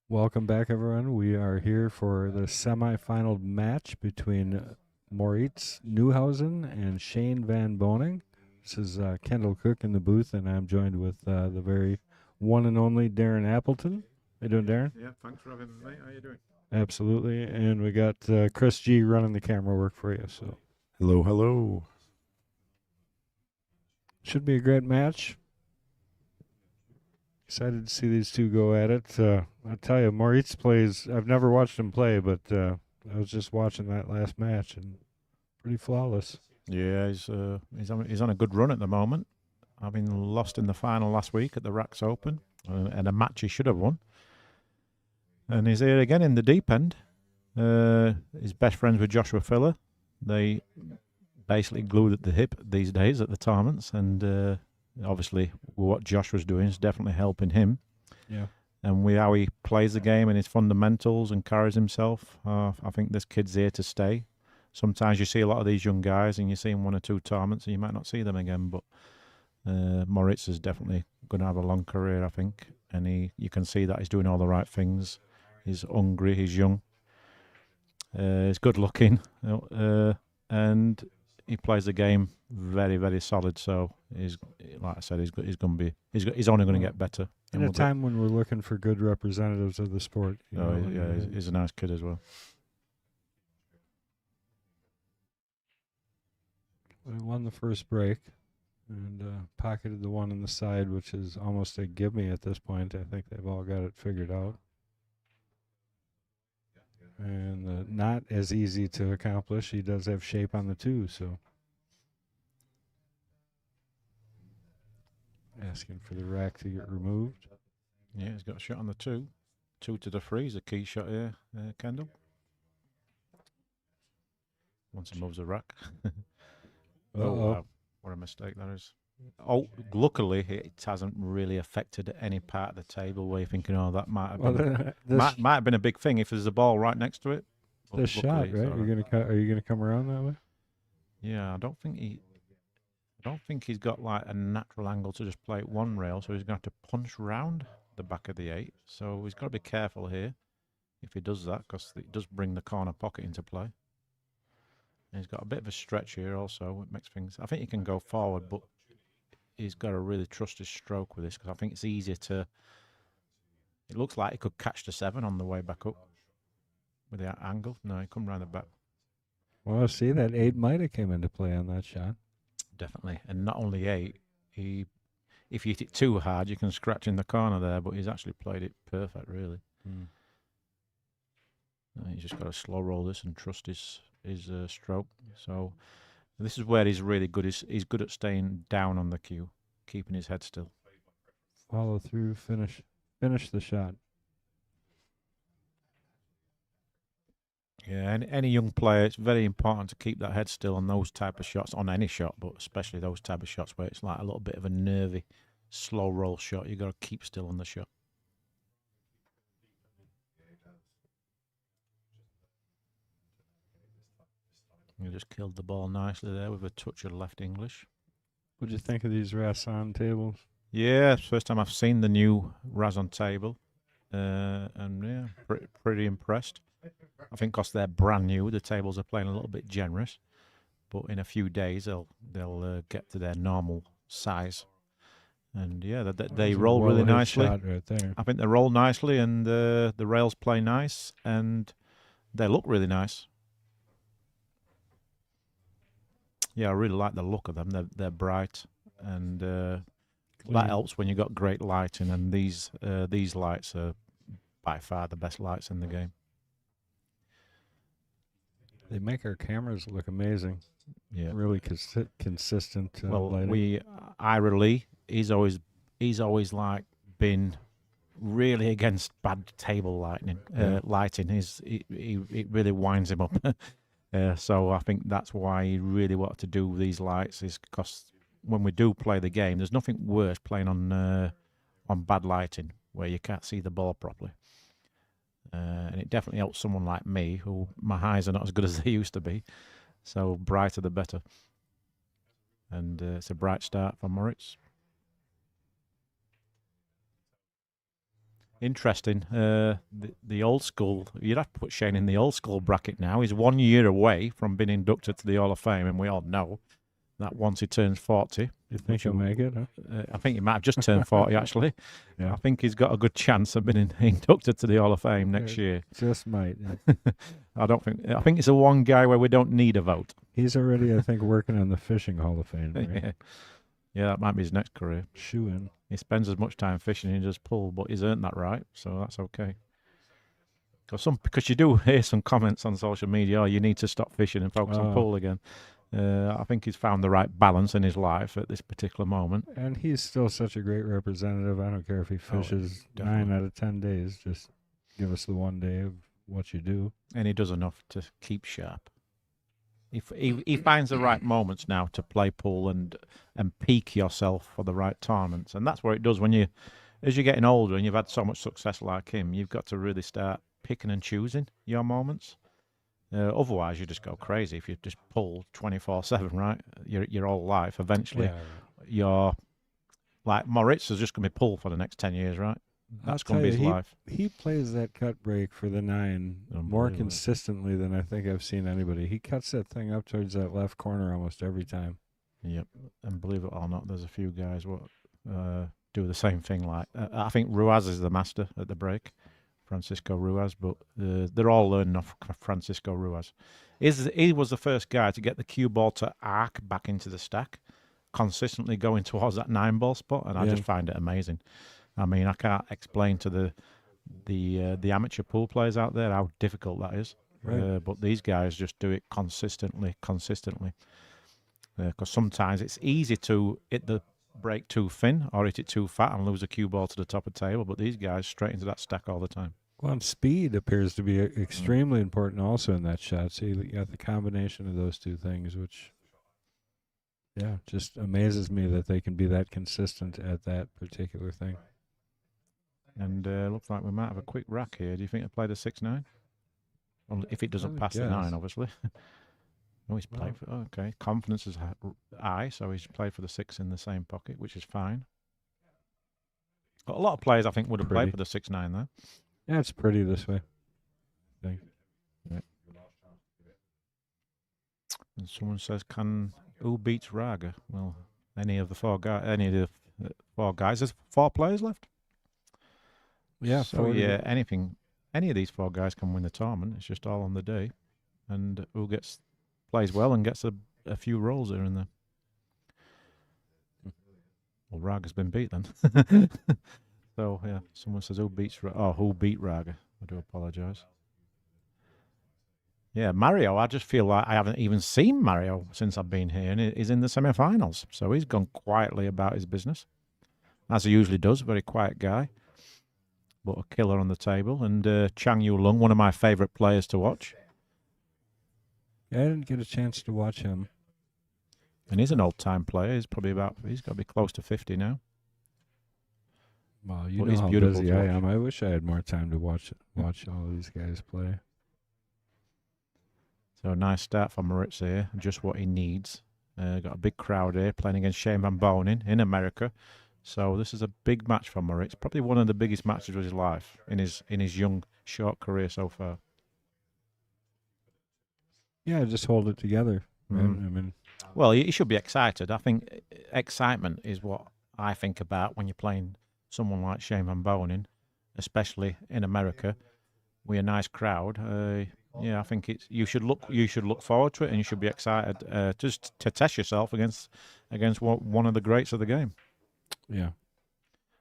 Welcome back, everyone. We are here for the semifinal match between Moritz Newhausen and Shane Van Boning. This is Kendall Cook in the booth, and I'm joined with the very one and only Darren Appleton. How you doing, Darren? Yeah, thanks for having me. How you doing? Absolutely. And we got Chris G running the camera work for you. So Hello, hello. should be a great match. Excited to see these two go at it. I tell you, Moritz plays. I've never watched him play, but I was just watching that last match and pretty flawless. Yeah, he's on a good run at the moment. Having lost in the final last week at the Racks Open, and a match he should have won. And he's here again in the deep end. He's best friends with Joshua Filler. They basically glued at the hip these days at the tournaments, and obviously what Josh was doing is definitely helping him. Yeah. And with how he plays the game and his fundamentals and carries himself, I think this kid's here to stay. Sometimes you see a lot of these young guys and you see them one or two tournaments and you might not see them again, but Moritz is definitely going to have a long career, I think. And you can see that he's doing all the right things. He's hungry, he's young, he's good looking, and he plays the game very, very solid. So he's, like I said, he's going to be, he's only going to get better. In a time when we're looking for good representatives of the sport. He's a nice kid as well. We won the first break and pocketed the one on the side, which is almost a give me at this point. I think they've all got it figured out. And not as easy to accomplish. He does have shape on the two, so. Asking for the rack to get removed. Yeah, he's got a shot on the two. 2 to the 3 is a key shot here, Kendall. Once he moves the rack. Oh, wow. What a mistake that is. Oh, luckily it hasn't really affected any part of the table where you're thinking, oh, that might have been, might have been a big thing if there's a ball right next to it. The shot, right? Are you gonna come around that way? Yeah, I don't think he's got like a natural angle to just play at one rail, so he's going to have to punch round the back of the 8. So he's got to be careful here if he does that, because it does bring the corner pocket into play. And he's got a bit of a stretch here also. It makes things. I think he can go forward, but he's got to really trust his stroke with this, because I think it's easier to. It looks like he could catch the 7 on the way back up with that angle. No, he come round the back. Well, see, that 8 might have came into play on that shot. Definitely, and not only 8. If you hit it too hard, you can scratch in the corner there, but he's actually played it perfect, really. He's just got to slow roll this and trust his stroke. So this is where he's really good. He's good at staying down on the cue, keeping his head still. Follow through, finish the shot. Yeah, any young player, it's very important to keep that head still on those type of shots, on any shot, but especially those type of shots where it's like a little bit of a nervy, slow roll shot. You've got to keep still on the shot. You just killed the ball nicely there with a touch of left English. What do you think of these Rasson tables? Yeah, it's the first time I've seen the new Razon table, and yeah, pretty impressed. I think because they're brand new, the tables are playing a little bit generous, but in a few days they'll get to their normal size, and yeah, they roll really nicely. Shot right there. I think they roll nicely, and the rails play nice, and they look really nice. Yeah, I really like the look of them. They're bright, and that helps when you've got great lighting. And these lights are by far the best lights in the game. They make our cameras look amazing. Yeah, really consistent. Well, lighting. Ira Lee, he's always like been really against bad table lighting. It really winds him up. So I think that's why he really wanted to do these lights, is because when we do play the game, there's nothing worse playing on bad lighting where you can't see the ball properly. And it definitely helps someone like me, who my eyes are not as good as they used to be. So brighter the better. And it's a bright start for Moritz. Interesting. The old school. You'd have to put Shane in the old school bracket now. He's 1 year away from being inducted to the Hall of Fame, and we all know that once he turns 40, You think he'll make it? Huh? I think he might have just turned 40 actually. Yeah. I think he's got a good chance of being inducted to the Hall of Fame next year. Just might. Yeah. I think it's the one guy where we don't need a vote. He's already, I think, working on the fishing Hall of Fame. Right? Yeah, that might be his next career. Shoe in. He spends as much time fishing as he does pool, but he's earned that right, so that's okay. Because you do hear some comments on social media, oh, you need to stop fishing and focus on pool again. I think he's found the right balance in his life at this particular moment. And he's still such a great representative. I don't care if he fishes 9 out of 10 days. Just give us the one day of what you do. And he does enough to keep sharp. He finds the right moments now to play pool and peak yourself for the right tournaments. And that's what it does as you're getting older and you've had so much success like him, you've got to really start picking and choosing your moments. Otherwise, you just go crazy if you just pull 24/7, right? Your whole life. Eventually, you're like Moritz is just going to be pulled for the next 10 years, right? That's going to be his life. He plays that cut break for the 9 more consistently than I think I've seen anybody. He cuts that thing up towards that left corner almost every time. Yep, and believe it or not, there's a few guys what do the same thing. Like I think Ruiz is the master at the break, Francisco Ruiz, but they're all learning off Francisco Ruiz. He was the first guy to get the cue ball to arc back into the stack, consistently going towards that 9-ball spot, and I just find it amazing. I mean, I can't explain to the amateur pool players out there how difficult that is. Right. But these guys just do it consistently. Because sometimes it's easy to hit the break too thin or hit it too fat and lose a cue ball to the top of the table. But these guys straight into that stack all the time. Well, and speed appears to be extremely important also in that shot. So you got the combination of those two things, which, just amazes me that they can be that consistent at that particular thing. And looks like we might have a quick rack here. Do you think he'll play the 6-9? Well, if it doesn't pass the 9, obviously. Oh, he's played for... okay, confidence is high, so he's played for the 6 in the same pocket, which is fine. But a lot of players, I think, would have played for the 6-9 there. Yeah, it's pretty this way, I think. Yeah. And someone says, who beats Raga? Well, any of the four guys. There's 4 players left. Yeah, so any of these 4 guys can win the tournament. It's just all on the day, and who plays well and gets a few rolls here and there. Well, Raga's been beat then. So yeah, someone says who beat Raga? I do apologise. Yeah, Mario. I just feel like I haven't even seen Mario since I've been here, and he's in the semi-finals. So he's gone quietly about his business, as he usually does. Very quiet guy. But a killer on the table. And Chang Yu Lung, one of my favourite players to watch. Yeah, I didn't get a chance to watch him. And he's an old-time player. He's got to be close to 50 now. Well, you know how busy I am. I wish I had more time to watch all these guys play. So a nice start for Moritz here. Just what he needs. Got a big crowd here playing against Shane Van Bonen in America. So this is a big match for Moritz. Probably one of the biggest matches of his life in his young, short career so far. Yeah, just hold it together. I mean, well, he should be excited. I think excitement is what I think about when you're playing someone like Shane Van Bonen, especially in America, with a nice crowd. I think you should look forward to it, and you should be excited just to test yourself against one of the greats of the game. Yeah,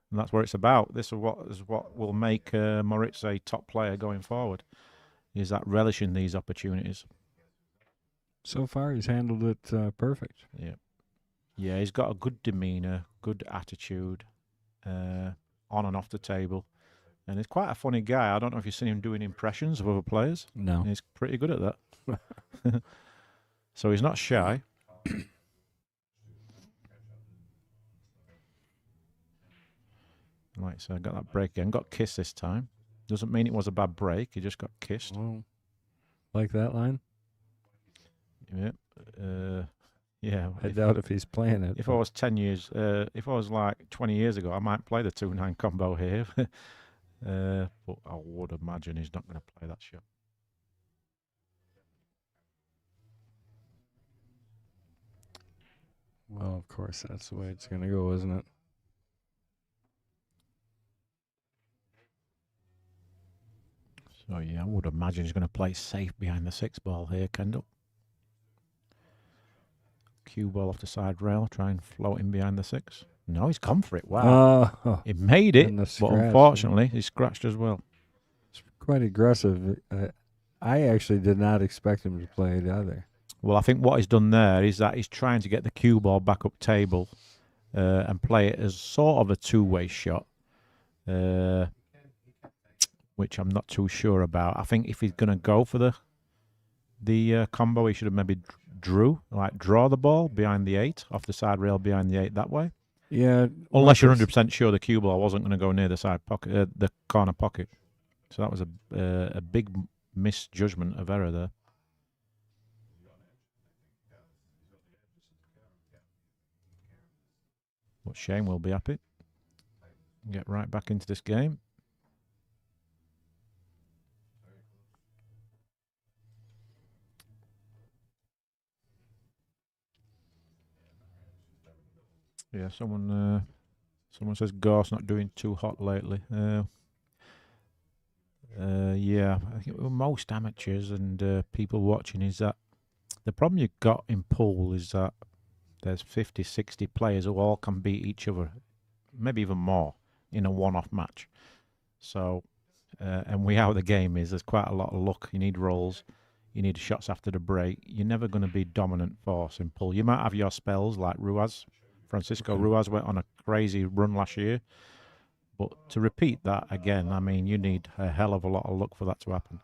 and that's what it's about. This is what will make Moritz a top player going forward. Is that relishing these opportunities? So far, he's handled it perfect. Yeah, he's got a good demeanour, good attitude, on and off the table, and he's quite a funny guy. I don't know if you've seen him doing impressions of other players. No, he's pretty good at that. So he's not shy. Right, so I got that break again. Got kissed this time. Doesn't mean it was a bad break. He just got kissed. Oh, like that line? Yeah. I doubt if he's playing it. If I was 10 years, if I was like 20 years ago, I might play the 2-9 combo here. but I would imagine he's not going to play that shot. Well, of course, that's the way it's going to go, isn't it? So, yeah, I would imagine he's going to play safe behind the 6 ball here, Kendall. Cue ball off the side rail, try and float him behind the 6. No, he's gone for it. Wow. Oh, He made it, and the but scratch, unfortunately, he scratched as well. it's quite aggressive. I actually did not expect him to play it either. Well, I think what he's done there is that he's trying to get the cue ball back up table and play it as sort of a two-way shot, which I'm not too sure about. I think if he's going to go for the combo, he should have maybe draw the ball behind the 8, off the side rail behind the 8 that way. Yeah. Unless you're 100% sure the cue ball wasn't going to go near the side pocket, the corner pocket. So that was a big misjudgment of error there. But Shane will be happy. Get right back into this game. Yeah, someone says Gorse not doing too hot lately. Yeah, I think with most amateurs and people watching is that the problem you've got in pool is that there's 50, 60 players who all can beat each other, maybe even more, in a one-off match. So, and how the game is, there's quite a lot of luck. You need rolls. You need shots after the break. You're never going to be dominant force in pool. You might have your spells like Ruiz. Francisco Ruiz went on a crazy run last year. But to repeat that again, I mean, you need a hell of a lot of luck for that to happen.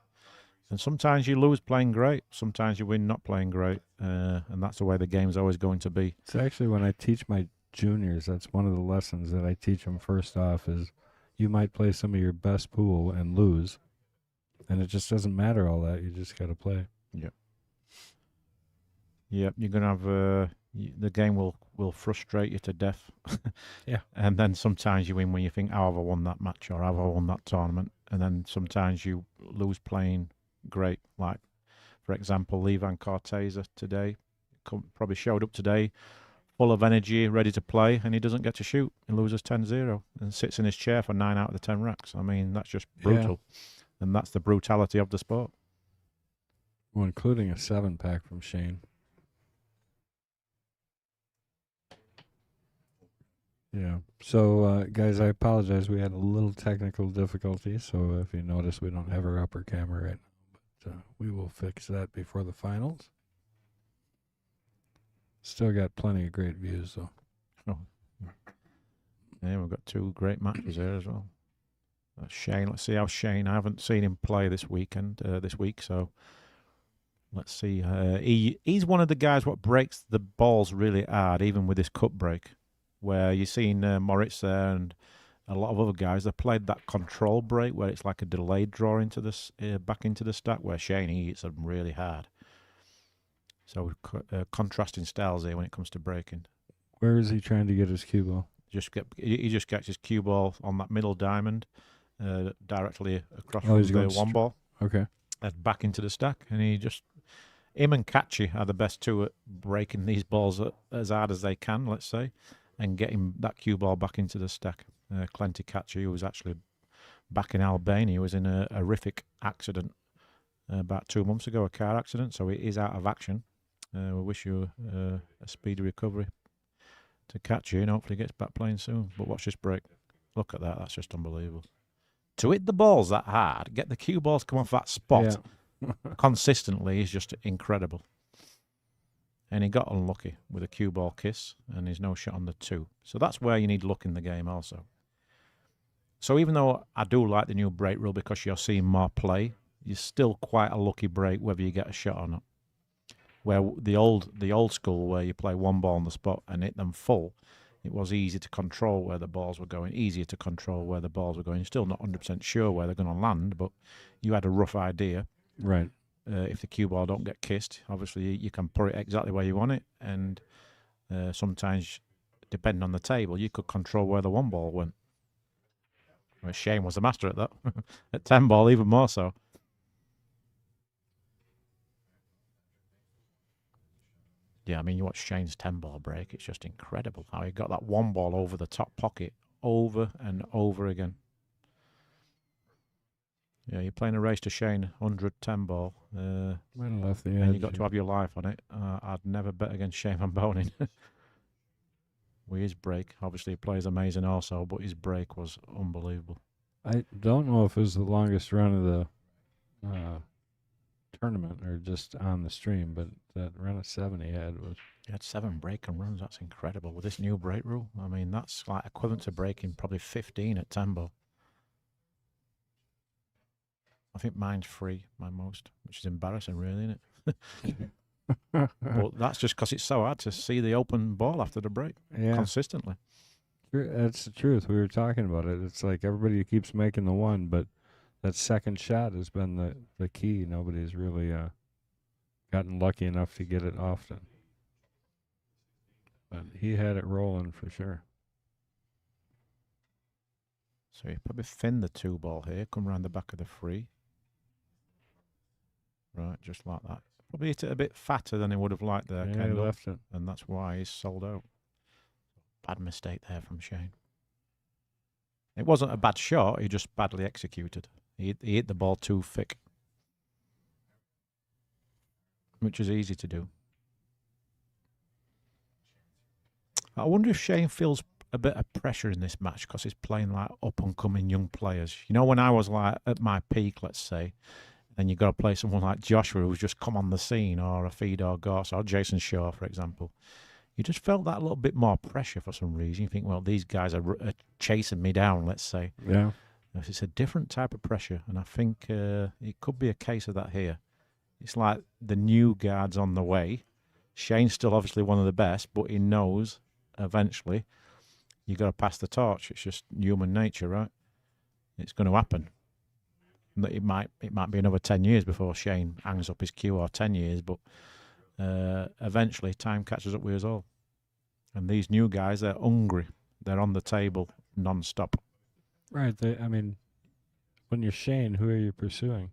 And sometimes you lose playing great. Sometimes you win not playing great. And that's the way the game's always going to be. It's actually when I teach my juniors, that's one of the lessons that I teach them first off is you might play some of your best pool and lose. And it just doesn't matter all that. You just got to play. Yep. Yep. You're going to have... the game will frustrate you to death. Yeah. And then sometimes you win when you think, how have I won that match or have I won that tournament? And then sometimes you lose playing great. Like, for example, Levan Corteza today probably showed up today full of energy, ready to play, and he doesn't get to shoot. He loses 10-0 and sits in his chair for 9 out of the 10 racks. I mean, that's just brutal. Yeah. And that's the brutality of the sport. Well, including a 7-pack from Shane. Yeah. So, guys, I apologize. We had a little technical difficulty. So if you notice, we don't have our upper camera right now. But we will fix that before the finals. Still got plenty of great views, though. Oh. Yeah, we've got 2 great matches there as well. Shane, let's see how Shane... I haven't seen him play this week, so let's see. He's one of the guys what breaks the balls really hard, even with his cut break. Where you've seen Moritz there and a lot of other guys, they played that control break where it's like a delayed draw into this back into the stack, where Shane, he hits them really hard. So contrasting styles here when it comes to breaking. Where is he trying to get his cue ball? He just gets his cue ball on that middle diamond directly across from the 1 ball. Okay. And back into the stack. And him and Kachi are the best 2 at breaking these balls as hard as they can, let's say, and getting that cue ball back into the stack. Clenty Kachi, who was actually back in Albania, was in a horrific accident about 2 months ago, a car accident, so he is out of action. We wish you a speedy recovery to Kachi, and hopefully he gets back playing soon. But watch this break. Look at that, that's just unbelievable. To hit the balls that hard, get the cue balls come off that spot consistently is just incredible. And he got unlucky with a cue ball kiss, and he's no shot on the 2. So that's where you need luck in the game also. So even though I do like the new break rule because you're seeing more play, you're still quite a lucky break whether you get a shot or not. Where the old school where you play 1 ball on the spot and hit them full, it was easy to control where the balls were going, easier to control where the balls were going. You're still not 100% sure where they're going to land, but you had a rough idea. Right. If the cue ball don't get kissed, obviously you can put it exactly where you want it, and sometimes, depending on the table, you could control where the 1 ball went. Well, Shane was the master at that. At 10 ball, even more so. Yeah, I mean, you watch Shane's 10 ball break, it's just incredible how he got that one ball over the top pocket over and over again. Yeah, you're playing a race to Shane, 110 ball. Might have left the edge. And you got to have your life on it. I'd never bet against Shane Van Bonin. With his break, obviously he plays amazing also, but his break was unbelievable. I don't know if it was the longest run of the tournament or just on the stream, but that run of 7 he had was. He had 7 break and runs. That's incredible with this new break rule. I mean, that's like equivalent to breaking probably 15 at 10 ball. I think mine's 3, my most, which is embarrassing, really, isn't it? But that's just because it's so hard to see the open ball after the break consistently. That's the truth. We were talking about it. It's like everybody keeps making the one, but that second shot has been the key. Nobody's really gotten lucky enough to get it often. But he had it rolling for sure. So he probably thinned the 2 ball here, come around the back of the 3. Right, just like that. Probably hit it a bit fatter than he would have liked there, Yeah, he left it. And that's why he's sold out. Bad mistake there from Shane. It wasn't a bad shot, he just badly executed. He hit the ball too thick, which is easy to do. I wonder if Shane feels a bit of pressure in this match because he's playing like up-and-coming young players. You know, when I was like at my peak, let's say, and you got to play someone like Joshua who's just come on the scene, or a Fedor Goss or Jason Shaw, for example, you just felt that little bit more pressure for some reason. You think, well, these guys are chasing me down, let's say. Yeah. It's a different type of pressure, and I think it could be a case of that here. It's like the new guard's on the way. Shane's still obviously one of the best, but he knows eventually you got to pass the torch. It's just human nature, right? It's going to happen. It might be another 10 years before Shane hangs up his cue, or 10 years, but eventually time catches up with us all. And these new guys, they're hungry. They're on the table non-stop. Right. I mean, when you're Shane, who are you pursuing?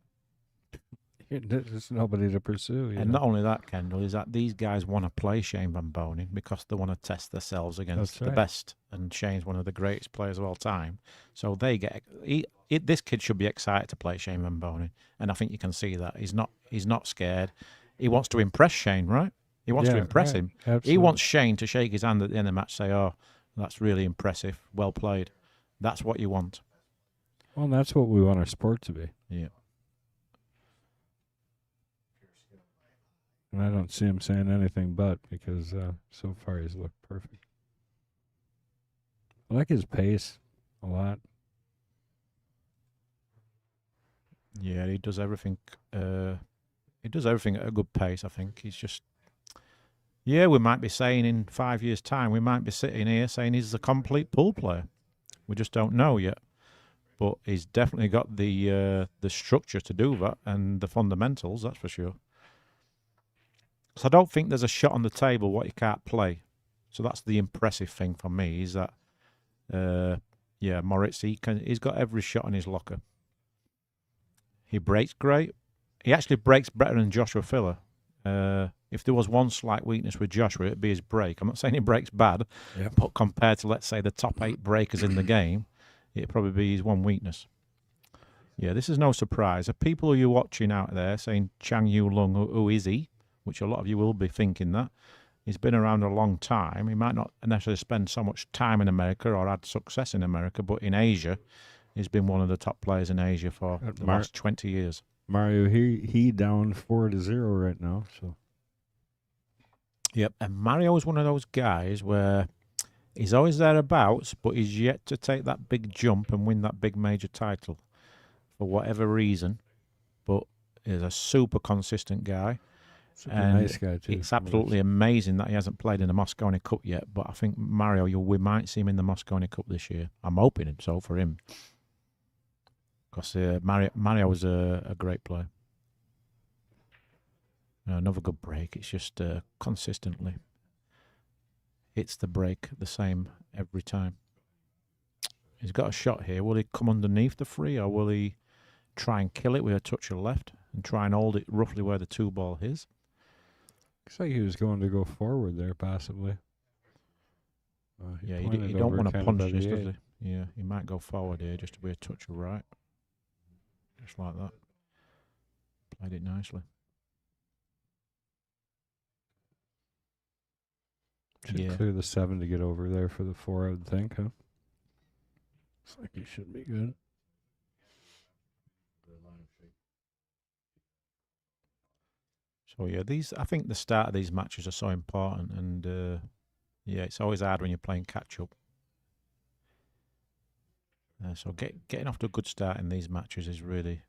There's nobody to pursue. And not only that, Kendall, is that these guys want to play Shane Van Bonin because they want to test themselves against the best. And Shane's one of the greatest players of all time. So they get this kid should be excited to play Shane Van Bonin, and I think you can see that he's not scared. He wants to impress Shane, right? He wants to impress him. Absolutely. He wants Shane to shake his hand at the end of the match, say, "Oh, that's really impressive, well played." That's what you want. Well, that's what we want our sport to be. Yeah. And I don't see him saying anything but, because so far he's looked perfect. I like his pace a lot. Yeah, he does everything. He does everything at a good pace, I think. He's just... Yeah, we might be saying in 5 years' time, we might be sitting here saying he's a complete pool player. We just don't know yet. But he's definitely got the structure to do that, and the fundamentals, that's for sure. So I don't think there's a shot on the table what he can't play. So that's the impressive thing for me, is that, Moritz, he's got every shot in his locker. He breaks great. He actually breaks better than Joshua Filler. If there was one slight weakness with Joshua, it'd be his break. I'm not saying he breaks bad, but compared to, let's say, the top 8 breakers in the game, it'd probably be his one weakness. Yeah, this is no surprise. The people who you're watching out there saying Chang Yu Lung, who is he? Which a lot of you will be thinking that. He's been around a long time. He might not necessarily spend so much time in America or had success in America, but in Asia, he's been one of the top players in Asia for the last 20 years. Mario, he down 4-0 right now. So. Yep, and Mario is one of those guys where he's always thereabouts, but he's yet to take that big jump and win that big major title for whatever reason. But he's a super consistent guy. And nice guy too. It's absolutely amazing that he hasn't played in the Mosconi Cup yet. But I think Mario, we might see him in the Mosconi Cup this year. I'm hoping so for him, because Mario was a great player. Another good break. It's just consistently hits the break the same every time. He's got a shot here. Will he come underneath the free, or will he try and kill it with a touch of left and try and hold it roughly where the 2-ball is? Looks like he was going to go forward there, possibly. Yeah, pointed you don't over want to kind of punch by this, the does eight. he? Yeah, he might go forward here just to be a touch of right. Just like that. Played it nicely. Should clear the 7 to get over there for the 4, I would think, huh? Looks like he should be good. So yeah, I think the start of these matches are so important, and yeah, it's always hard when you're playing catch up. So getting off to a good start in these matches is really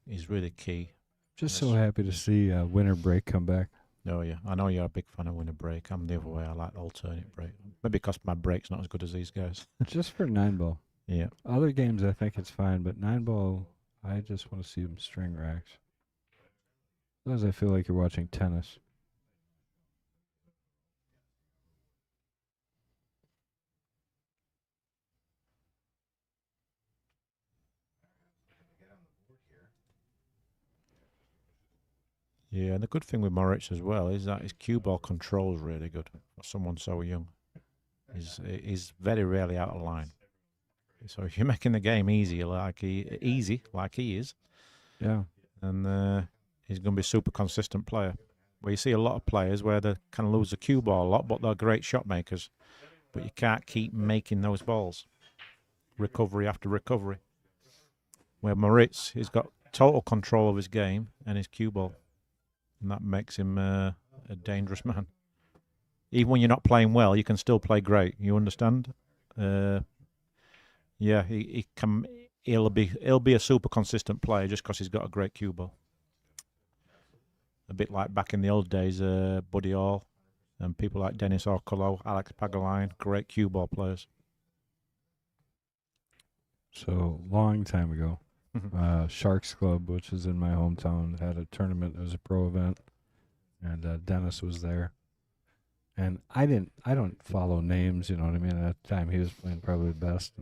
key. Just so happy to see winter break come back. Oh yeah, I know you're a big fan of winter break. I'm the other way. I like alternate break. Maybe because my break's not as good as these guys. Just for 9-ball. Yeah. Other games I think it's fine, but 9-ball, I just want to see them string racks. Otherwise I feel like you're watching tennis. Yeah, and the good thing with Moritz as well is that his cue ball control is really good for someone so young. He's very rarely out of line. So if you're making the game easy like he is, Yeah. then he's going to be a super consistent player. Where you see a lot of players where they kind of lose the cue ball a lot, but they're great shot makers. But you can't keep making those balls, recovery after recovery. Where Moritz, he's got total control of his game and his cue ball. And that makes him a dangerous man. Even when you're not playing well, you can still play great. You understand? Yeah, he'll be a super consistent player just because he's got a great cue ball. A bit like back in the old days, Buddy Hall and people like Dennis Orcolo, Alex Pagaline, great cue ball players. So long time ago, Sharks Club, which is in my hometown, had a tournament. It was a pro event, and Dennis was there. And I don't follow names, you know what I mean? At the time, he was playing probably the best.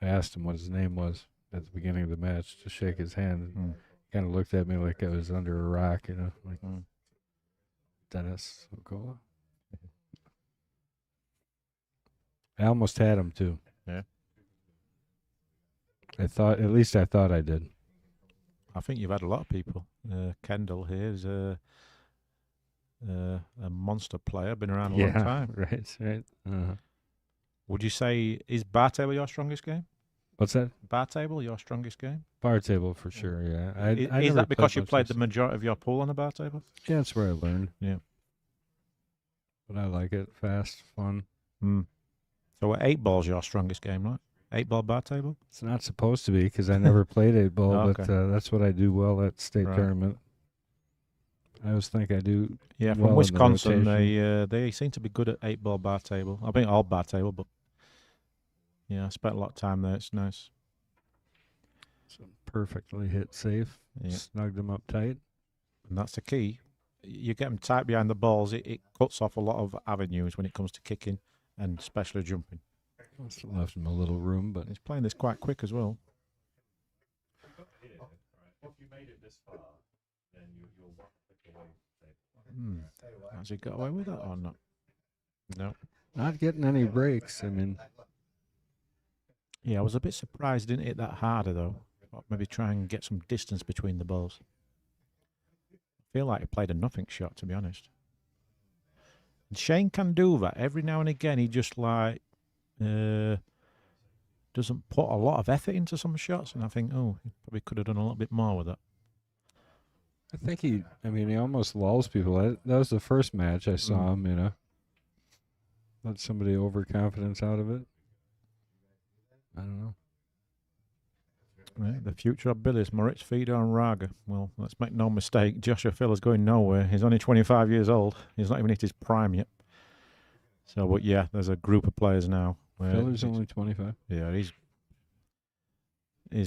I asked him what his name was at the beginning of the match to shake his hand. And kind of looked at me like I was under a rock, you know, like Dennis Okola. I almost had him too. Yeah. I thought I did. I think you've had a lot of people. Kendall here is a monster player, been around a long time. Right. Uh-huh. Would you say, is bar table your strongest game? What's that? Bar table your strongest game? Bar table for sure, yeah. Is that because you played the majority of your pool on a bar table? Yeah, that's where I learned. Yeah. But I like it. Fast, fun. So 8-ball's your strongest game, right? 8-ball bar table? It's not supposed to be because I never played 8-ball, Okay. but that's what I do well at state tournament. I always think I do. Yeah, well from Wisconsin, the they seem to be good at 8-ball bar table. I think all bar table, but yeah, I spent a lot of time there. It's nice. So perfectly hit safe. Yeah. Snugged them up tight. And that's the key. You get them tight behind the balls, it cuts off a lot of avenues when it comes to kicking and especially jumping. Must have left him a little room, but he's playing this quite quick as well. Has he got away with that or not? No. Not getting any breaks. I mean, yeah, I was a bit surprised he didn't hit that harder though. Maybe try and get some distance between the balls. I feel like he played a nothing shot, to be honest. And Shane can do that every now and again. He just like doesn't put a lot of effort into some shots, and I think, he probably could have done a little bit more with that. I think he almost lulls people. That was the first match I saw him, you know. Let somebody overconfidence out of it. I don't know. Right, the future of Billiards, Moritz, Fiedler and Raga. Well, let's make no mistake, Joshua Filler's going nowhere. He's only 25 years old. He's not even hit his prime yet. So, but yeah, there's a group of players now. Filler's only 25. Yeah, he's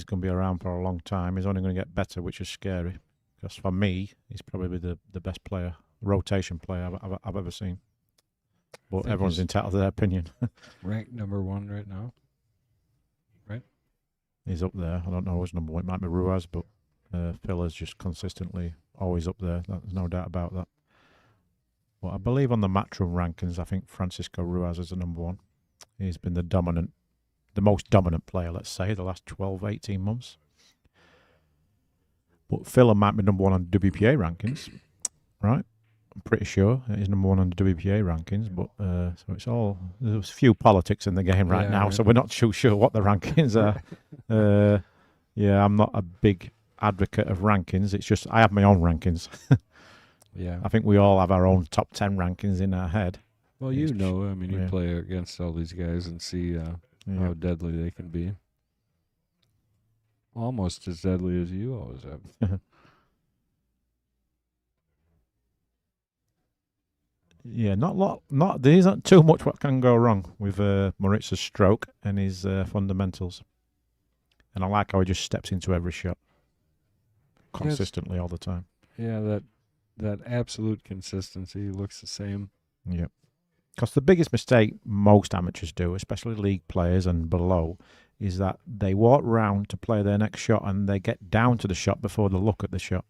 going to be around for a long time. He's only going to get better, which is scary. Because for me, he's probably the best player, rotation player I've ever seen. But everyone's entitled to their opinion. Ranked number 1 right now. Right? He's up there. I don't know who's number 1. It might be Ruiz, but Phil is just consistently always up there. There's no doubt about that. But I believe on the Matchroom rankings, I think Francisco Ruiz is the number 1. He's been the most dominant player, let's say, the last 12, 18 months. But Phil might be number 1 on WPA rankings, right? I'm pretty sure he's number 1 on the WPA rankings, but so it's all, there's a few politics in the game right now, so we're not too sure what the rankings are. Yeah, I'm not a big advocate of rankings. It's just I have my own rankings. Yeah. I think we all have our own top 10 rankings in our head. Well, you play against all these guys and see how deadly they can be. Almost as deadly as you always have. Yeah, there isn't too much what can go wrong with Moritz's stroke and his fundamentals. And I like how he just steps into every shot consistently all the time. Yeah, that absolute consistency looks the same. Yeah. Because the biggest mistake most amateurs do, especially league players and below, is that they walk round to play their next shot and they get down to the shot before they look at the shot.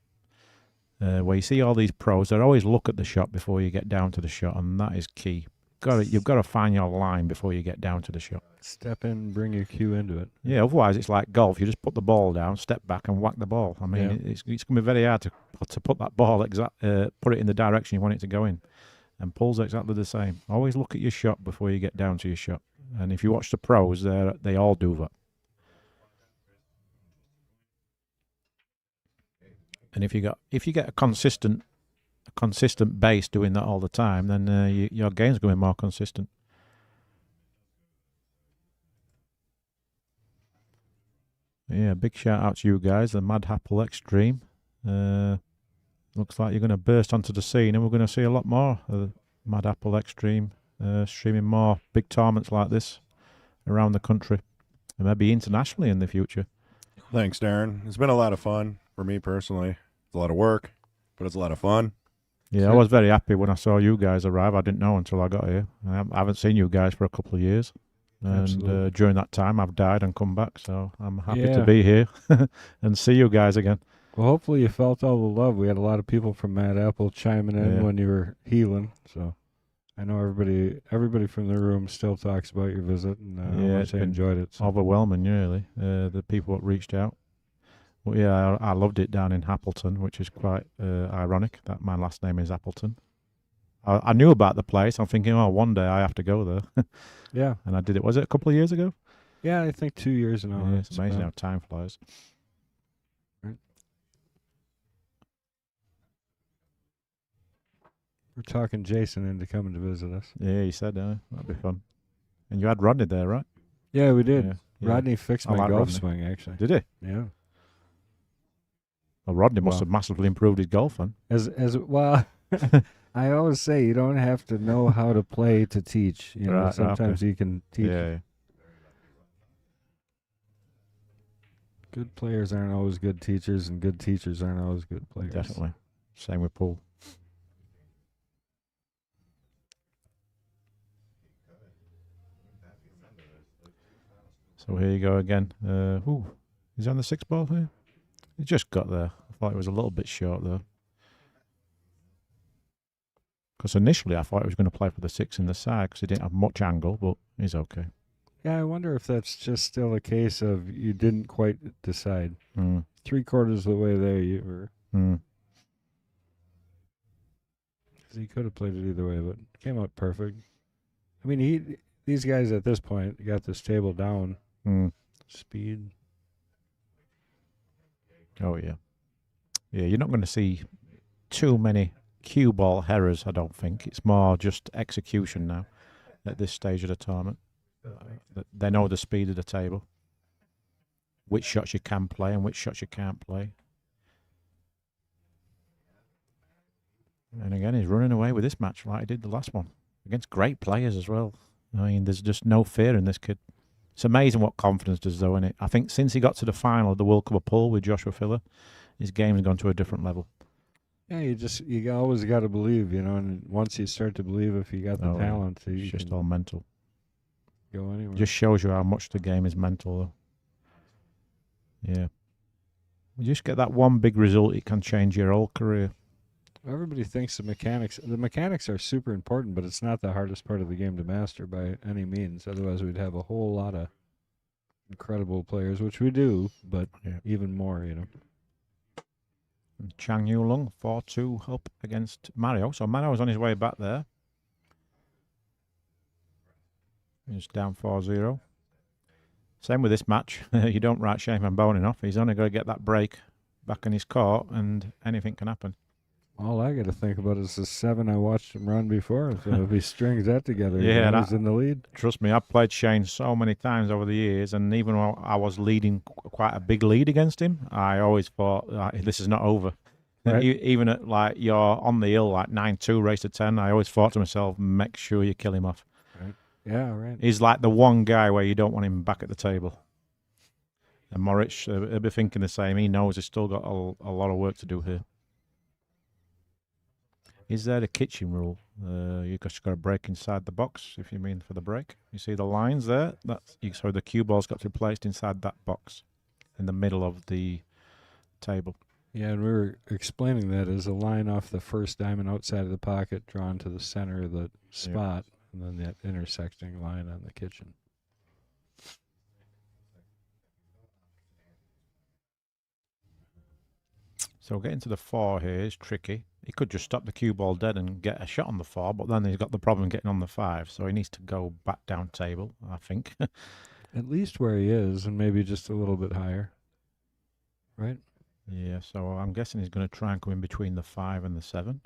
Where you see all these pros, they always look at the shot before you get down to the shot, and that is key. You've got to find your line before you get down to the shot. Step in, bring your cue into it. Yeah, otherwise it's like golf. You just put the ball down, step back, and whack the ball. I mean, it's going to be very hard to put that ball put it in the direction you want it to go in. And pulls exactly the same. Always look at your shot before you get down to your shot. And if you watch the pros, they all do that. And if you get a consistent base doing that all the time, then your game's going to be more consistent. Yeah, big shout out to you guys, the Mad Apple Extreme. Looks like you're going to burst onto the scene, and we're going to see a lot more of Mad Apple Extreme streaming more big tournaments like this around the country, and maybe internationally in the future. Thanks, Darren. It's been a lot of fun for me personally. It's a lot of work, but it's a lot of fun. Yeah, I was very happy when I saw you guys arrive. I didn't know until I got here. I haven't seen you guys for a couple of years. And during that time, I've died and come back, so I'm happy to be here and see you guys again. Well, hopefully you felt all the love. We had a lot of people from Mad Apple chiming in when you were healing. So I know everybody from the room still talks about your visit, and how much they enjoyed it. So. Overwhelming, really, the people that reached out. Well, yeah, I loved it down in Appleton, which is quite ironic that my last name is Appleton. I knew about the place. I'm thinking, one day I have to go there. Yeah. And I did it. Was it a couple of years ago? Yeah, I think 2 years now. Yeah, it's amazing how time flies. We're talking Jason into coming to visit us. Yeah, he said that'd be fun. And you had Rodney there, right? Yeah, we did. Yeah. Rodney fixed my golf swing, actually. Did he? Yeah. Well, Rodney must have massively improved his golf, then. As well, I always say you don't have to know how to play to teach. You know, sometimes you can teach. Yeah. Good players aren't always good teachers, and good teachers aren't always good players. Definitely. Same with Paul. So here you go again. He's on the 6 ball here. He just got there. I thought it was a little bit short though. Because initially I thought he was going to play for the 6 in the side because he didn't have much angle, but he's okay. Yeah, I wonder if that's just still a case of you didn't quite decide. 3/4 of the way there you were. Because he could have played it either way, but it came out perfect. I mean, these guys at this point got this table down. Speed. Oh, yeah. Yeah, you're not going to see too many cue ball errors, I don't think. It's more just execution now at this stage of the tournament. They know the speed of the table, which shots you can play and which shots you can't play. And again, he's running away with this match like he did the last one, against great players as well. I mean, there's just no fear in this kid. It's amazing what confidence does, though, innit? I think since he got to the final of the World Cup of Pool with Joshua Filler, his game's gone to a different level. Yeah, you always got to believe, you know, and once you start to believe, if you got the talent, it's just all mental. Go anywhere. Just shows you how much the game is mental, though. Yeah. You just get that one big result, it can change your whole career. Everybody thinks the mechanics are super important, but it's not the hardest part of the game to master by any means. Otherwise, we'd have a whole lot of incredible players, which we do, but even more, And Chang Yu-Lung, 4-2 up against Mario. So Mario's on his way back there. He's down 4-0. Same with this match. You don't write Shane Van Bonen off. He's only got to get that break back in his court, and anything can happen. All I got to think about is the 7 I watched him run before. So if he strings that together, he's in the lead. Trust me, I've played Shane so many times over the years, and even while I was leading quite a big lead against him, I always thought, this is not over. Right. Even at you're on the hill, 9-2, race to 10, I always thought to myself, make sure you kill him off. Right. Yeah, right. He's like the one guy where you don't want him back at the table. And Moritz, he'll be thinking the same. He knows he's still got a lot of work to do here. Is there a kitchen rule? You just got to break inside the box, if you mean for the break. You see the lines there? So the cue ball's got to be placed inside that box in the middle of the table. Yeah, and we were explaining that as a line off the first diamond outside of the pocket drawn to the center of the spot, and then that intersecting line on the kitchen. So getting to the 4 here is tricky. He could just stop the cue ball dead and get a shot on the 4, but then he's got the problem getting on the 5, so he needs to go back down table, I think. At least where he is, and maybe just a little bit higher. Right? Yeah, so I'm guessing he's going to try and come in between the 5 and the 7.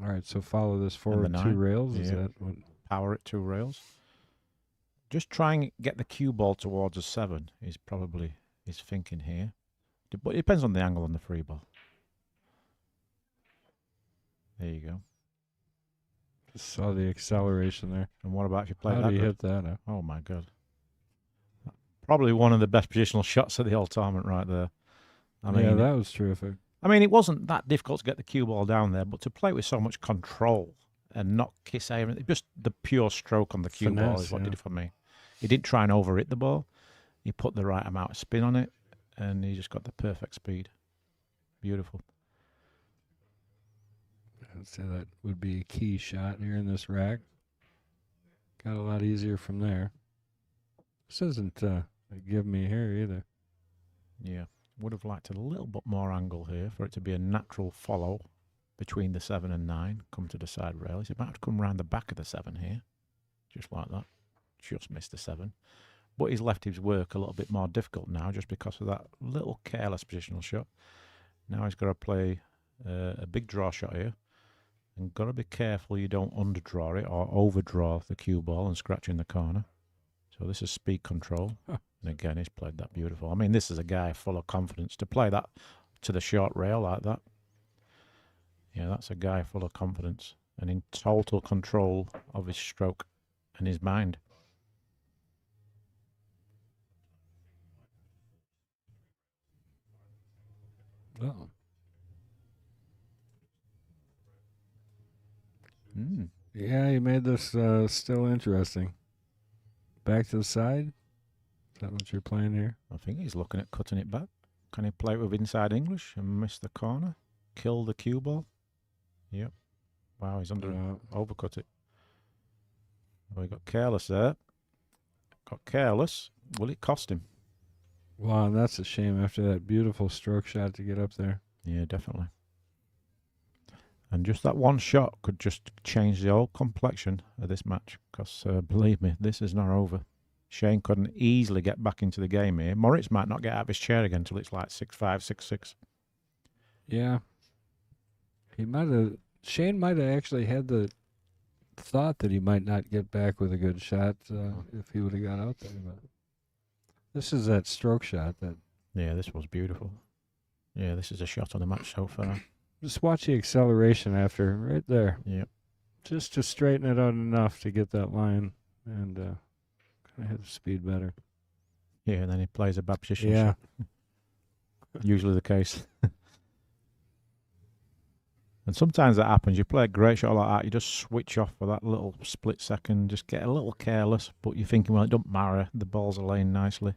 All right, so follow this forward 2 rails. Is that what? Power it 2 rails. Just try and get the cue ball towards a 7 is probably his thinking here. But it depends on the angle on the free ball. There you go. Just saw the acceleration there. And what about if you play that? How do you hit that? Oh, my God. Probably one of the best positional shots of the whole tournament right there. I mean, yeah, that was terrific. I mean, it wasn't that difficult to get the cue ball down there, but to play with so much control and not kiss air, just the pure stroke on the cue ball is what did it for me. He didn't try and over-hit the ball. He put the right amount of spin on it, and he just got the perfect speed. Beautiful. I'd say that would be a key shot here in this rack. Got a lot easier from there. This isn't give me here either. Yeah. Would have liked a little bit more angle here for it to be a natural follow between the 7 and 9. Come to the side rail. He's about to come around the back of the 7 here. Just like that. Just missed the 7. But he's left his work a little bit more difficult now just because of that little careless positional shot. Now he's got to play a big draw shot here. And got to be careful you don't underdraw it or overdraw the cue ball and scratch in the corner. So this is speed control. And again, he's played that beautiful. I mean, this is a guy full of confidence. To play that to the short rail like that, yeah, that's a guy full of confidence and in total control of his stroke and his mind. Oh. Yeah, he made this still interesting. Back to the side. Is that what you're playing here? I think he's looking at cutting it back. Can he play it with inside English and miss the corner? Kill the cue ball? Yep. Wow, he's under overcut it. Oh, he got careless there. Got careless. Will it cost him? Wow, and that's a shame after that beautiful stroke shot to get up there. Yeah, definitely. And just that one shot could just change the whole complexion of this match. Because, believe me, this is not over. Shane couldn't easily get back into the game here. Moritz might not get out of his chair again until it's like 6-5, 6-6. Yeah. Shane might have actually had the thought that he might not get back with a good shot if he would have got out there. But this is that stroke shot that... Yeah, this was beautiful. Yeah, this is a shot on the match so far. Just watch the acceleration after, right there. Yep. Just to straighten it out enough to get that line and kind of hit the speed better. Yeah, and then he plays a bad position. Yeah. Usually the case. And sometimes that happens. You play a great shot like that, you just switch off for that little split second, just get a little careless, but you're thinking, well, it don't matter. The balls are laying nicely.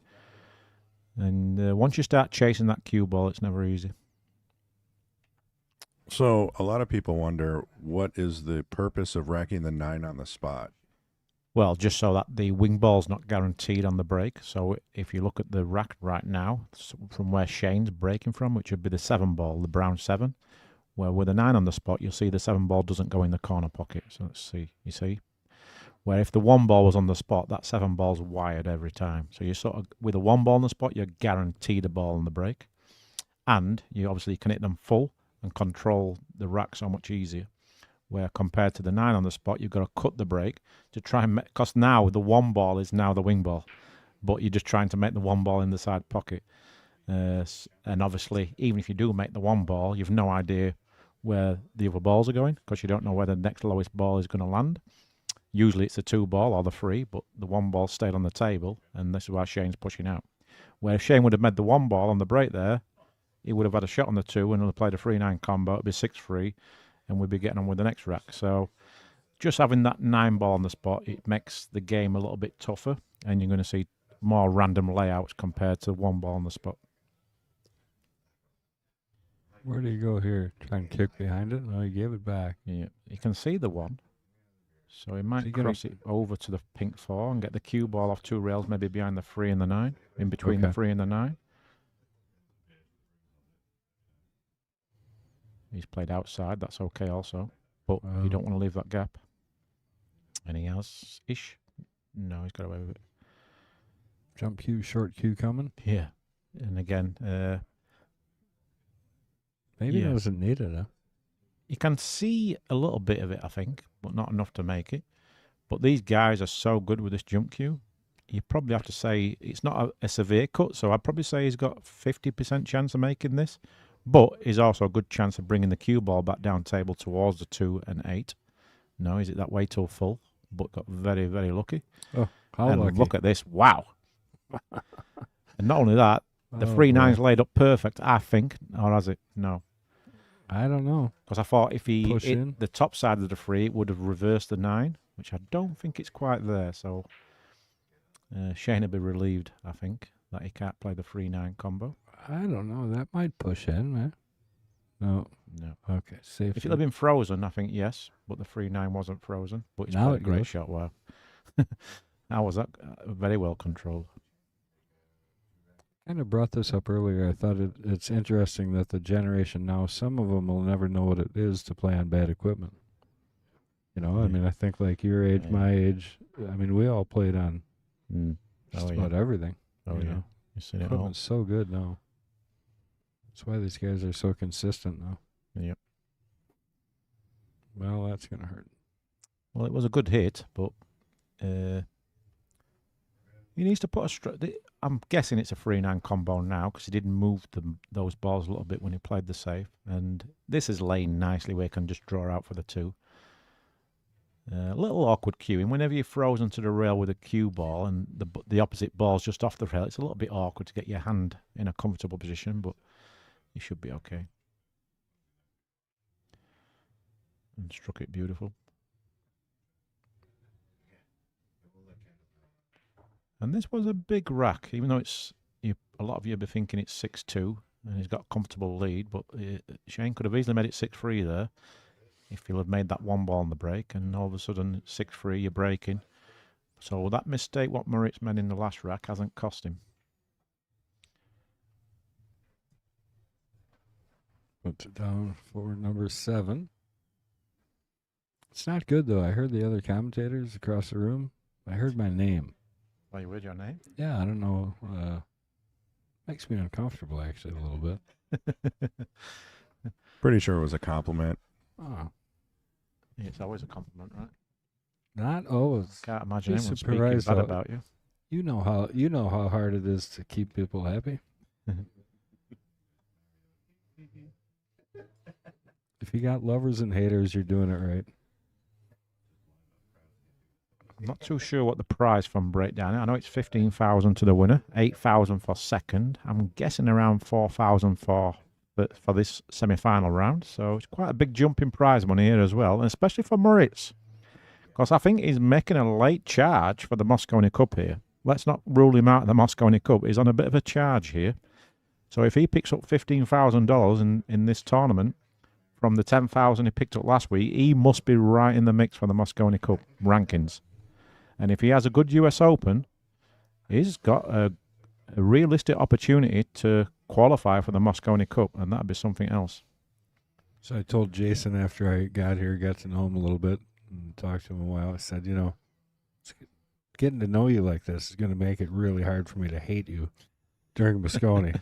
And once you start chasing that cue ball, it's never easy. So a lot of people wonder, what is the purpose of racking the 9 on the spot? Well, just so that the wing ball's not guaranteed on the break. So if you look at the rack right now, from where Shane's breaking from, which would be the 7 ball, the brown 7, where with a 9 on the spot, you'll see the 7 ball doesn't go in the corner pocket. So let's see, you see? Where if the 1 ball was on the spot, that 7 ball's wired every time. So you sort of, with a 1 ball on the spot, you're guaranteed a ball on the break. And you obviously can hit them full and control the rack so much easier. Where compared to the 9 on the spot, you've got to cut the break to try and make, because now the 1 ball is now the wing ball, but you're just trying to make the 1 ball in the side pocket. And obviously, even if you do make the 1 ball, you've no idea where the other balls are going, because you don't know where the next lowest ball is going to land. Usually it's the 2 ball or the 3, but the 1 ball stayed on the table, and this is why Shane's pushing out. Where if Shane would have made the 1 ball on the break there, he would have had a shot on the 2 and would have played a 3-9 combo. It'd be 6-3, and we'd be getting on with the next rack. So just having that 9 ball on the spot, it makes the game a little bit tougher, and you're going to see more random layouts compared to 1 ball on the spot. Where do you go here? Try and kick behind it? No, he gave it back. Yeah, you can see the 1. So he might cross it over to the pink 4 and get the cue ball off 2 rails, maybe behind the 3 and the 9, in between the 3 and the 9. He's played outside, that's okay also. But you don't want to leave that gap. And he has ish. No, he's got away with it. Jump cue, short cue coming. Yeah. And again, maybe he doesn't need it, huh? You can see a little bit of it, I think, but not enough to make it. But these guys are so good with this jump cue. You probably have to say it's not a severe cut, so I'd probably say he's got 50% chance of making this. But he's also a good chance of bringing the cue ball back down table towards the 2 and 8. No, is it that way till full? But got very, very lucky. Oh, how lucky. Look at this. Wow. And not only that, the 3-9's laid up perfect, I think. Or has it? No. I don't know. Because I thought if he hit the top side of the 3, it would have reversed the 9, which I don't think it's quite there. So Shane would be relieved, I think, that he can't play the 3-9 combo. I don't know. That might push in, man. No. Okay, safe. If it had been frozen, I think yes, but the 3-9 wasn't frozen. But it's now a great shot. Wow. How was that? Very well controlled. Kind of brought this up earlier. I thought it's interesting that the generation now, some of them will never know what it is to play on bad equipment. You know, I mean, I think like your age, my age, I mean, we all played on just about everything. Oh, you know? You've seen it all. Equipment's so good now. That's why these guys are so consistent now. Yep. Well, that's going to hurt. Well, it was a good hit, but he needs to put a I'm guessing it's a 3-9 combo now, because he did move those balls a little bit when he played the safe. And this is laying nicely where he can just draw out for the 2. A little awkward cueing. Whenever you're frozen to the rail with a cue ball and the opposite ball's just off the rail, it's a little bit awkward to get your hand in a comfortable position, but you should be okay. And struck it beautiful. And this was a big rack, even though a lot of you will be thinking it's 6-2 and he's got a comfortable lead, but Shane could have easily made it 6-3 there if he'll have made that 1 ball on the break, and all of a sudden 6-3, you're breaking. So that mistake what Moritz made in the last rack hasn't cost him. Puts it down for number 7. It's not good, though. I heard the other commentators across the room. I heard my name. Oh, you heard your name? Yeah, I don't know. Makes me uncomfortable, actually, a little bit. Pretty sure it was a compliment. Oh. Yeah, it's always a compliment, right? Not always. Can't imagine anyone speaking bad about you. You know how hard it is to keep people happy. If you got lovers and haters, you're doing it right. I'm not too sure what the prize from Breakdown is. I know it's 15,000 to the winner, 8,000 for second. I'm guessing around 4,000 for this semi-final round. So it's quite a big jump in prize money here as well, and especially for Moritz, because I think he's making a late charge for the Mosconi Cup here. let's not rule him out of the Mosconi Cup. He's on a bit of a charge here. So if he picks up $15,000 in this tournament from the 10,000 he picked up last week, he must be right in the mix for the Mosconi Cup rankings. And if he has a good US Open, he's got a realistic opportunity to qualify for the Mosconi Cup, and that'd be something else. So I told Jason after I got here, got to know him a little bit, and talked to him a while. I said, getting to know you like this is going to make it really hard for me to hate you during Mosconi.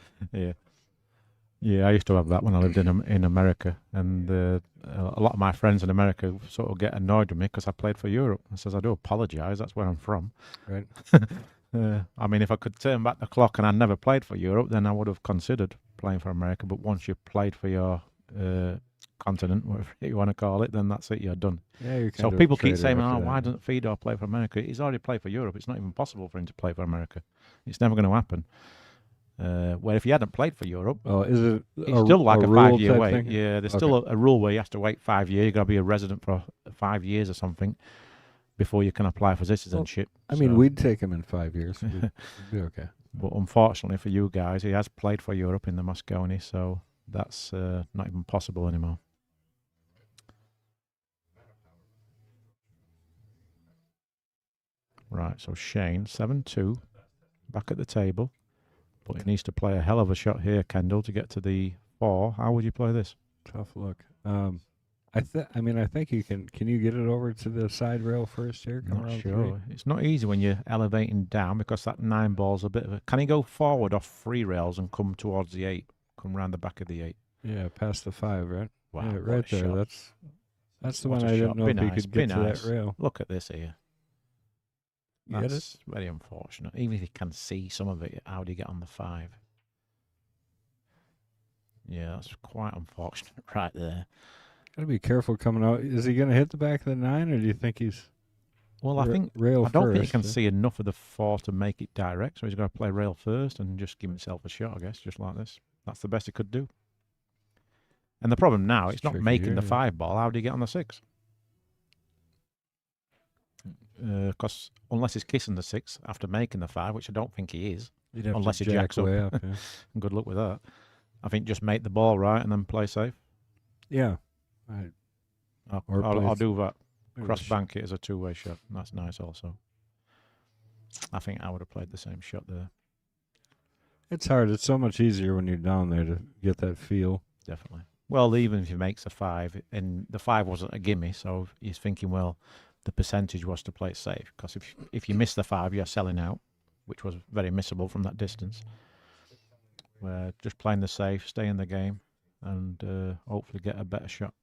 Yeah, I used to have that when I lived in America, and a lot of my friends in America sort of get annoyed with me because I played for Europe. I says, I do apologise, that's where I'm from. Right. I mean, if I could turn back the clock and I never played for Europe, then I would have considered playing for America. But once you've played for your continent, whatever you want to call it, then that's it, you're done. Yeah, you're So people keep saying, why doesn't Fedor play for America? He's already played for Europe. It's not even possible for him to play for America. It's never going to happen. Where if he hadn't played for Europe, is it it's still like a 5-year wait. Thing? Yeah, there's still a rule where you have to wait 5 years. You've got to be a resident for 5 years or something before you can apply for citizenship. I mean, we'd take him in 5 years. We'd be okay. But unfortunately for you guys, he has played for Europe in the Mosconi, so that's not even possible anymore. Right, so Shane, 7-2, back at the table. But he needs to play a hell of a shot here, Kendall, to get to the 4. How would you play this? Tough look. I think you can. Can you get it over to the side rail first here? Not sure. It's not easy when you're elevating down because that 9 ball's a bit of a... Can he go forward off 3 rails and come towards the 8? Come round the back of the 8? Yeah, past the 5, right? Wow, yeah, right there. Shot. That's the one I didn't know if he could get to that rail. Look at this here. That's That's very unfortunate. Even if you can see some of it, how do you get on the 5? Yeah, that's quite unfortunate right there. Got to be careful coming out. Is he going to hit the back of the 9, or do you think he's... Well, I don't think he can see enough of the 4 to make it direct, so he's got to play rail first and just give himself a shot, I guess, just like this. That's the best he could do. And the problem now, it's not making the 5 ball. How do you get on the 6? Because unless he's kissing the 6 after making the 5, which I don't think he is, unless he jacks up. Yeah. Good luck with that. I think just make the ball right and then play safe. Yeah. I'll do that. Cross bank it as a 2-way shot. That's nice also. I think I would have played the same shot there. It's hard. It's so much easier when you're down there to get that feel. Definitely. Well, even if he makes a 5, and the 5 wasn't a gimme, so he's thinking, well, the percentage was to play it safe. Because if you miss the 5, you're selling out, which was very missable from that distance. Just playing the safe, stay in the game, and hopefully get a better shot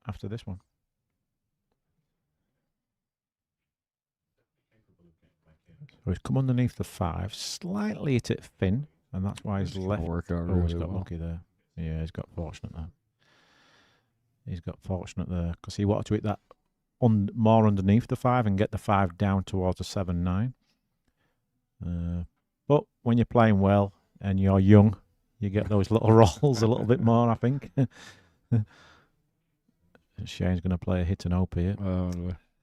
after this one. So he's come underneath the 5, slightly hit it thin, and that's why he's left. He's got lucky there. Yeah, he's got fortunate there. He's got fortunate there because he wanted to hit that more underneath the 5 and get the 5 down towards the 7-9. But when you're playing well and you're young, you get those little rolls a little bit more, I think. Shane's going to play a hit and hope here.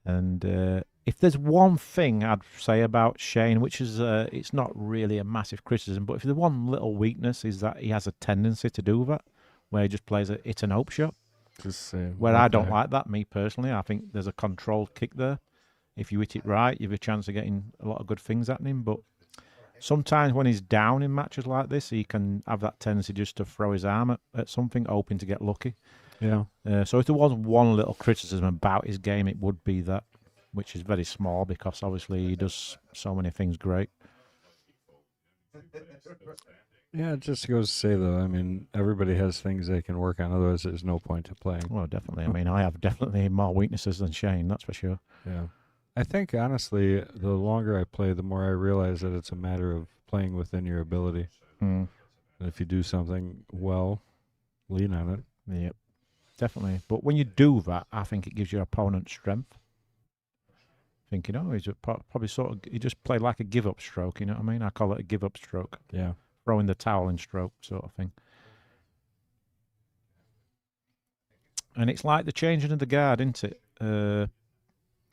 And if there's one thing I'd say about Shane, which is it's not really a massive criticism, but if there's one little weakness is that he has a tendency to do that, where he just plays a hit and hope shot. I don't like that, me personally. I think there's a controlled kick there. If you hit it right, you have a chance of getting a lot of good things happening. But sometimes when he's down in matches like this, he can have that tendency just to throw his arm at something, hoping to get lucky. Yeah. So if there was one little criticism about his game, it would be that, which is very small because obviously he does so many things great. Yeah, it just goes to say, though, I mean, everybody has things they can work on. Otherwise, there's no point to playing. Well, definitely. I mean, I have definitely more weaknesses than Shane, that's for sure. Yeah. I think, honestly, the longer I play, the more I realize that it's a matter of playing within your ability. And if you do something well, lean on it. Yep, definitely. But when you do that, I think it gives your opponent strength. Thinking, he's probably he just played like a give-up stroke, you know what I mean? I call it a give-up stroke. Yeah. Throwing the towel in stroke sort of thing. And it's like the changing of the guard, isn't it?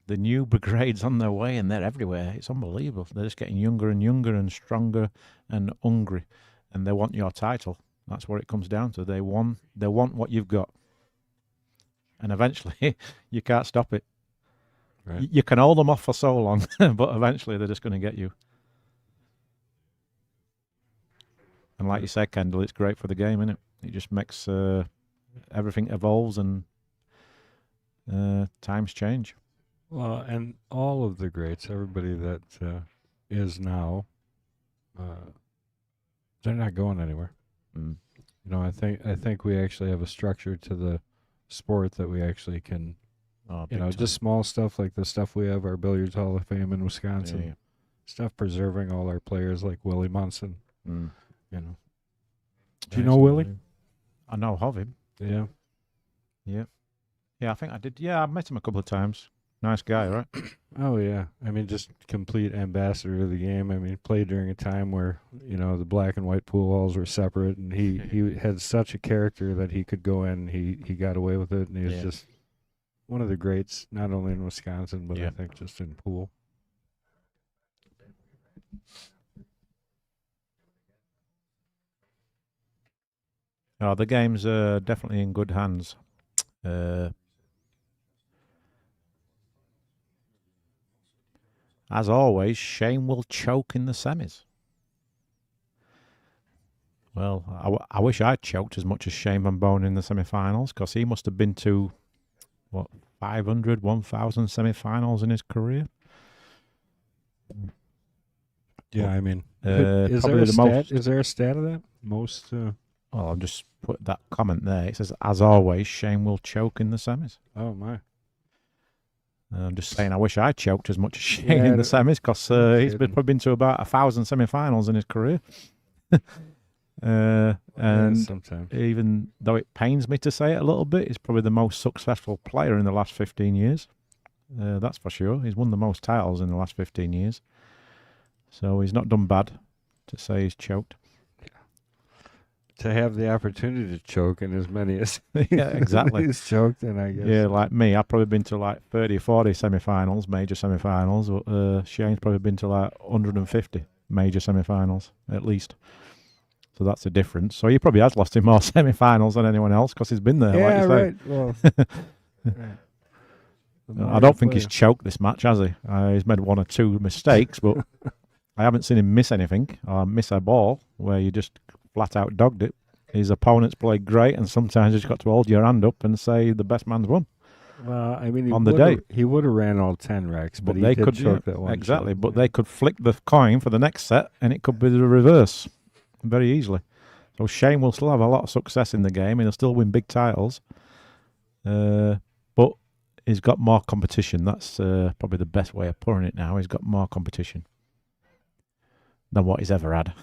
the new brigades on their way, and they're everywhere. It's unbelievable. They're just getting younger and younger and stronger and hungry, and they want your title. That's what it comes down to. They want what you've got, and eventually you can't stop it. Right. You can hold them off for so long, but eventually they're just going to get you. And like you said, Kendall, it's great for the game, isn't it? It just makes everything evolves and times change. Well, and all of the greats, everybody that is now, they're not going anywhere. Mm. You know, I think we actually have a structure to the sport that we actually can, Oh, you big know, time. just small stuff like the stuff we have our Billiards Hall of Fame in Wisconsin, Yeah. stuff preserving all our players like Willie Munson. Mm. You know, do Yeah, you know it's Willie? unbelievable. I know of him. Yeah. Yeah, I think I did. Yeah, I've met him a couple of times. Nice guy, right? Oh yeah, I mean, just complete ambassador of the game. I mean, played during a time where, you know, the black and white pool halls were separate, and he had such a character that he could go in. He got away with it, and he was Yeah. just one of the greats, not only in Wisconsin, but Yeah. I think just in pool. Oh, the game's definitely in good hands. As always, Shane will choke in the semis. Well, I wish I'd choked as much as Shane Van Bonen in the semi-finals, because he must have been to, 500, 1,000 semi-finals in his career. Yeah, I mean, Is there a stat? Is there a stat of that? Most. Well, I'll just put that comment there. It says, as always, Shane will choke in the semis. Oh my. I'm just saying, I wish I choked as much as Shane Yeah, in the semis, because he's kidding. probably been to about 1,000 semi-finals in his career. And sometimes. even though it pains me to say it a little bit, he's probably the most successful player in the last 15 years. That's for sure. He's won the most titles in the last 15 years. So he's not done bad to say he's choked. To have the opportunity to choke in as many as Yeah, exactly. he's choked, and I guess. Yeah, like me, I've probably been to like 30, 40 semi-finals, major semi-finals. But Shane's probably been to like 150 major semi-finals, at least. So that's the difference. So he probably has lost in more semi-finals than anyone else, because he's been there, like Yeah, you say. right. Well, right. I don't think he's choked this match, has he? He's made one or two mistakes, but I haven't seen him miss anything or miss a ball where you just flat out dogged it. His opponents played great, and sometimes you've got to hold your hand up and say the best man's won. Well, I mean, On the day. he would have ran all 10 racks, but he they did could choke that one. exactly. shot. But they could flick the coin for the next set, and it could be the reverse very easily. So Shane will still have a lot of success in the game, and he'll still win big titles. But he's got more competition. That's probably the best way of putting it now. He's got more competition than what he's ever had.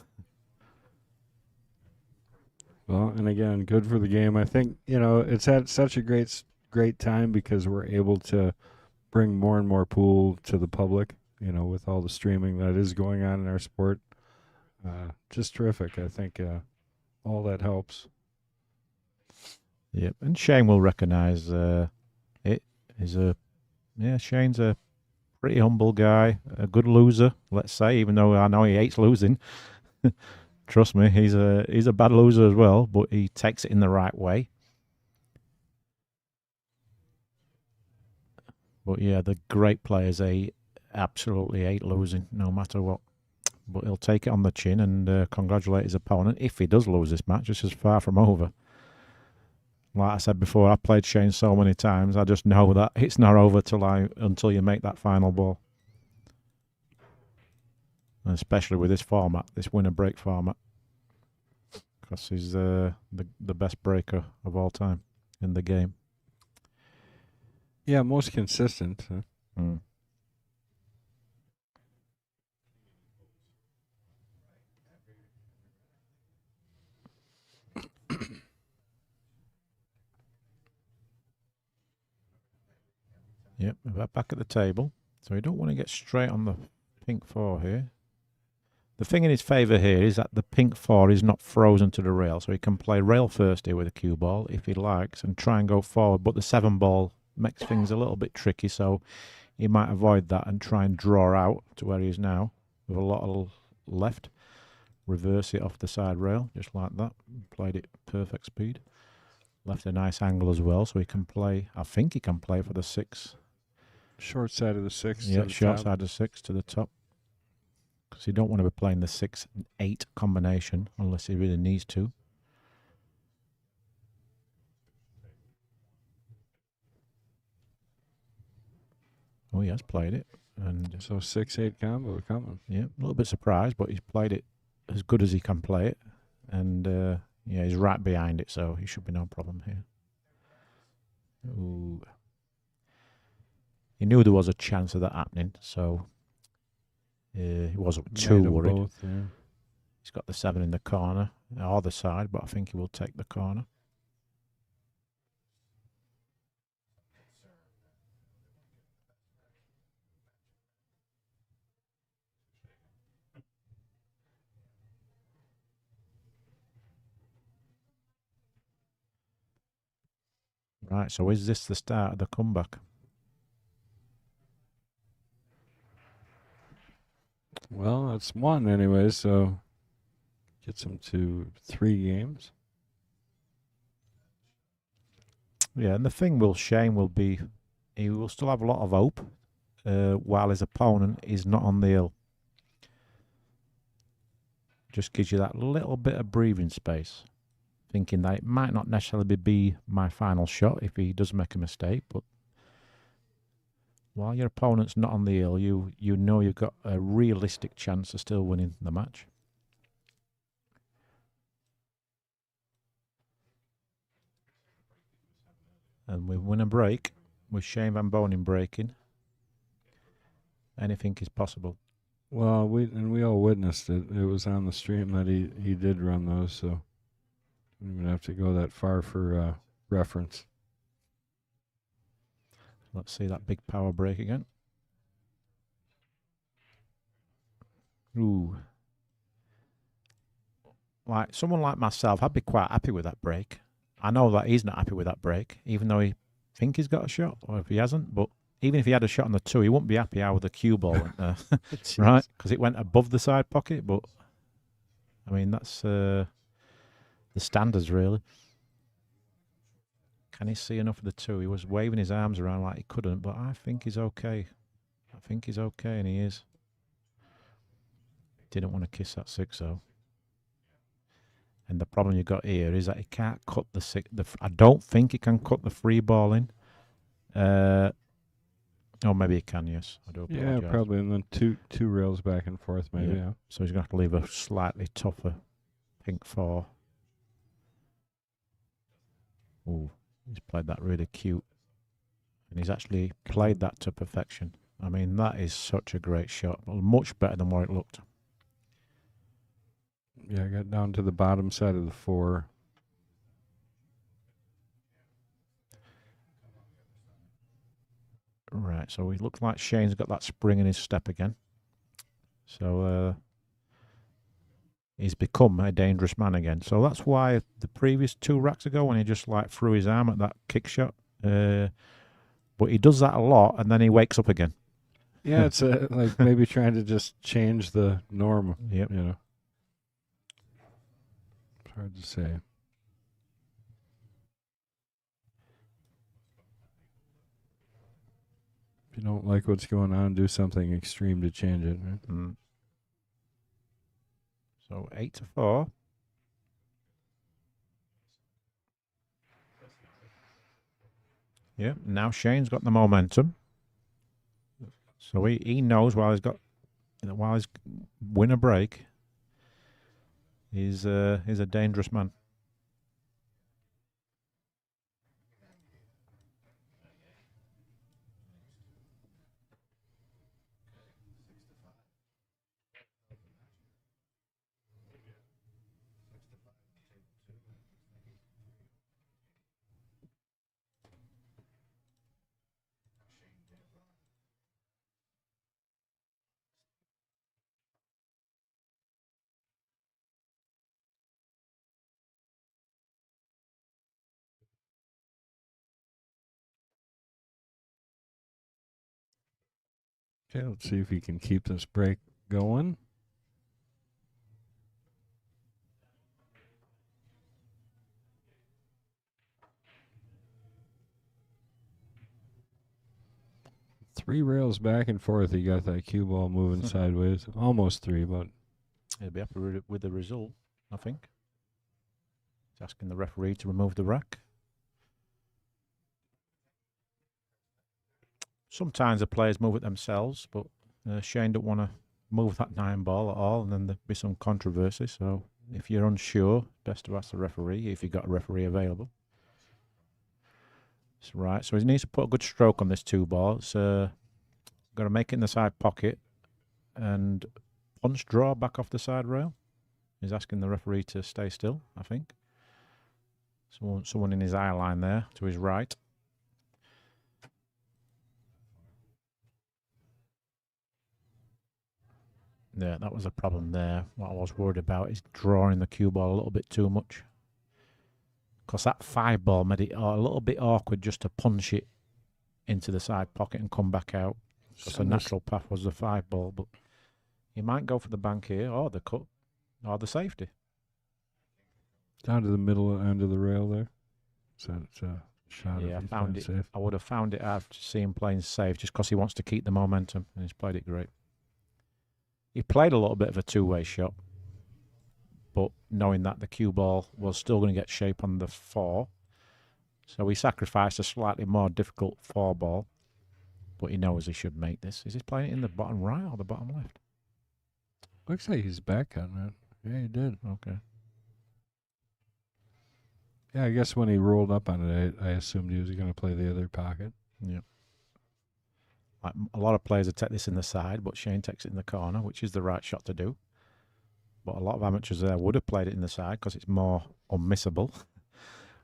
Well, and again, good for the game. I think, you know, it's had such a great time because we're able to bring more and more pool to the public, you know, with all the streaming that is going on in our sport. Just terrific. I think all that helps. Yep, and Shane will recognise it. Shane's a pretty humble guy, a good loser, let's say, even though I know he hates losing. Trust me, he's a bad loser as well, but he takes it in the right way. But yeah, the great players, they absolutely hate losing, no matter what. But he'll take it on the chin and congratulate his opponent if he does lose this match, which is far from over. Like I said before, I've played Shane so many times, I just know that it's not over until you make that final ball. And especially with this format, this winner break format, because he's the best breaker of all time in the game. Yeah, most consistent. Mm. Yep, we're back at the table. So you don't want to get straight on the pink 4 here. The thing in his favour here is that the pink 4 is not frozen to the rail, so he can play rail first here with a cue ball if he likes and try and go forward, but the 7 ball makes things a little bit tricky, so he might avoid that and try and draw out to where he is now with a lot of left. Reverse it off the side rail, just like that. Played it perfect speed. Left a nice angle as well, so he can play. I think he can play for the 6. Short side of the 6. Yeah, to the short top. side of 6 to the top. Because you don't want to be playing the 6-8 combination unless he really needs to. Oh, he has played it. And So 6-8 combo coming. yeah, a little bit surprised, but he's played it as good as he can play it. And yeah, he's right behind it, so he should be no problem here. Ooh. He knew there was a chance of that happening, so he wasn't too Made 'em worried. both, yeah. He's got the 7 in the corner, other side, but I think he will take the corner. Right, so is this the start of the comeback? Well, that's one anyway, so gets him to 3 games. Yeah, and the thing will Shane will be, he will still have a lot of hope while his opponent is not on the hill. Just gives you that little bit of breathing space, thinking that it might not necessarily be my final shot if he does make a mistake, but while your opponent's not on the hill, you know you've got a realistic chance of still winning the match. And we win a break with Shane Van Bonen breaking. Anything is possible. Well, we all witnessed it. It was on the stream that he did run those, so we don't even have to go that far for reference. Let's see that big power break again. Ooh. Like someone like myself, I'd be quite happy with that break. I know that he's not happy with that break, even though he think he's got a shot, or if he hasn't. But even if he had a shot on the 2, he wouldn't be happy how the cue ball went there, right? Because it went above the side pocket. But I mean, that's the standards, really. Can he see enough of the 2? He was waving his arms around like he couldn't, but I think he's okay. I think he's okay, and he is. Didn't want to kiss that 6, though. And the problem you've got here is that he can't cut the 6. I don't think he can cut the free ball in. Oh, maybe he can, yes. I do apologize. Yeah, probably. And then two rails back and forth, maybe. Yeah. So he's going to have to leave a slightly tougher pink 4. Ooh, he's played that really cute. And he's actually played that to perfection. I mean, that is such a great shot. Much better than what it looked. Yeah, I got down to the bottom side of the 4. Right, so he looks like Shane's got that spring in his step again. So he's become a dangerous man again. So that's why the previous 2 racks ago, when he just like threw his arm at that kick shot, but he does that a lot and then he wakes up again. Yeah, it's like maybe trying to just change the norm. Yep. You know, it's hard to say. If you don't like what's going on, do something extreme to change it. Right? Mm. So 8-4. Yeah, now Shane's got the momentum. So he knows while he's win a break, he's a dangerous man. Okay, let's see if he can keep this break going. Three rails back and forth. He got that cue ball moving sideways. Almost three, but He'll be happy with the result, I think. He's asking the referee to remove the rack. Sometimes the players move it themselves, but Shane don't want to move that 9 ball at all, and then there'll be some controversy. So if you're unsure, best to ask the referee if you've got a referee available. That's right. So he needs to put a good stroke on this 2 ball. It's got to make it in the side pocket and punch draw back off the side rail. He's asking the referee to stay still, I think. Someone in his eye line there to his right. Yeah, that was a problem there. What I was worried about is drawing the cue ball a little bit too much. Because that 5 ball made it a little bit awkward just to punch it into the side pocket and come back out. Because the natural path was the 5 ball. But he might go for the bank here, or the cut, or the safety. down to the middle end of the rail there. So it's a shot. Yeah, if I he's found playing it. safe. I would have found it out to see him playing safe just because he wants to keep the momentum, and he's played it great. He played a little bit of a 2-way shot, but knowing that the cue ball was still going to get shape on the 4, so he sacrificed a slightly more difficult 4 ball, but he knows he should make this. Is he playing it in the bottom right or the bottom left? Looks like he's back on that. Yeah, he did. Okay. Yeah, I guess when he rolled up on it, I assumed he was going to play the other pocket. Yeah. Like a lot of players would take this in the side, but Shane takes it in the corner, which is the right shot to do. But a lot of amateurs there would have played it in the side because it's more unmissable.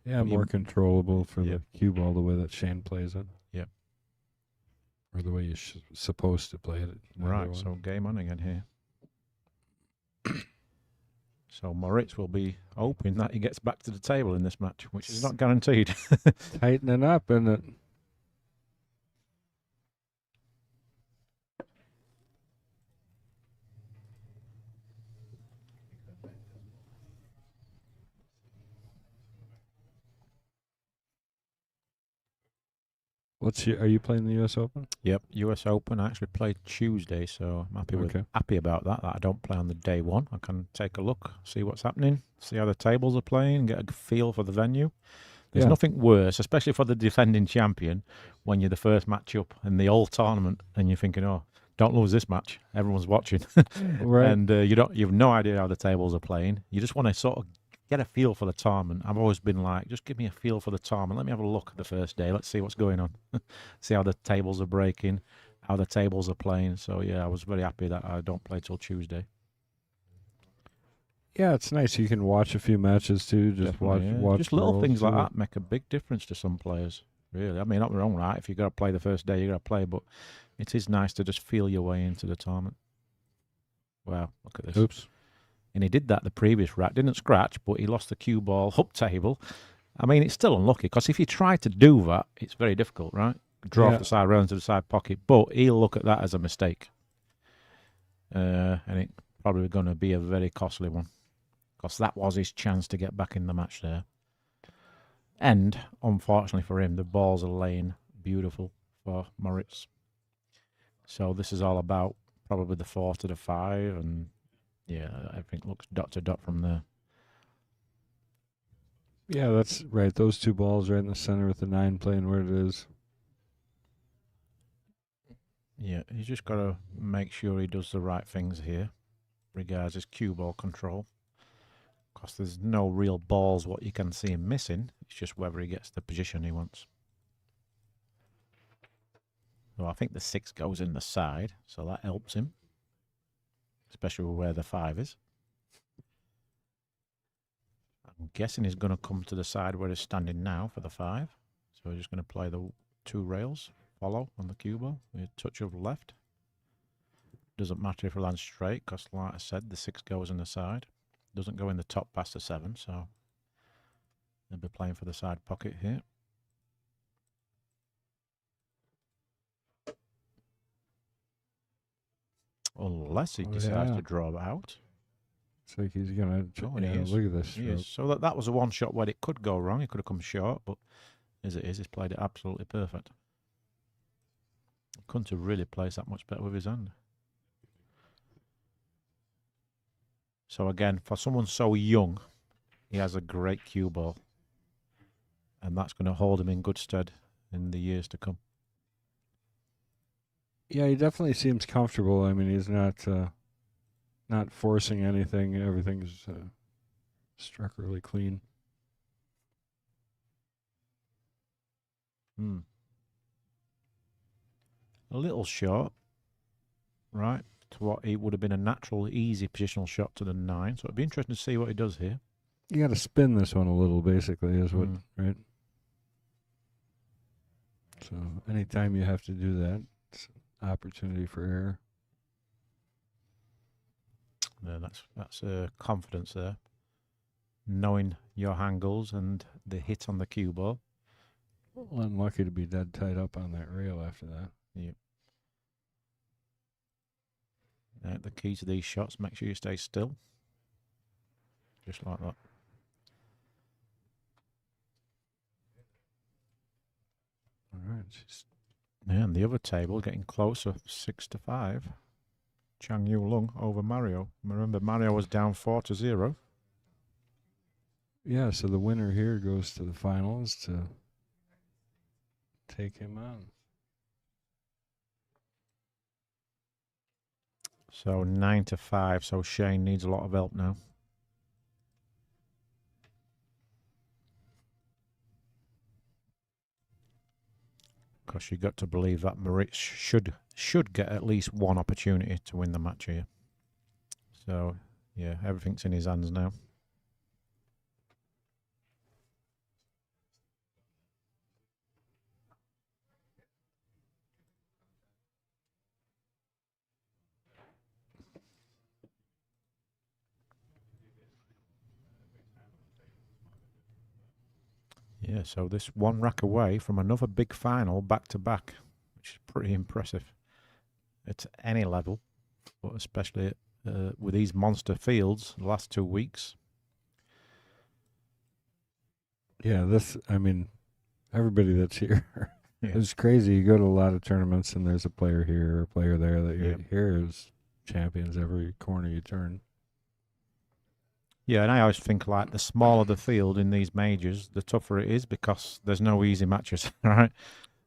Yeah, But more controllable for Yeah. the cue ball the way that Shane plays it. Yeah. Or the way you're supposed to play it. Right, so game on again here. So Moritz will be hoping that he gets back to the table in this match, which is not guaranteed. Tightening up, isn't it? Are you playing the U.S. Open? Yep, US Open. I actually played Tuesday, so I'm happy about that. That I don't play on the day one. I can take a look, see what's happening, see how the tables are playing, get a feel for the venue. There's nothing worse, especially for the defending champion, when you're the first match up in the whole tournament and you're thinking, oh, don't lose this match. Everyone's watching. Right. And you've no idea how the tables are playing. You just want to sort of get a feel for the tournament. I've always been like, just give me a feel for the tournament. Let me have a look at the first day. Let's see what's going on. See how the tables are breaking, how the tables are playing. So, yeah, I was very happy that I don't play till Tuesday. Yeah, it's nice. You can watch a few matches too. Just watch. Just little rolls, things like see that make a big difference to some players. Really, I mean, not wrong, right? If you got to play the first day, you got to play. But it is nice to just feel your way into the tournament. Wow, look at this! Oops. And he did that the previous rack. Didn't scratch, but he lost the cue ball up table. I mean, it's still unlucky because if you try to do that, it's very difficult, right? Draw off the side rail into the side pocket. But he'll look at that as a mistake, and it's probably going to be a very costly one. Because that was his chance to get back in the match there. And, unfortunately for him, the balls are laying beautiful for Moritz. So this is all about probably the 4 to the 5. And, yeah, everything looks dot to dot from there. Yeah, that's right. Those 2 balls right in the center with the 9 playing where it is. Yeah, he's just got to make sure he does the right things here. Regards his cue ball control. Because there's no real balls what you can see him missing. It's just whether he gets the position he wants. So I think the 6 goes in the side, so that helps him. Especially where the 5 is. I'm guessing he's going to come to the side where he's standing now for the 5. So he's just going to play the 2 rails, follow on the cue ball, with a touch of left. Doesn't matter if it lands straight, because like I said, the 6 goes in the side. Doesn't go in the top past the 7, so they'll be playing for the side pocket here. Unless he Oh, decides yeah. to draw it out. It's like he's gonna. Oh, and he is. Look at this He stroke. is. So that was a one shot where it could go wrong. He could have come short, but as it is, he's played it absolutely perfect. Couldn't have really placed that much better with his hand. So again, for someone so young, he has a great cue ball. And that's going to hold him in good stead in the years to come. Yeah, he definitely seems comfortable. I mean, he's not forcing anything. Everything's struck really clean. A little short, right, to what it would have been a natural, easy positional shot to the 9. So it'd be interesting to see what he does here. You got to spin this one a little, basically, is what, right? So anytime you have to do that, it's an opportunity for error. Yeah, that's confidence there. Knowing your angles and the hit on the cue ball. Well, unlucky to be dead tied up on that rail after that. Yep. The key to these shots, make sure you stay still. Just like that. All right. Yeah, and the other table getting closer, 6-5. Chang Yu Lung over Mario. Remember, Mario was down 4-0. Yeah, so the winner here goes to the finals to take him on. So 9-5. So Shane needs a lot of help now. Because you got to believe that Moritz should get at least one opportunity to win the match here. So yeah, everything's in his hands now. Yeah, so this one rack away from another big final back to back, which is pretty impressive at any level, but especially with these monster fields the last 2 weeks. Yeah, I mean, everybody that's here. Yeah. It's crazy. You go to a lot of tournaments and there's a player here or a player there that you hear is champions every corner you turn. Yeah, and I always think like the smaller the field in these majors, the tougher it is because there's no easy matches, right?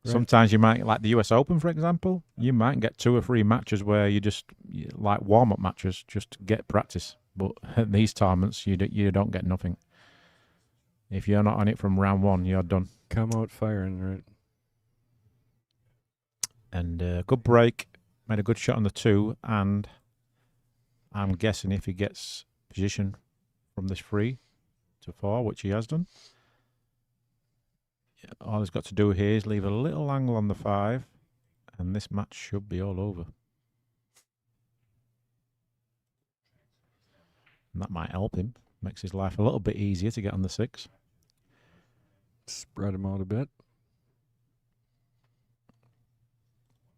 Sometimes you might, like the US Open, for example, you might get 2 or 3 matches where you just, like warm-up matches, just to get practice. But at these tournaments, you don't get nothing. If you're not on it from round 1, you're done. Come out firing, right? And good break, made a good shot on the 2, and I'm guessing if he gets position from this 3 to 4, which he has done, all he's got to do here is leave a little angle on the 5, and this match should be all over. And that might help him. Makes his life a little bit easier to get on the 6. Spread him out a bit.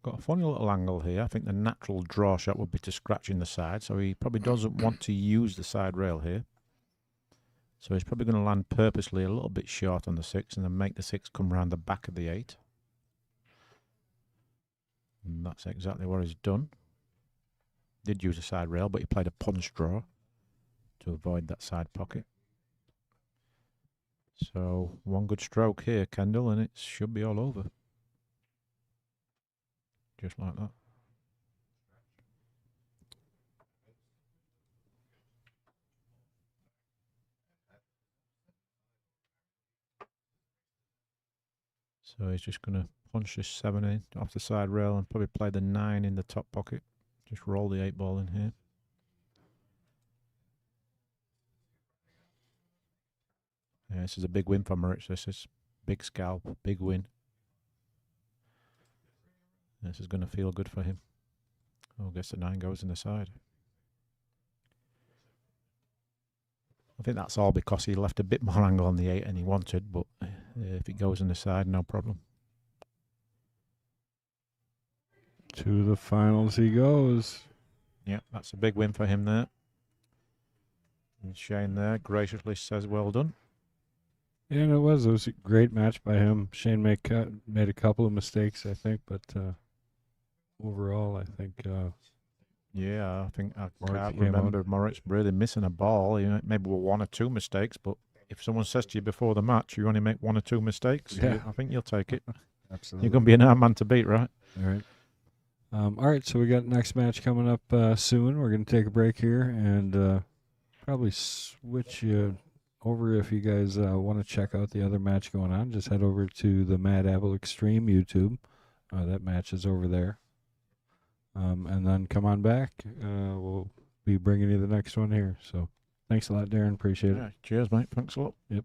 Got a funny little angle here. I think the natural draw shot would be to scratch in the side, so he probably doesn't want to use the side rail here. So he's probably going to land purposely a little bit short on the 6 and then make the 6 come round the back of the 8. And that's exactly what he's done. Did use a side rail, but he played a punch draw to avoid that side pocket. So one good stroke here, Kendall, and it should be all over. Just like that. So he's just going to punch this 7 in off the side rail and probably play the 9 in the top pocket. Just roll the 8 ball in here. Yeah, this is a big win for Moritz. This is big scalp, big win. This is going to feel good for him. Oh, I guess the 9 goes in the side. I think that's all because he left a bit more angle on the 8 than he wanted, but if it goes in the side, no problem. To the finals he goes. Yeah, that's a big win for him there. And Shane there graciously says, well done. Yeah, and it was a great match by him. Shane made a couple of mistakes, I think, but overall, I think Yeah, I think I Moritz can't came out. remember Moritz really missing a ball. You know, maybe one or two mistakes, but if someone says to you before the match you only make one or two mistakes, Yeah. I think you'll take it. Absolutely. You're going to be an hard man to beat, right? All right. All right, so we got next match coming up soon. We're going to take a break here and probably switch you over if you guys want to check out the other match going on. Just head over to the Mad Apple Extreme YouTube. That match is over there. And then come on back. We'll be bringing you the next one here. So thanks a lot, Darren. Appreciate it. Yeah, cheers, mate. Thanks a lot. Yep.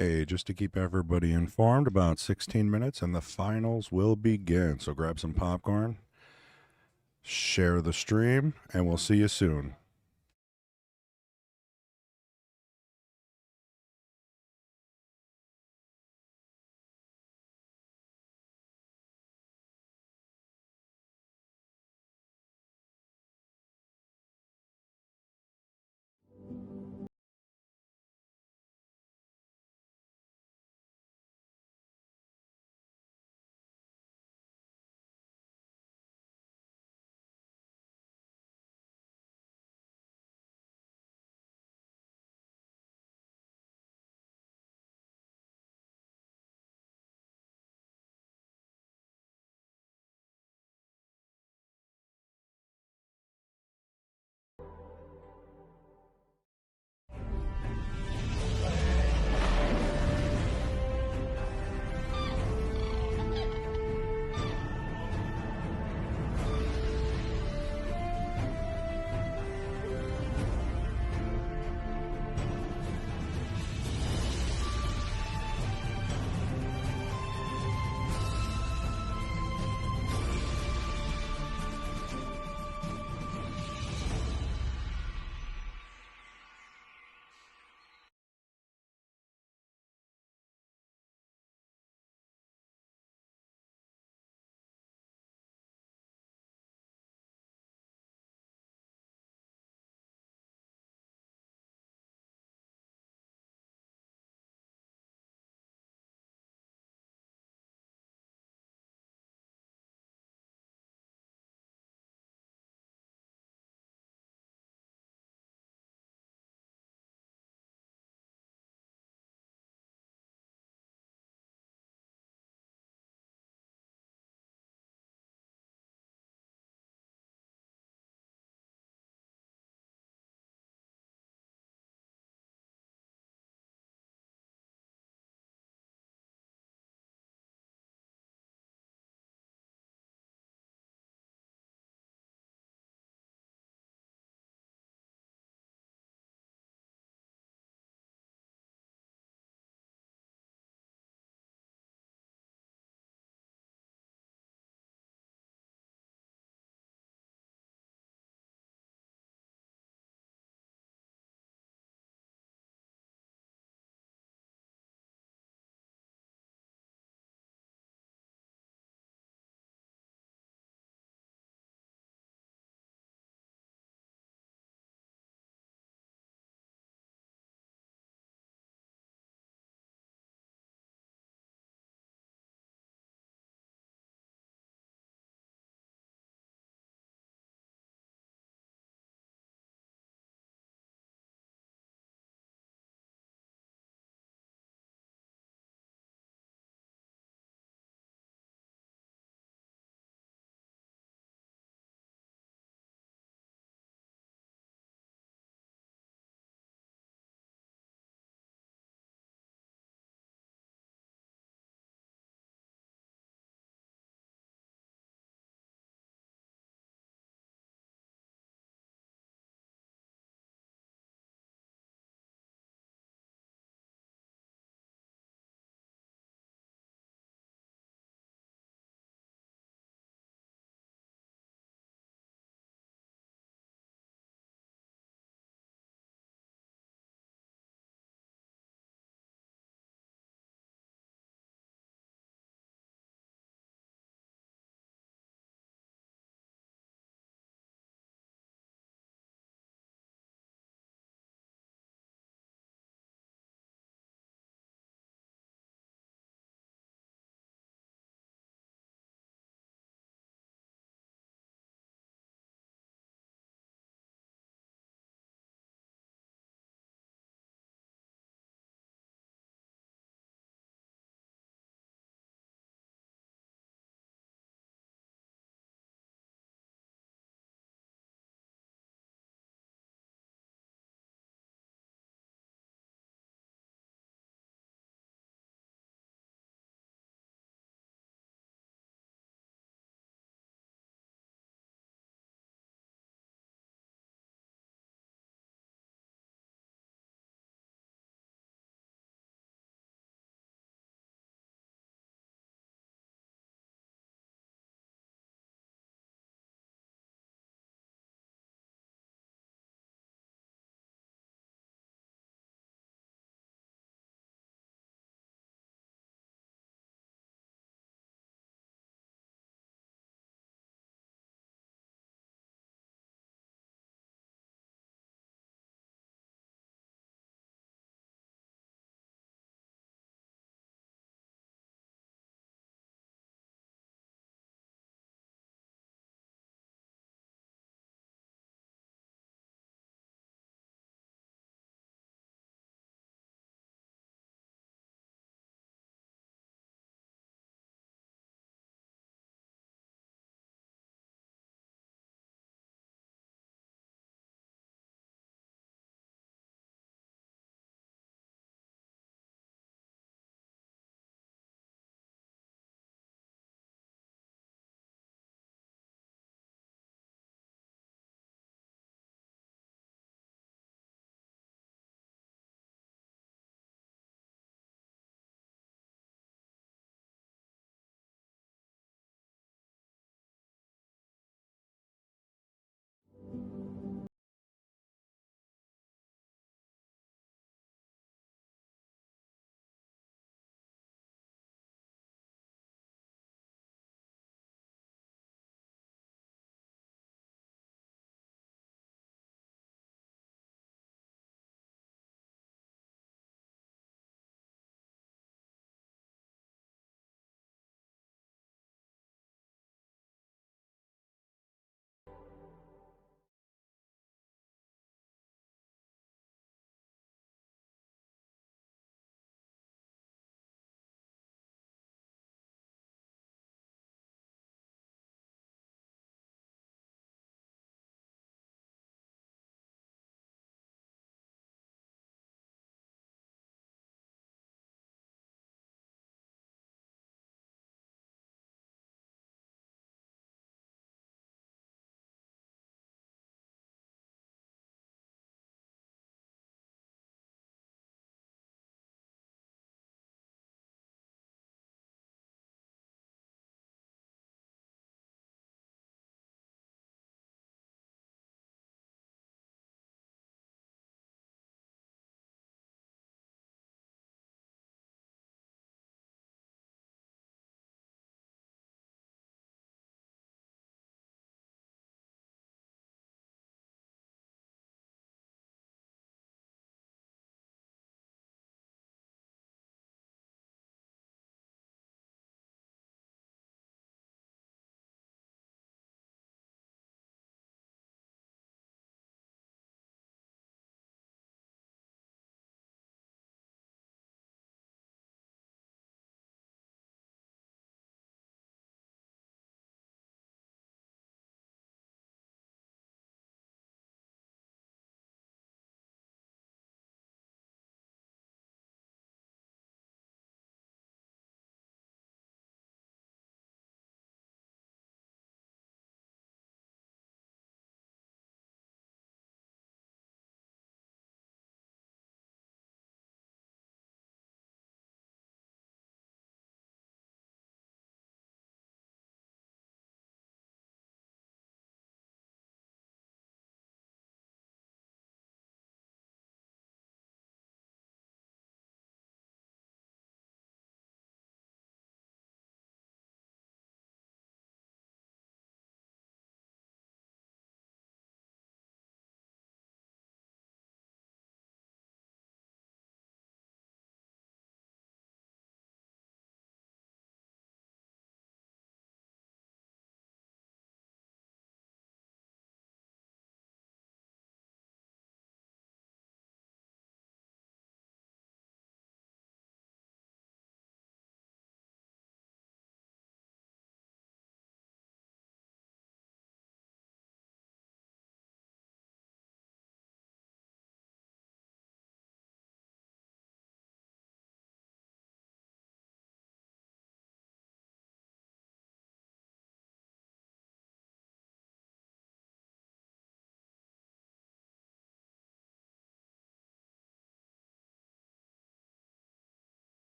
Hey, just to keep everybody informed, about 16 minutes and the finals will begin. So grab some popcorn, share the stream, and we'll see you soon.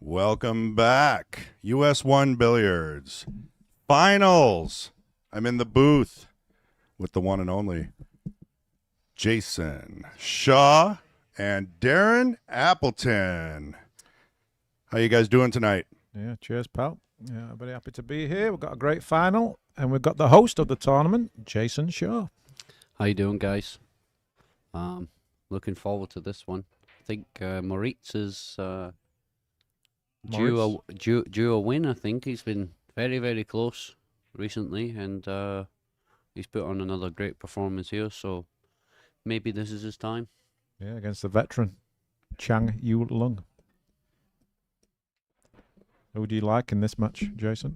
Welcome back. US 1 Billiards. Finals. I'm in the booth with the one and only Jason Shaw and Darren Appleton. How you guys doing tonight? Yeah, cheers, pal. Yeah, very happy to be here. We've got a great final, and we've got the host of the tournament, Jason Shaw. How you doing, guys? Looking forward to this one. I think Moritz is due a win. I think he's been very, very close recently, and he's put on another great performance here. So maybe this is his time. Yeah, against the veteran, Chang Yu Lung. Who do you like in this match, Jason?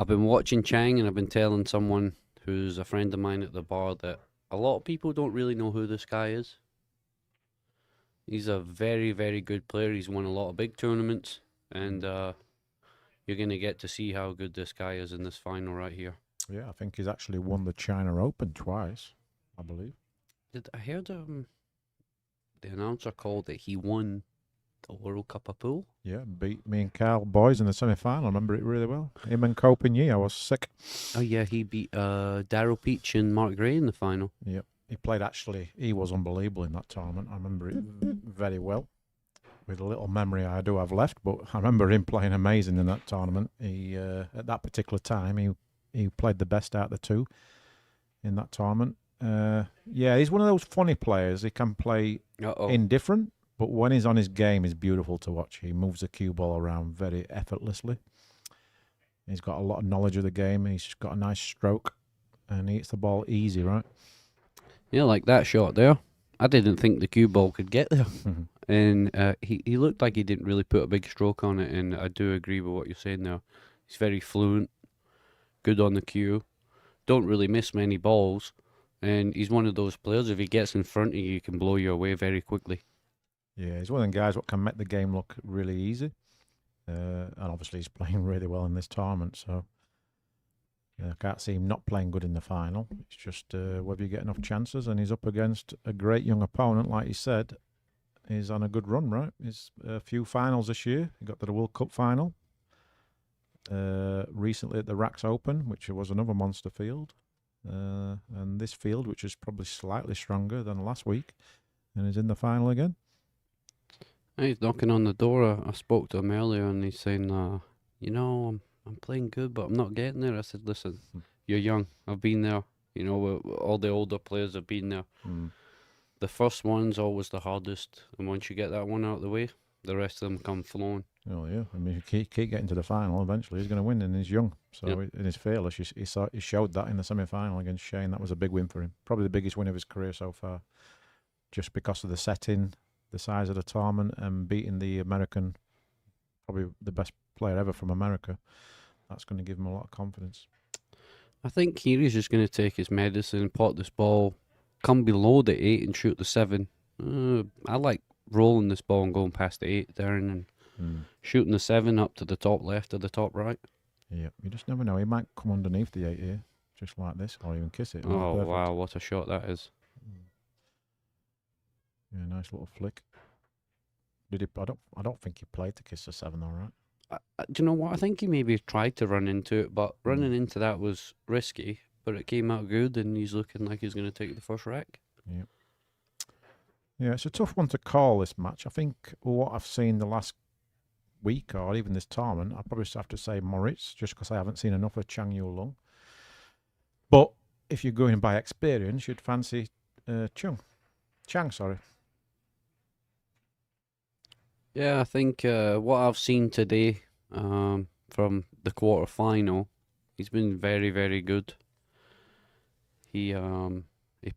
I've been watching Chang, and I've been telling someone who's a friend of mine at the bar that a lot of people don't really know who this guy is. He's a very, very good player. He's won a lot of big tournaments, and you're going to get to see how good this guy is in this final right here. Yeah, I think he's actually won the China Open twice, I believe. I heard the announcer called that he won the World Cup of Pool? Yeah, beat me and Carl Boys in the semi-final. I remember it really well. Him and Copigny, I was sick. Oh, yeah, he beat Daryl Peach and Mark Gray in the final. Yep. He was unbelievable in that tournament. I remember it very well. With a little memory I do have left, but I remember him playing amazing in that tournament. He at that particular time, he played the best out of the two in that tournament. Yeah, he's one of those funny players. He can play indifferent, but when he's on his game, he's beautiful to watch. He moves the cue ball around very effortlessly. He's got a lot of knowledge of the game. He's got a nice stroke, and he hits the ball easy, right? Yeah, like that shot there. I didn't think the cue ball could get there. And he looked like he didn't really put a big stroke on it, and I do agree with what you're saying there. He's very fluent, good on the cue, don't really miss many balls, and he's one of those players, if he gets in front of you, he can blow you away very quickly. Yeah, he's one of them guys what can make the game look really easy. And obviously he's playing really well in this tournament, so I can't see him not playing good in the final. It's just whether you get enough chances, and he's up against a great young opponent, like you said. He's on a good run, right? He's a few finals this year. He got to the World Cup final. Recently at the Rax Open, which was another monster field. And this field, which is probably slightly stronger than last week. And he's in the final again. He's knocking on the door. I spoke to him earlier, and he's saying, I'm playing good, but I'm not getting there. I said, listen, you're young. I've been there. All the older players have been there. The first one's always the hardest, and once you get that one out of the way, the rest of them come flowing. Oh yeah, I mean, if he keep getting to the final, eventually he's going to win, and he's young. So in his fearless, he showed that in the semi-final against Shane. That was a big win for him. Probably the biggest win of his career so far, just because of the setting, the size of the tournament, and beating the American, probably the best player ever from America. That's going to give him a lot of confidence. I think Healy's just going to take his medicine, pot this ball, come below the 8 and shoot the 7. I like rolling this ball and going past the 8 there, and shooting the 7 up to the top left or the top right. Yeah, you just never know. He might come underneath the 8 here, just like this, or even kiss it. Oh, wow, what a shot that is. Yeah, nice little flick. Did he? I don't think he played to kiss the 7, all right. Do you know what? I think he maybe tried to run into it, but running into that was risky. But it came out good, and he's looking like he's going to take the first rack. Yeah. Yeah, it's a tough one to call, this match. I think what I've seen the last week, or even this tournament, I'd probably have to say Moritz, just because I haven't seen enough of Chang Yu Lung. But if you're going by experience, you'd fancy Chang, sorry. Yeah, I think what I've seen today from the quarter-final, he's been very, very good. He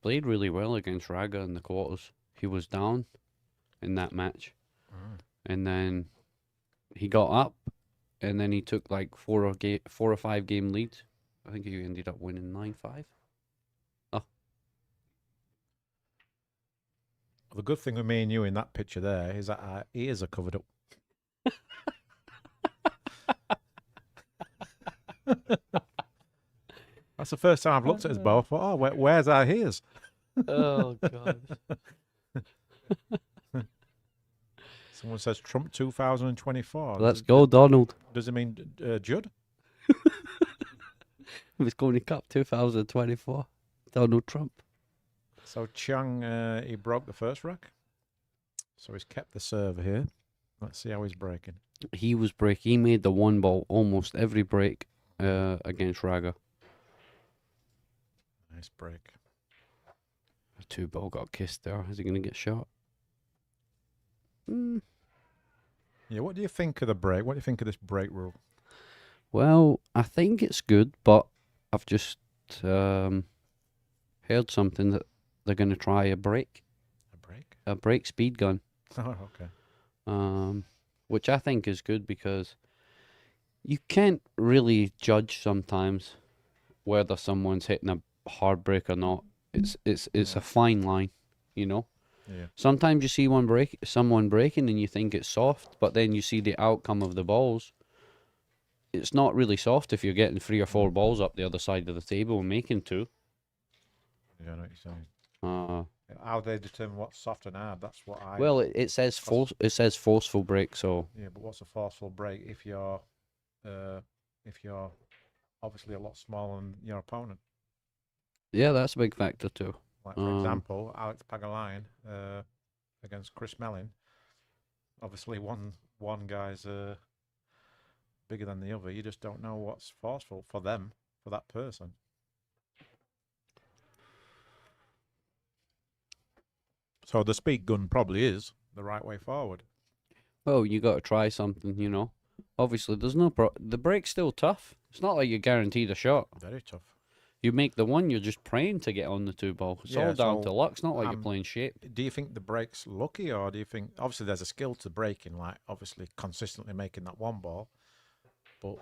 played really well against Raga in the quarters. He was down in that match. And then he got up, and then he took like 4 or 5 game lead. I think he ended up winning 9-5. Oh. The good thing with me and you in that picture there is that our ears are covered up. That's the first time I've looked at us both. Oh, where's our ears? Oh, God. Someone says Trump 2024. Let's go, Donald. Does it mean Judd? It's going to Cup 2024. Donald Trump. So Chang, he broke the first rack. So he's kept the serve here. Let's see how he's breaking. He was break. He made the one ball almost every break against Raga. Nice break. The 2-ball got kissed there. Is he going to get shot? Yeah, what do you think of the break? What do you think of this break rule? Well, I think it's good, but I've just heard something that they're going to try a break. A break speed gun. Oh, okay. Which I think is good because you can't really judge sometimes whether someone's hitting a hard break or not. It's a fine line, you know. Yeah. Sometimes you see someone breaking and you think it's soft, but then you see the outcome of the balls. It's not really soft if you're getting 3 or 4 balls up the other side of the table and making 2. Yeah, I know what you're saying. How they determine what's soft and hard? That's what I. Well, it says forceful break, so Yeah, but what's a forceful break if you're obviously a lot smaller than your opponent? yeah, that's a big factor too. Like for example, Alex Pagulayan against Chris Mellin. Obviously, one guy's bigger than the other. You just don't know what's forceful for them, for that person. So the speed gun probably is the right way forward. Well, you got to try something, you know. Obviously, there's no the break's still tough. It's not like you're guaranteed a shot. Very tough. You make the one, you're just praying to get on the 2-ball. It's all down to luck. It's not like you're playing shape. Do you think the break's lucky, or do you think obviously there's a skill to breaking, like obviously consistently making that 1 ball, but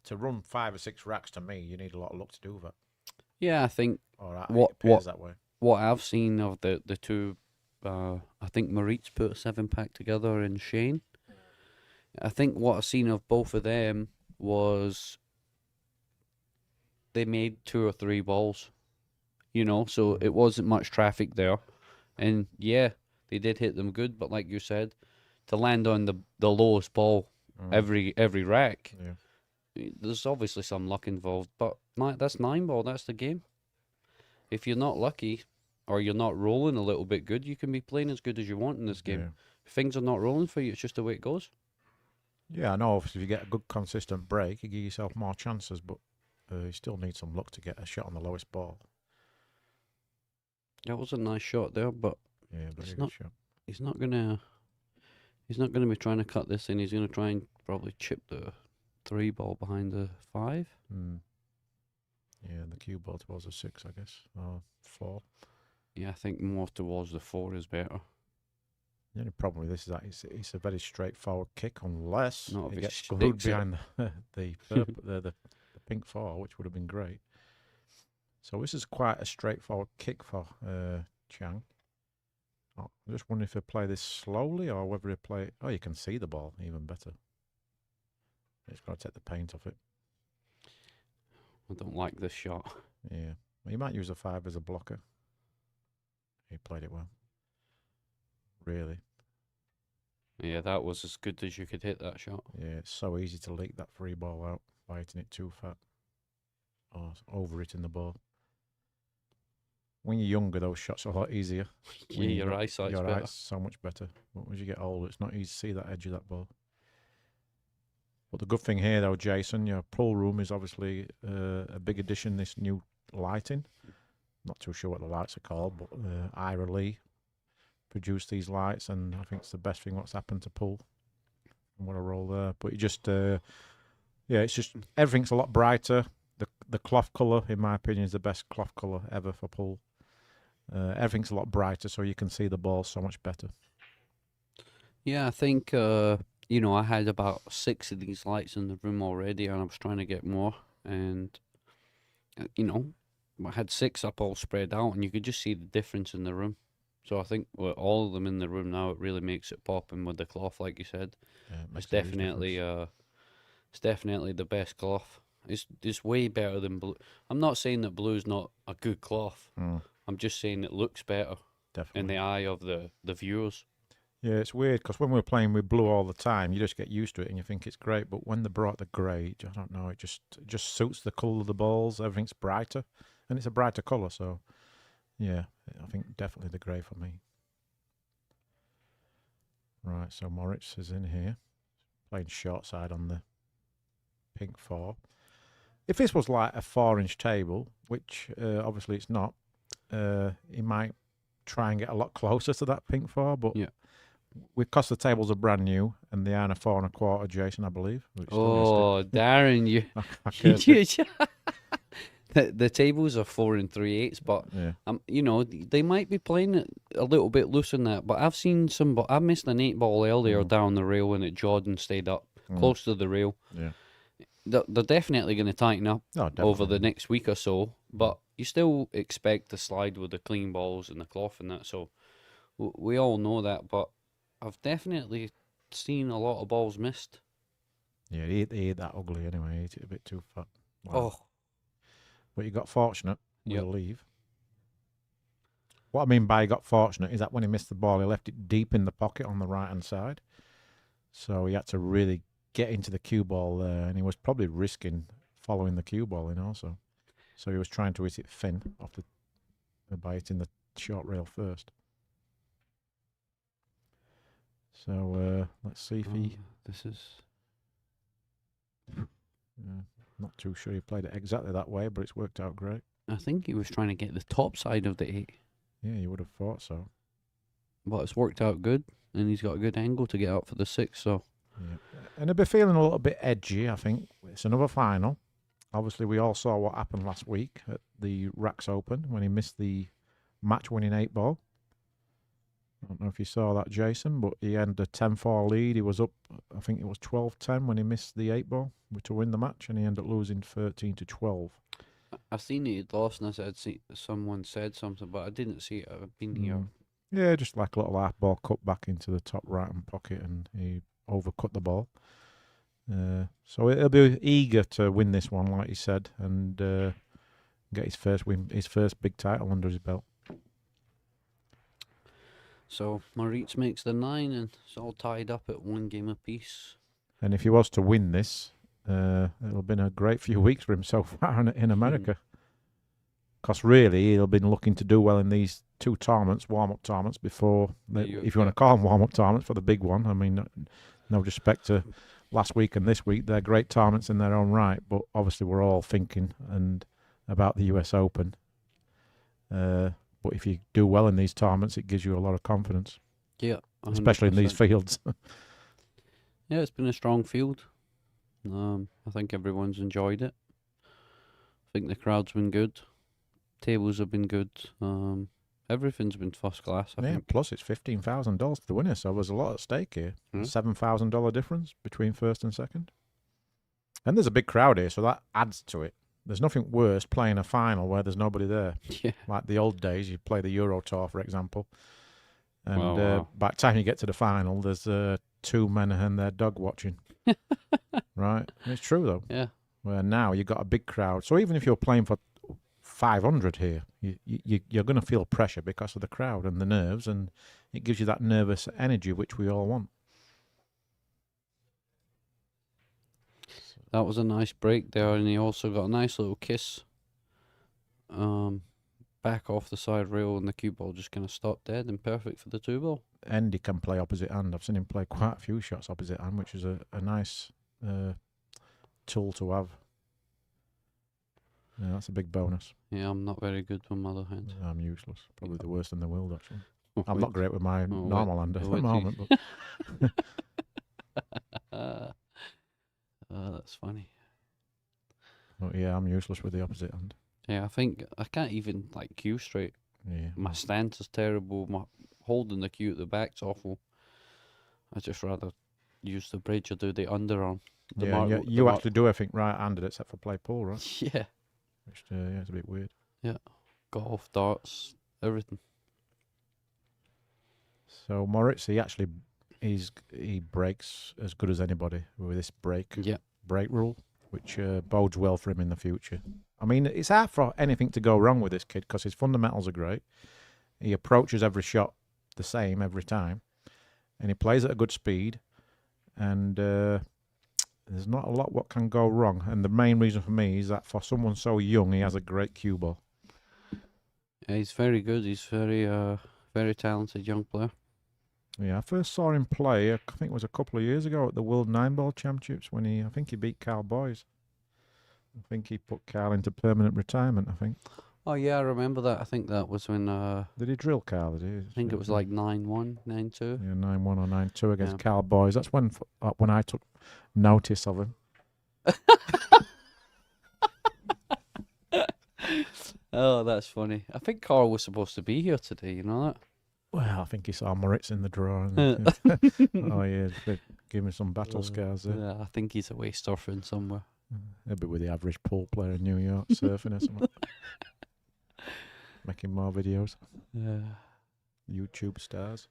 to run 5 or 6 racks, to me, you need a lot of luck to do that. Yeah, I think it appears that way. What I've seen of the 2, I think Moritz put a 7-pack together in Shane. I think what I've seen of both of them was they made 2 or 3 balls, you know, so it wasn't much traffic there. And yeah, they did hit them good, but like you said, to land on the lowest ball every rack, there's obviously some luck involved, but that's 9-ball, that's the game. If you're not lucky or you're not rolling a little bit good, you can be playing as good as you want in this game. If things are not rolling for you, it's just the way it goes. Yeah, I know. Obviously, if you get a good consistent break, you give yourself more chances, but you still need some luck to get a shot on the lowest ball. That was a nice shot there, but yeah, very good shot. He's not gonna be trying to cut this in. He's gonna try and probably chip the 3-ball behind the 5. Yeah, the cue ball towards a 6, I guess, or 4. Yeah, I think more towards the 4 is better. The only problem with this is that it's a very straightforward kick, unless Not if it it gets sticks screwed it. behind the pink 4, which would have been great. So this is quite a straightforward kick for Chang. I'm just wondering if he'll play this slowly or whether he'll play it. Oh, you can see the ball even better. It's got to take the paint off it. I don't like this shot. Yeah. Well, you might use a 5 as a blocker. He played it well. Really. Yeah, that was as good as you could hit that shot. Yeah, it's so easy to leak that 3 ball out by hitting it too fat or over hitting the ball. When you're younger, those shots are a lot easier. Yeah, your eyesight's better. Eyesight's so much better. But as you get older, it's not easy to see that edge of that ball. But the good thing here, though, Jason, your pool room is obviously a big addition, this new lighting. Not too sure what the lights are called, but Ira Lee produced these lights, and I think it's the best thing what's happened to pool. And what a roll there. But it just, it's just, everything's a lot brighter. The cloth colour, in my opinion, is the best cloth colour ever for pool. Everything's a lot brighter, so you can see the ball so much better. Yeah, I think, I had about 6 of these lights in the room already, and I was trying to get more. And, I had 6 up all spread out, and you could just see the difference in the room. So I think with all of them in the room now, it really makes it popping with the cloth, like you said. Yeah, It's definitely the best cloth. It's way better than blue. I'm not saying that blue's not a good cloth. I'm just saying it looks better Definitely. in the eye of the viewers. Yeah, it's weird because when we were playing with blue all the time, you just get used to it and you think it's great. But when they brought the grey, I don't know, it just suits the colour of the balls. Everything's brighter, and it's a brighter colour. So, yeah, I think definitely the grey for me. Right, so Moritz is in here, playing short side on the pink 4. If this was like a 4-inch table, which obviously it's not, he might try and get a lot closer to that pink 4, but Yeah. because the tables are brand new and they are a 4 1/4, Jason, I believe. Which Oh, Darren, you. I cursed it. The tables are 4 3/8, but Yeah. you know, they might be playing it a little bit loose in that. But I've seen some. But I missed an 8-ball earlier Mhm. down the rail and it jawed and stayed up close to the rail. Yeah. They're definitely going to tighten up Oh, over the definitely. next week or so. But you still expect to slide with the clean balls and the cloth and that. So we all know that. But I've definitely seen a lot of balls missed. Yeah, he ate that ugly anyway. He ate it a bit too fat. Wow. Oh, But you got fortunate. Yep. We'll leave. What I mean by he got fortunate is that when he missed the ball, he left it deep in the pocket on the right-hand side. So he had to really get into the cue ball there, and he was probably risking following the cue ball in also. So he was trying to hit it thin off by hitting the short rail first. So let's see if he... this is. not too sure he played it exactly that way, but it's worked out great. I think he was trying to get the top side of the 8, Yeah, you would have thought so. but it's worked out good, and he's got a good angle to get up for the 6. So Yeah. And he'll be feeling a little bit edgy, I think. It's another final. Obviously, we all saw what happened last week at the Racks Open when he missed the match-winning 8-ball. I don't know if you saw that, Jason, but he had a 10-4 lead. He was up, I think it was 12-10 when he missed the 8-ball to win the match, and he ended up losing 13-12. I seen he'd lost, and I said, someone said something, but I didn't see it. I've been here. Yeah, just like a little half ball cut back into the top right-hand pocket, and he overcut the ball. So he'll be eager to win this one, like he said, and get his first win, his first big title under his belt. So Moritz makes the 9, and it's all tied up at 1 game apiece. And if he was to win this, it'll have been a great few weeks for him so far in America. Because really, he'll been looking to do well in these 2 tournaments, warm-up tournaments, before, if you want to call them warm-up tournaments, for the big one. I mean, no disrespect to last week and this week. They're great tournaments in their own right, but obviously we're all thinking about the US Open. But if you do well in these tournaments, it gives you a lot of confidence. Yeah, 100%. Especially in these fields. Yeah, it's been a strong field. I think everyone's enjoyed it. I think the crowd's been good. Tables have been good. Everything's been first class, I think. Plus it's $15,000 to the winner, so there's a lot at stake here. $7,000 difference between first and second. And there's a big crowd here, so that adds to it. There's nothing worse playing a final where there's nobody there. Yeah. Like the old days, you play the Euro Tour, for example. And Wow. by the time you get to the final, there's 2 men and their dog watching. Right? And it's true, though. Yeah. Where now you've got a big crowd. So even if you're playing for 500 here, you're going to feel pressure because of the crowd and the nerves, and it gives you that nervous energy which we all want. That was a nice break there, and he also got a nice little kiss back off the side rail, and the cue ball just kind of stopped dead and perfect for the 2-ball. And he can play opposite hand. I've seen him play quite a few shots opposite hand, which is a nice tool to have. Yeah, that's a big bonus. Yeah, I'm not very good with my other hand. I'm useless. Probably the worst in the world, actually. Oh, I'm not great with my normal hand at the wait till you- moment. But That's funny. yeah, I'm useless with the opposite hand. Yeah, I think I can't even like cue straight. Yeah. My stance is terrible. My holding the cue at the back's awful. I just rather use the bridge or do the underarm. You actually do everything right-handed except for play pool, right? Yeah. Which it's a bit weird. Golf, darts, everything. So Moritz, he breaks as good as anybody with this break rule, which bodes well for him in the future. I mean, it's hard for anything to go wrong with this kid because his fundamentals are great. He approaches every shot the same every time. and he plays at a good speed, and there's not a lot what can go wrong. And the main reason for me is that for someone so young, he has a great cue ball. Yeah, he's very good. He's very talented young player. Yeah, I first saw him play, I think it was a couple of years ago at the World 9-Ball Championships when I think he beat Carl Boys. I think he put Carl into permanent retirement, I think. Oh yeah, I remember that. I think that was when Did he drill Carl? Did he? I think it was like 9-1, 9-2. Yeah, 9-1 or 9-2 against Yeah. Carl Boys. That's when I took notice of him. Oh, that's funny. I think Carl was supposed to be here today. You know that? Well, I think he saw Moritz in the draw. And, oh yeah, give me some battle scars there. Yeah, I think he's away surfing somewhere. Maybe with the average pool player in New York surfing or something. Making more videos. Yeah. YouTube stars.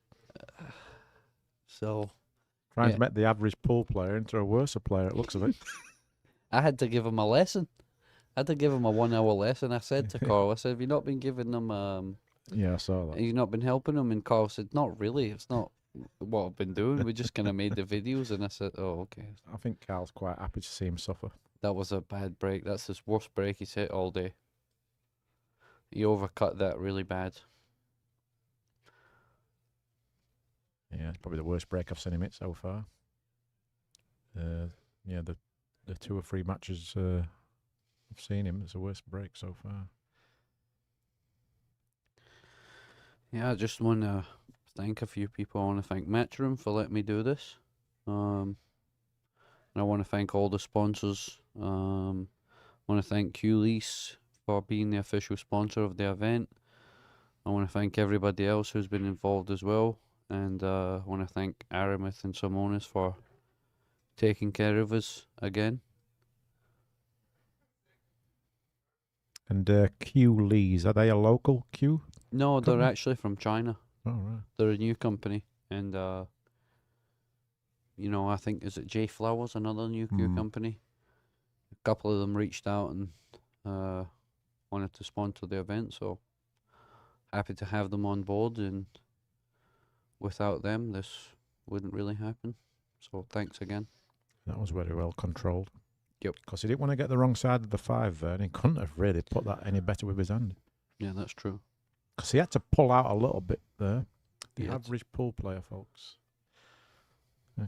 So Trying Yeah. to make the average pool player into a worse player, it looks of it. I had to give him a lesson. I had to give him a 1 hour lesson. I said to Carl, I said, "Have you not been giving him? Yeah, I saw that. Have you not been helping him?" And Carl said, "Not really. It's not what I've been doing. We just kind of made the videos." And I said, "Oh, okay." I think Carl's quite happy to see him suffer. That was a bad break. That's his worst break he's hit all day. He overcut that really bad. Yeah, it's probably the worst break I've seen him hit so far. Yeah, the 2 or 3 matches I've seen him, it's the worst break so far. Yeah, I just want to thank a few people. I want to thank Metrum for letting me do this. And I want to thank all the sponsors. I want to thank CueLee's for being the official sponsor of the event. I want to thank everybody else who's been involved as well. And I want to thank Aramis and Simonis for taking care of us again. And CueLee's, are they a local Q? No, they're Company? actually from China. Oh, right. They're a new company. And, you know, I think, is it J Flowers, another new Q company? A couple of them reached out and wanted to sponsor the event, so happy to have them on board. And without them, this wouldn't really happen. So thanks again. That was very well controlled. Yep. Because he didn't want to get the wrong side of the 5 there, and he couldn't have really put that any better with his hand. Yeah, that's true. Because he had to pull out a little bit there. The He had to. average pool player, folks.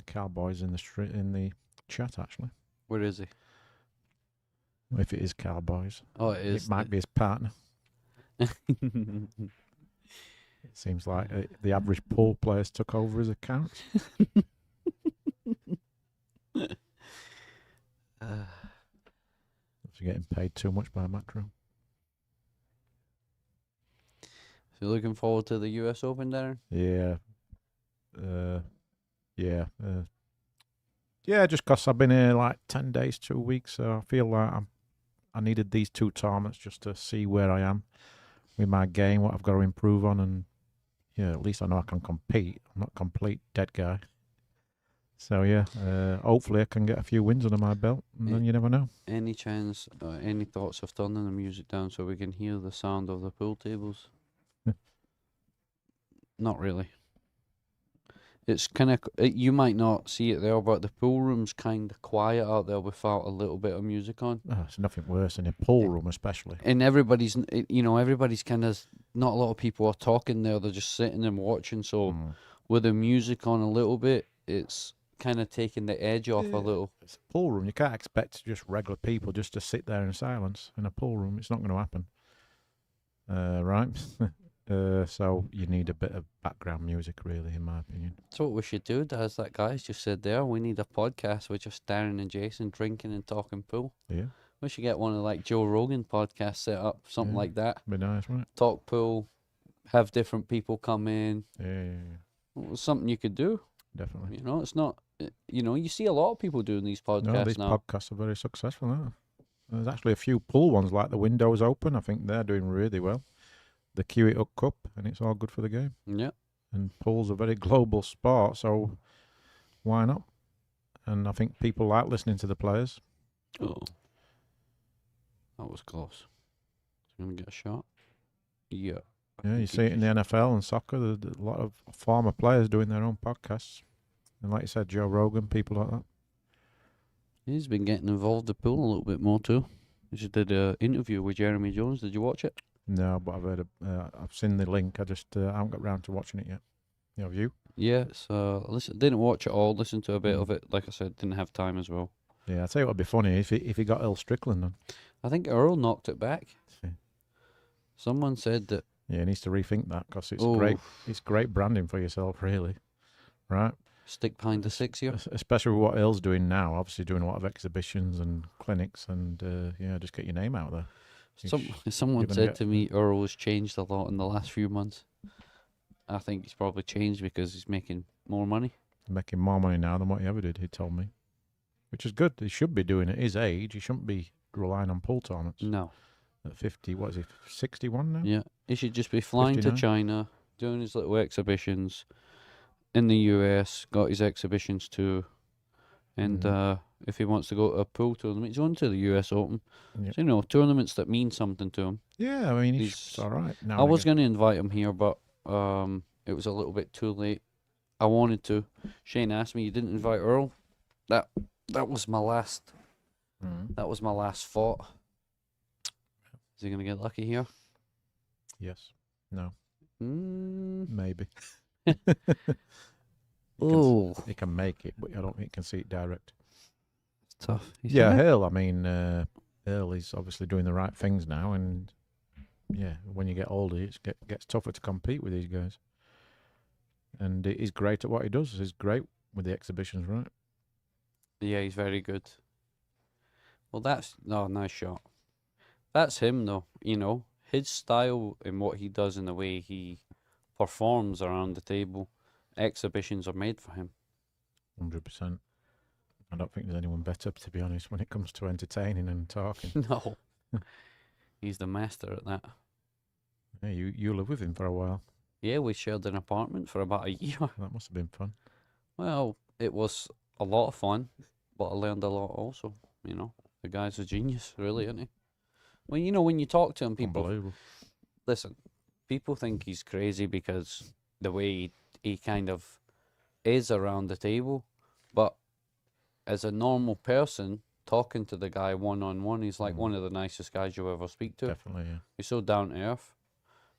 Cowboys in the chat, actually. Where is he? If it is Cowboys. Oh, it is. It might be his partner. It seems like the average pool players took over his account. He's getting paid too much by Macro. So looking forward to the US Open, Darren? Yeah. Yeah, just because I've been here like 10 days, 2 weeks, so I feel like I needed these 2 tournaments just to see where I am with my game, what I've got to improve on, and yeah, at least I know I can compete. I'm not a complete dead guy. So yeah, hopefully I can get a few wins under my belt, and then you never know. Any chance, any thoughts of turning the music down so we can hear the sound of the pool tables? Not really. It's kind of, you might not see it there, but the pool room's kind of quiet out there without a little bit of music on. Oh, it's nothing worse in a pool room, especially. And everybody's kind of, not a lot of people are talking there, they're just sitting and watching. So with the music on a little bit, it's kind of taking the edge off a little. It's a pool room. You can't expect just regular people just to sit there in silence in a pool room. It's not going to happen. Right? So you need a bit of background music, really, in my opinion. That's what we should do, as that guy's just said there. We need a podcast with just Darren and Jason drinking and talking pool. Yeah. We should get one of like Joe Rogan podcasts set up, something like that. Be nice, right? Talk pool, have different people come in. Yeah. Well, something you could do. Definitely. You know, it's not. You know, you see a lot of people doing these podcasts No, these now. podcasts are very successful now. There's actually a few pool ones like the Windows Open. I think they're doing really well. The Kiwi Hook Cup, and it's all good for the game. Yeah. And pool's a very global sport, so why not? And I think people like listening to the players. Oh, that was close. Gonna get a shot. Yeah. Yeah, you see it in the NFL and soccer. There's a lot of former players doing their own podcasts. And like you said, Joe Rogan, people like that. He's been getting involved in the pool a little bit more too. He just did an interview with Jeremy Jones. Did you watch it? No, but I've seen the link. I just haven't got round to watching it yet. You know, have you? Yeah, listen, didn't watch it all. Listened to a bit Mm. of it. Like I said, didn't have time as well. Yeah, I tell you what would be funny if he got Earl Strickland on. I think Earl knocked it back. Yeah. Someone said that. Yeah, he needs to rethink that because it's Oh, great. It's great branding for yourself, really. Right? stick behind the 6 here. Especially with what Earl's doing now. Obviously, doing a lot of exhibitions and clinics, and yeah, just get your name out there. Someone gonna said get- to me Earl has changed a lot in the last few months. I think he's probably changed because he's making more money. Making more money now than what he ever did. He told me, which is good. He should be doing at his age. He shouldn't be relying on pool tournaments. No. At 50, what is he? 61 now. Yeah. He should just be flying 59? to China, doing his little exhibitions in the US, got his exhibitions too. And if he wants to go to a pool tournament, he's going to the US Open. Yep. So, you know, tournaments that mean something to him. Yeah, I mean, He's- it's all right. Now I was going to invite him here, but it was a little bit too late. I wanted to. Shane asked me, "You didn't invite Earl?" That was my last. That was my last thought. Is he going to get lucky here? Yes. No. Mm. Maybe. Oh, He can make it, but I don't think he can see it direct. it's tough. He's Yeah, done it. Earl. I mean, Earl is obviously doing the right things now, and yeah, when you get older, it gets tougher to compete with these guys. And he's great at what he does. He's great with the exhibitions, right? Yeah, he's very good. Well, nice shot. That's him, though. You know, his style and what he does and the way he performs around the table. Exhibitions are made for him. 100%. I don't think there's anyone better, to be honest, when it comes to entertaining and talking. No, he's the master at that. Yeah, you live with him for a while. Yeah, we shared an apartment for about a year. That must have been fun. Well, it was a lot of fun, but I learned a lot also. You know, the guy's a genius, really, isn't he? Well, you know, when you talk to him, people Unbelievable. listen. People think he's crazy because the way he kind of is around the table, but as a normal person talking to the guy one on one, he's like one of the nicest guys you'll ever speak to. Definitely, yeah. He's so down to earth.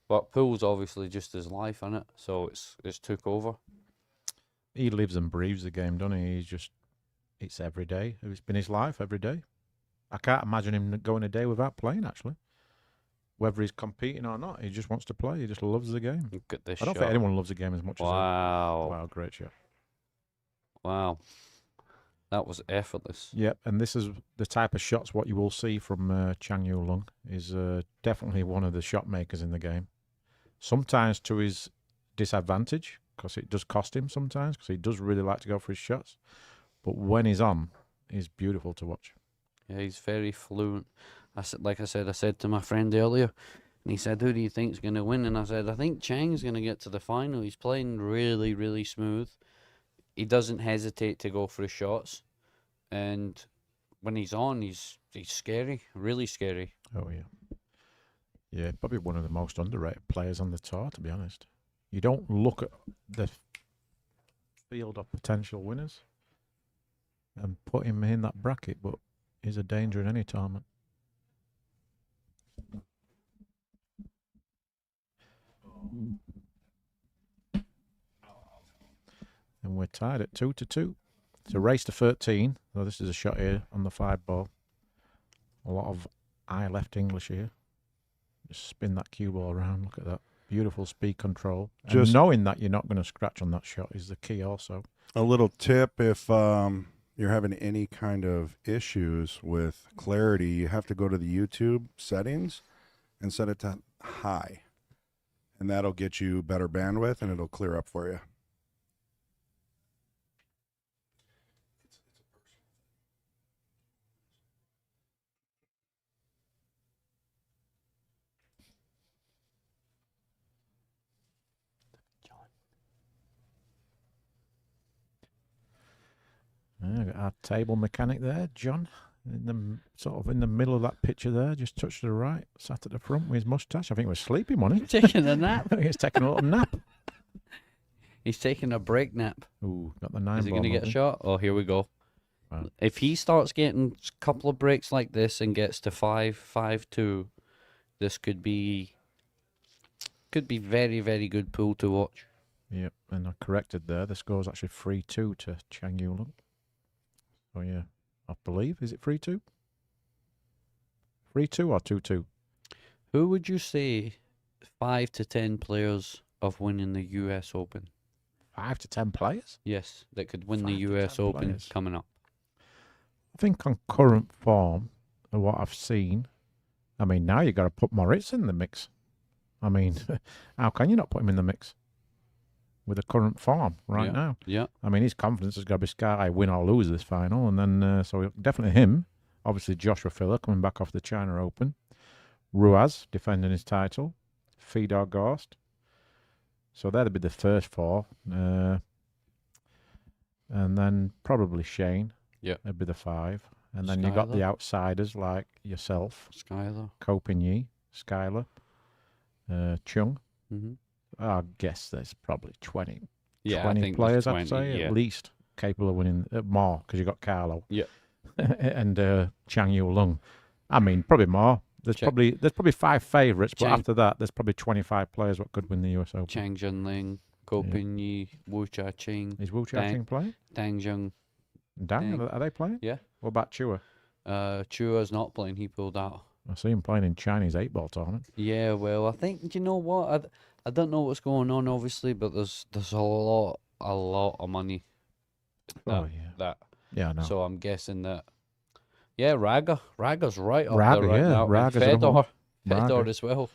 But pool's obviously just his life, innit? So it's took over. He lives and breathes the game, doesn't he? It's every day. It's been his life every day. I can't imagine him going a day without playing, actually. Whether he's competing or not, he just wants to play. He just loves the game. Look at this I don't shot. think anyone loves the game as much as him. Wow. Wow, great shot. Wow. That was effortless. Yep, and this is the type of shots what you will see from Chang Yu Lung. Is definitely one of the shot makers in the game. Sometimes to his disadvantage, because it does cost him sometimes, because he does really like to go for his shots. But when he's on, he's beautiful to watch. Yeah, he's very fluent. I said to my friend earlier, and he said, "Who do you think's going to win?" And I said, "I think Chang's going to get to the final. He's playing really, really smooth. He doesn't hesitate to go for his shots, and when he's on, he's scary, really scary." Oh, yeah. Yeah, probably one of the most underrated players on the tour, to be honest. You don't look at the field of potential winners and put him in that bracket, but he's a danger in any tournament. And we're tied at 2-2. It's a race to 13. So this is a shot here on the 5 ball. A lot of eye left English here. Just spin that cue ball around. Look at that. Beautiful speed control. And Just- knowing that you're not going to scratch on that shot is the key also. A little tip if you're having any kind of issues with clarity, you have to go to the YouTube settings and set it to high. And that'll get you better bandwidth and it'll clear up for you. Got our table mechanic there, John. sort of in the middle of that picture there, just touched to the right, sat at the front with his moustache. I think he was sleeping, wasn't he? Taking a nap. I think he was taking a little nap. He's taking a break nap. Ooh, got the 9 Is he ball. going to get a shot? Oh, here we go. Wow. If he starts getting a couple of breaks like this and gets to 5-5-2, this could be very, very good pool to watch. Yep, and I corrected there. The score's actually 3-2 to Chang Yu-Lung. Oh yeah, I believe. Is it 3-2? 3-2 or 2-2? Who would you say 5 to 10 players of winning the US Open? 5 to 10 players? Yes, that could win 5 the to US 10 Open players. coming up. I think on current form of what I've seen, I mean, now you've got to put Moritz in the mix. I mean, how can you not put him in the mix with the current form right now? Yeah. I mean, his confidence has got to be sky high, win or lose this final. And then, so definitely him. Obviously, Joshua Filler coming back off the China Open. Ruaz defending his title. Fedor Gorst. So that'd be the first 4. And then probably Shane. Yeah. That'd be the 5. And then you've got the Skylar. outsiders like yourself, Skylar. Ko Pin-Yi, Skylar, Chung. Mm-hmm. I guess there's probably 20 Yeah, I 20 think players, there's I'd 20, say, yeah. at least capable of winning more, because you've got Carlo. Yeah. And Chang Yu-Lung. I mean, probably more. There's Check. probably 5 favourites, but Chang. after that, there's probably 25 players what could win the US Open. Chang Junling, Ko Yeah. Pin-Yi, Wu Cha-Ching, Is Wu Chia-Ching playing? Tang Jung. Dan, Dang. are they playing? Yeah. What about Chua? Chua's not playing, he pulled out. I see him playing in Chinese 8-ball tournament. Yeah, well, I think, you know what? I don't know what's going on, obviously, but there's a lot of money. Oh, yeah. That. Yeah, I know. So I'm guessing that. Yeah, Raga's right up Raga, there right yeah, now. And Raga's at home. Fedor Raga. as well.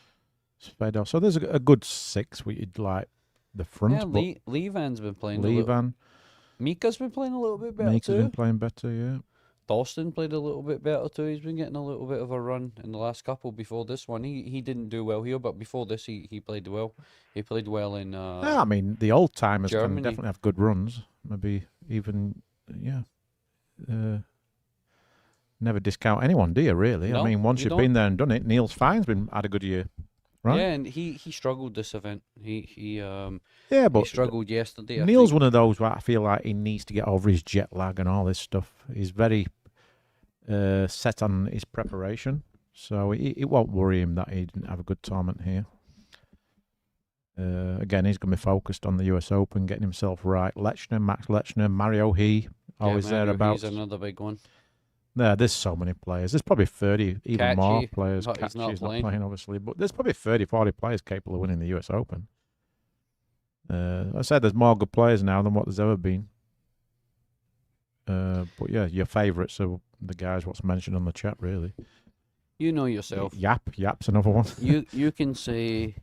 Fedor. So there's a good 6 where you'd like the front, Yeah, but Levan's been playing a little. Levan, Mika's been playing a little bit better Mika's too. been playing better, yeah. Dawson played a little bit better too. He's been getting a little bit of a run in the last couple before this one. He didn't do well here, but before this he played well. He played well in Yeah, I mean, the old timers can Germany. definitely have good runs. Maybe even, yeah. Never discount anyone, do you, really? No, I mean, once you you've been there and done it, Niels Fine's had a good year, right? Yeah, and he struggled this event. He Yeah, but struggled yesterday. I Neil's think. one of those where I feel like he needs to get over his jet lag and all this stuff. He's very set on his preparation, so it won't worry him that he didn't have a good tournament here. Again, he's going to be focused on the US Open, getting himself right. Lechner, Max Lechner, Mario He, always Mario thereabouts. He's another big one. There's so many players. There's probably 30, even more Kachi, players. but he's not Kachi's not playing. playing, obviously. But there's probably 30, 40 players capable of winning the US Open. I said there's more good players now than what there's ever been. But yeah, your favourites are the guys what's mentioned on the chat, really. You know yourself. Yap's another one. You can say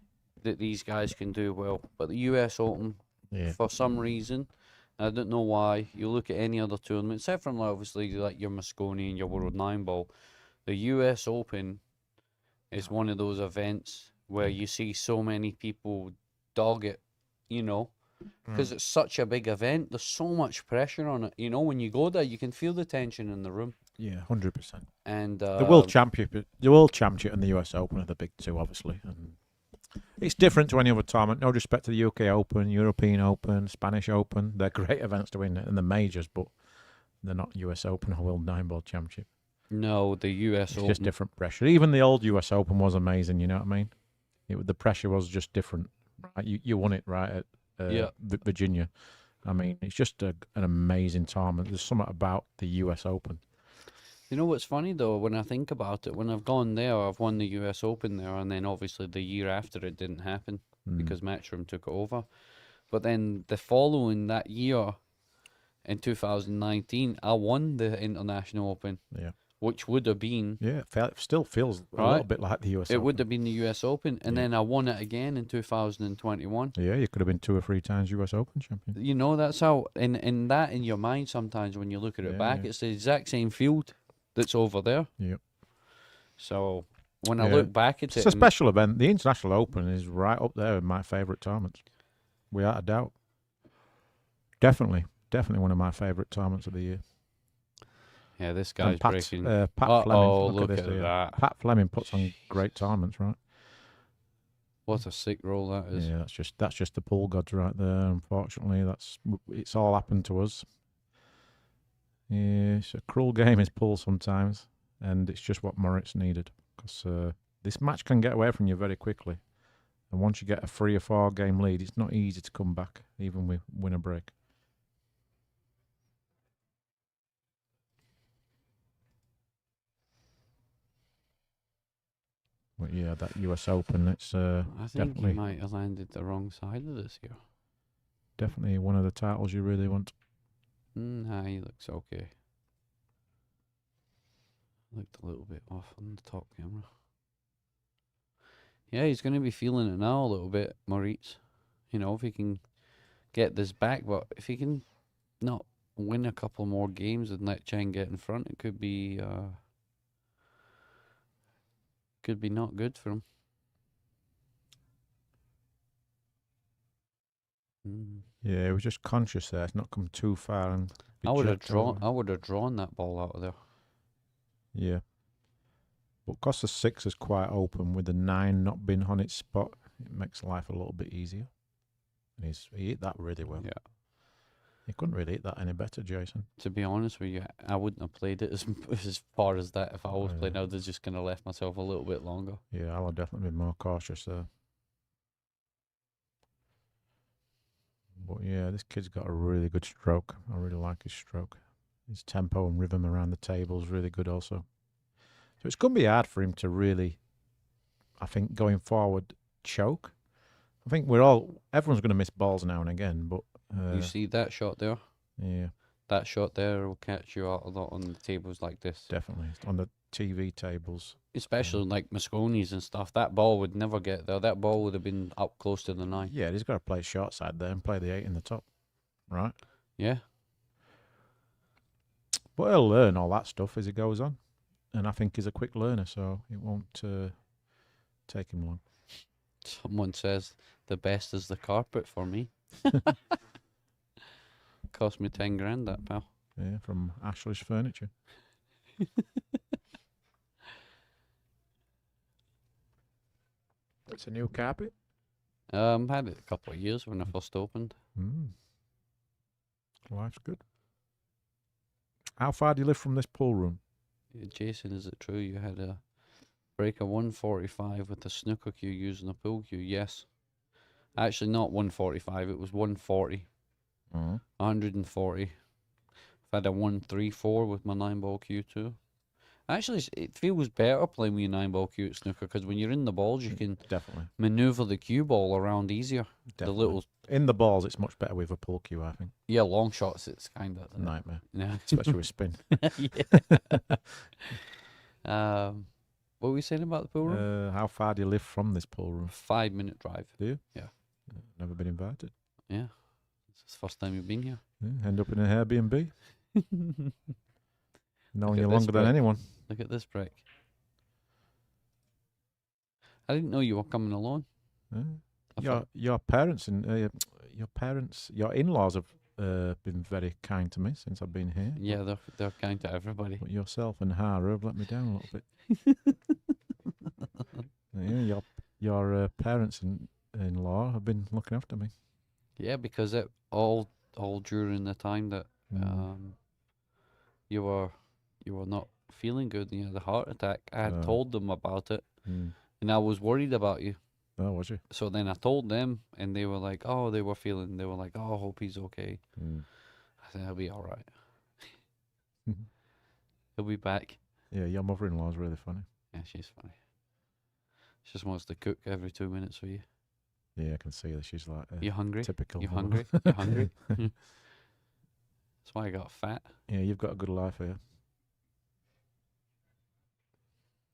that these guys can do well, but the US Open, Yeah. for some reason, I don't know why. You look at any other tournament, except from obviously like your Mosconi and your World 9 Ball, the US Open is one of those events where you see so many people dog it, you know, because it's such a big event. There's so much pressure on it. You know, when you go there, you can feel the tension in the room. Yeah, 100%. And The World Championship and the US Open are the big two, obviously. And it's different to any other tournament. No disrespect to the UK Open, European Open, Spanish Open. They're great events to win in the majors, but they're not US Open or World 9-Ball Championship. No, the US It's Open. just different pressure. Even the old US Open was amazing, you know what I mean? The pressure was just different. Right? You won it right at Yeah. Virginia. I mean, it's just an amazing tournament. There's something about the US Open. You know what's funny though, when I think about it, when I've gone there, I've won the US Open there, and then obviously the year after it didn't happen because Matchroom took it over. But then the following that year, in 2019, I won the International Open, Yeah. which would have been, Yeah, it still feels a Right. little bit like the US it Open. would have been the US Open, and Yeah. then I won it again in 2021. Yeah, you could have been 2 or 3 times US Open champion. You know, that's how, in that in your mind sometimes when you look at it Yeah, back, yeah. it's the exact same field that's over there. Yep. So when I Yeah. look back at It's it, a special event. The International Open is right up there with my favourite tournaments, without a doubt. Definitely one of my favourite tournaments of the year. Yeah, this And guy's breaking. Pat Uh-oh, Fleming. look Look at this here. that. Pat Fleming puts on great tournaments, right? What a sick roll that is. Yeah, that's just the pool gods right there. Unfortunately, it's all happened to us. Yeah, it's a cruel game, is pool sometimes, and it's just what Moritz needed, because this match can get away from you very quickly. And once you get a 3 or 4 game lead, it's not easy to come back, even with win a break. But yeah, that US Open, it's I think definitely he might have landed the wrong side of this here. definitely one of the titles you really want. Nah, he looks okay. Looked a little bit off on the top camera. Yeah, he's going to be feeling it now a little bit, Moritz. You know, if he can get this back, but if he can not win a couple more games and let Chang get in front, it could be not good for him. Yeah, he was just conscious there. It's not come too far and be I would have jerked over. drawn that ball out of there. Yeah. But because the 6 is quite open, with the 9 not being on its spot, it makes life a little bit easier. And he hit that really well. Yeah. He couldn't really hit that any better, Jason. To be honest with you, I wouldn't have played it as far as that. If I was playing, I would have just kind of left myself a little bit longer. Yeah, I'll have definitely been more cautious there. But yeah, this kid's got a really good stroke. I really like his stroke. His tempo and rhythm around the table is really good also. So it's going to be hard for him to really, I think, going forward, choke. I think everyone's going to miss balls now and again, but... you see that shot there? Yeah. That shot there will catch you out a lot on the tables like this. Definitely. On the TV tables. Especially like Mosconi's and stuff. That ball would never get there. That ball would have been up close to the 9. Yeah, he's got to play short side there and play the 8 in the top. Right? Yeah. But he'll learn all that stuff as he goes on. And I think he's a quick learner, so it won't take him long. Someone says the best is the carpet for me. Cost me 10 grand, that pal. Yeah, from Ashley's Furniture. It's a new carpet. Had it a couple of years when I first opened. Life's good. How far do you live from this pool room? Jason, is it true you had a break of 145 with a snooker cue using a pool cue? Yes. Actually, not 145. It was 140. 140. I've had a 134 with my 9-ball cue too. Actually, it feels better playing with your 9-ball cue at snooker, because when you're in the balls, you can Definitely. maneuver the cue ball around easier. Definitely. The little in the balls, it's much better with a pool cue, I think. yeah, long shots. It's kind of Nightmare, yeah. especially with spin. Yeah. What were we saying about the pool room? How far do you live from this pool room? 5-minute drive. Do you? Yeah. Never been invited. Yeah. It's the first time you've been here. Yeah, end up in an Airbnb. Knowing at you this longer than break. anyone. Look at this break. I didn't know you were coming alone. I thought- Your parents and your in-laws have been very kind to me since I've been here. Yeah, they're kind to everybody. But yourself and Hara have let me down a little bit. Yeah, your parents and in-law have been looking after me. Yeah, because it all during the time that you were not feeling good and you had a heart attack. I had told them about it, and I was worried about you. Oh, was you? So then I told them, and they were like, "Oh, they were like, oh, I hope he's okay." I said, "He'll be all right. He'll be back." Yeah, your mother-in-law is really funny. Yeah, she's funny. She just wants to cook every 2 minutes for you. Yeah, I can see that she's like You hungry? typical. You mother. hungry? You hungry? That's why I got fat. Yeah, you've got a good life here.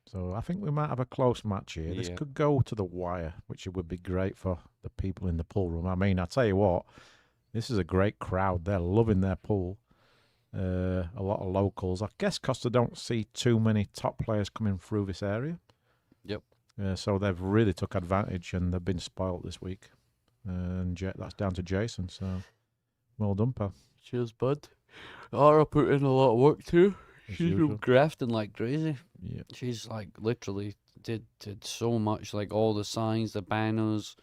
So I think we might have a close match here. This Yeah. could go to the wire, which would be great for the people in the pool room. I mean, I tell you what, this is a great crowd. They're loving their pool. A lot of locals. I guess because they don't see too many top players coming through this area. Yep. So they've really took advantage and they've been spoilt this week. And that's down to Jason. So well done, pal. Cheers, bud. Ara put in a lot of work too. as She's usual. grafting like crazy. Yeah. She's like literally did so much, like all the signs, the banners,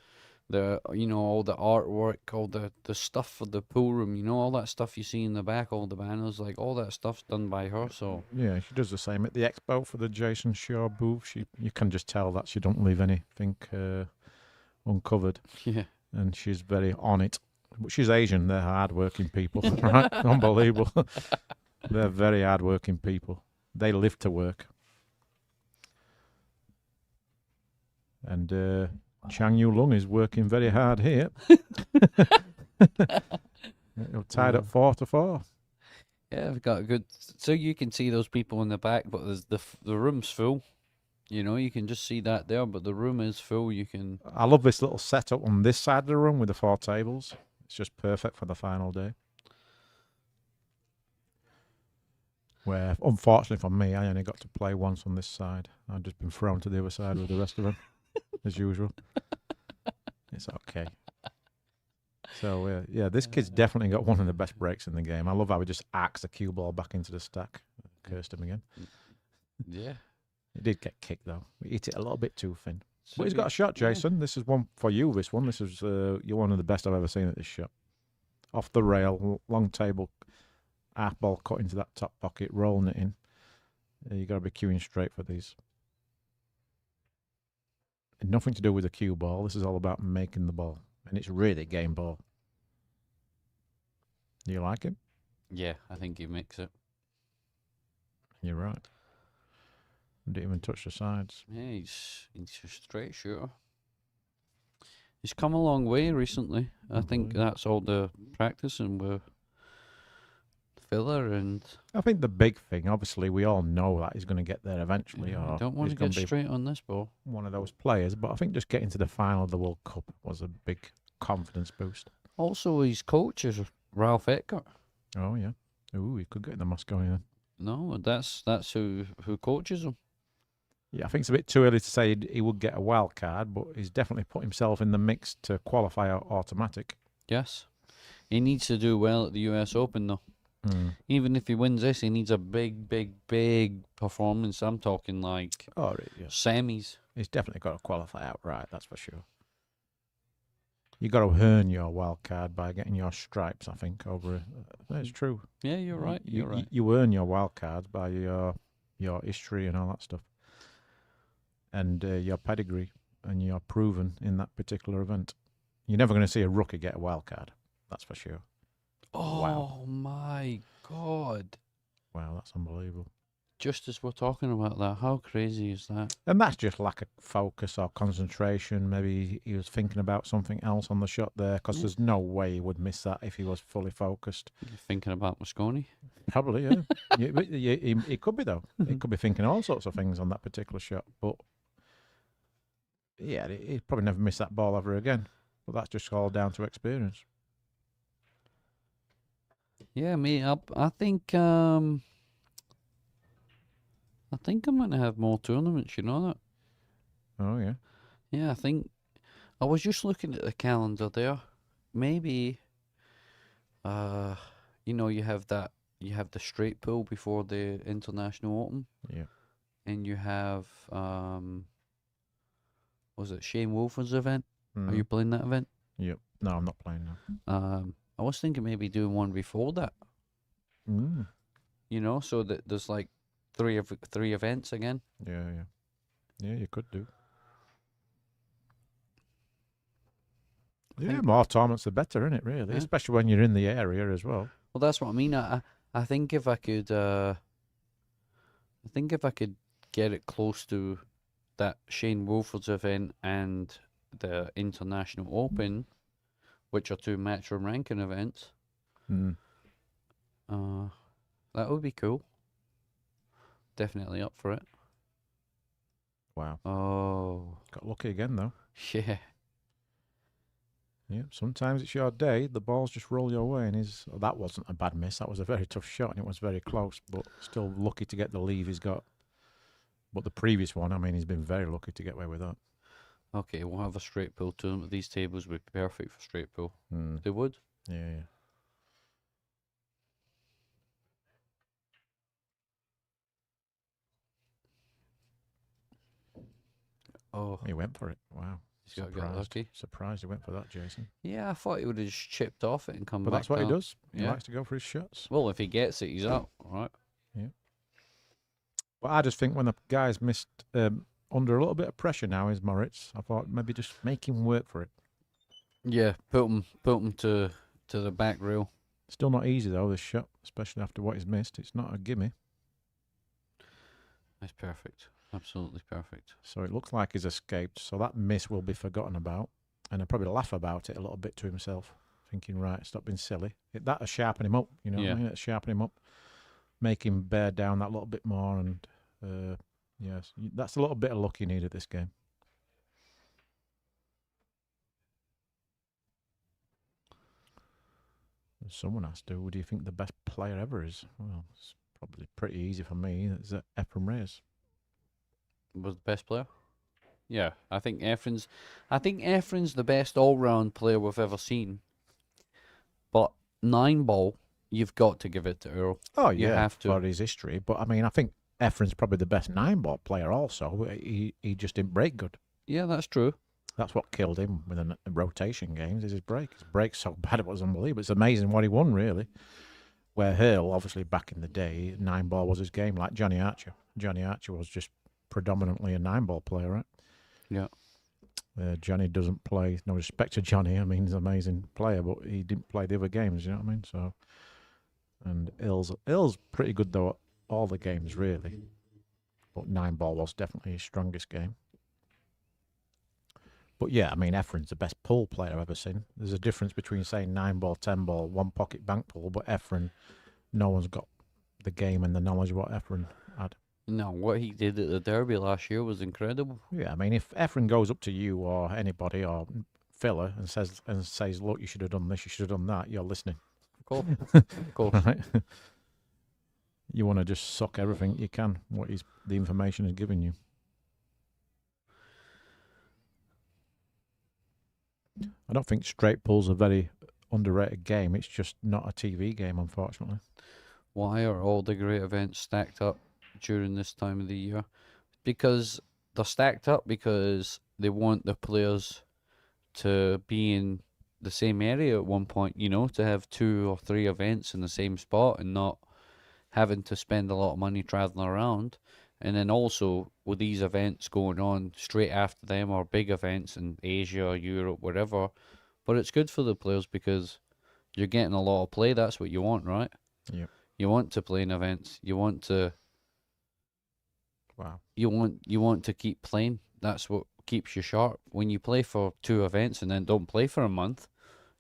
the all the artwork, all the stuff for the pool room, all that stuff you see in the back, all the banners, like all that stuff's done by her. So Yeah, she does the same at the expo for the Jason Shaw booth. You can just tell that she don't leave anything uncovered, yeah, and she's very on it. But she's Asian; they're hard-working people, right? Unbelievable. They're very hard-working people. They live to work. And Chang Yu Lung is working very hard here. You're tied up 4-4. yeah, I've got a good. So you can see those people in the back, but there's the room's full. You can just see that there, but the room is full. You can. I love this little setup on this side of the room with the 4 tables. It's just perfect for the final day. Where, unfortunately for me, I only got to play once on this side. I've just been thrown to the other side with the rest of them, as usual. It's okay. So, yeah, this kid's definitely got one of the best breaks in the game. I love how he just arcs the cue ball back into the stack. Cursed him again. Yeah. He did get kicked, though. He hit it a little bit too thin. So But he's got a shot, Jason. This is one for you, this one. This is you're one of the best I've ever seen at this shot. Off the rail, long table, half ball cut into that top pocket, rolling it in. You got to be cueing straight for these. And nothing to do with the cue ball. This is all about making the ball. And it's really game ball. Do you like it? Yeah, I think he makes it. You're right. Didn't even touch the sides. Yeah, he's a straight shooter. He's come a long way recently. I think that's all the practicing with filler and. I think the big thing, obviously, we all know that he's going to get there eventually. I Or don't want to he's gonna get be straight on this ball. one of those players, but I think just getting to the final of the World Cup was a big confidence boost. Also, his coach is Ralph Eckert. Oh yeah. Ooh, he could get in the Moscow then. No, that's who coaches him. Yeah, I think it's a bit too early to say he would get a wild card, but he's definitely put himself in the mix to qualify automatic. Yes, he needs to do well at the U.S. Open though. Even if he wins this, he needs a big performance. I'm talking like semis. He's definitely got to qualify outright, that's for sure. You got to earn your wild card by getting your stripes, I think, over. That's true. Yeah, you're right. You're right. You earn your wild cards by your history and all that stuff, and your pedigree, and you're proven in that particular event. You're never going to see a rookie get a wild card, that's for sure. Oh Wow. my God! Wow, that's unbelievable. Just as we're talking about that, how crazy is that? And that's just lack of focus or concentration. Maybe he was thinking about something else on the shot there, because there's no way he would miss that if he was fully focused. You're thinking about Mosconi? Probably, yeah. He could be, though. He could be thinking all sorts of things on that particular shot. But, yeah, he'd probably never miss that ball ever again. But that's just all down to experience. Yeah, I think I'm going to have more tournaments. You know that? Oh, yeah. Yeah, I think I was just looking at the calendar there. Maybe, you have the straight pool before the International Open. Yeah. And you have was it Shane Wolford's event? Are you playing that event? Yep. No, I'm not playing now. I was thinking maybe doing one before that. So that there's like three events again. Yeah. Yeah, you could do. Yeah, more tournaments the better, isn't it, really? Yeah. Especially when you're in the area as well. Well, that's what I mean. I think if I could get it close to that Shane Wolford's event and the International Open, which are 2 matchroom ranking events, that would be cool. Definitely up for it. Wow. Oh. Got lucky again, though. Yeah. Yeah, sometimes it's your day, the balls just roll your way, and that wasn't a bad miss. That was a very tough shot, and it was very close, but still lucky to get the leave he's got. But the previous one, I mean, he's been very lucky to get away with that. Okay, we'll have a straight pool tournament. These tables would be perfect for straight pool. They would. Yeah. Oh, He went for it. Wow. he's got to get lucky. Surprised he went for that, Jason. Yeah, I thought he would have just chipped off it and come But back that's what down. he does. He Yeah. likes to go for his shots. Well, if he gets it, he's out, right? But I just think when the guy's missed under a little bit of pressure now is Moritz. I thought maybe just make him work for it. Yeah, put him to the back rail. Still not easy though, this shot, especially after what he's missed. It's not a gimme. That's perfect. Absolutely perfect. So it looks like he's escaped. So that miss will be forgotten about. And he'll probably laugh about it a little bit to himself, thinking, right, stop being silly. That'll sharpen him up, you know what I mean? It'll sharpen him up, make him bear down that little bit more. And yes, that's a little bit of luck you need at this game. Someone asked, who do you think the best player ever is? Well, it's probably pretty easy for me. It's Ephraim Reyes. Was the best player? Yeah, I think Ephraim's the best all-round player we've ever seen. But 9-ball, you've got to give it to Earl. Oh, You yeah, have to. for his history. But, I mean, I think Ephraim's probably the best 9-ball player also. He just didn't break good. Yeah, that's true. That's what killed him with the rotation games, is his break. His break's so bad it was unbelievable. It's amazing what he won, really. Where Hale, obviously, back in the day, 9-ball was his game, like Johnny Archer. Johnny Archer was just predominantly a 9-ball player, right? Yeah. Johnny doesn't play. No respect to Johnny. I mean, he's an amazing player, but he didn't play the other games. You know what I mean? So, and Ill's pretty good though at all the games really, but 9-ball was definitely his strongest game. But yeah, I mean, Ephraim's the best pool player I've ever seen. There's a difference between saying 9-ball, 10-ball, one pocket bank pool, but Ephraim, no one's got the game and the knowledge of what Ephraim had. No, what he did at the Derby last year was incredible. Yeah, I mean, if Ephraim goes up to you or anybody or filler and says, look, you should have done this, you should have done that, you're listening. Of course. Of course. Right? You want to just suck everything you can, the information is giving you. I don't think straight pool's a very underrated game. It's just not a TV game, unfortunately. Why are all the great events stacked up during this time of the year? Because they're stacked up because they want the players to be in the same area at one point, you know, to have 2 or 3 events in the same spot and not having to spend a lot of money traveling around. And then also with these events going on straight after them or big events in Asia or Europe, whatever. But it's good for the players because you're getting a lot of play. That's what you want, right? Yep. You want to play in events. You want to. Wow. You want to keep playing. That's what keeps you sharp. When you play for 2 events and then don't play for a month,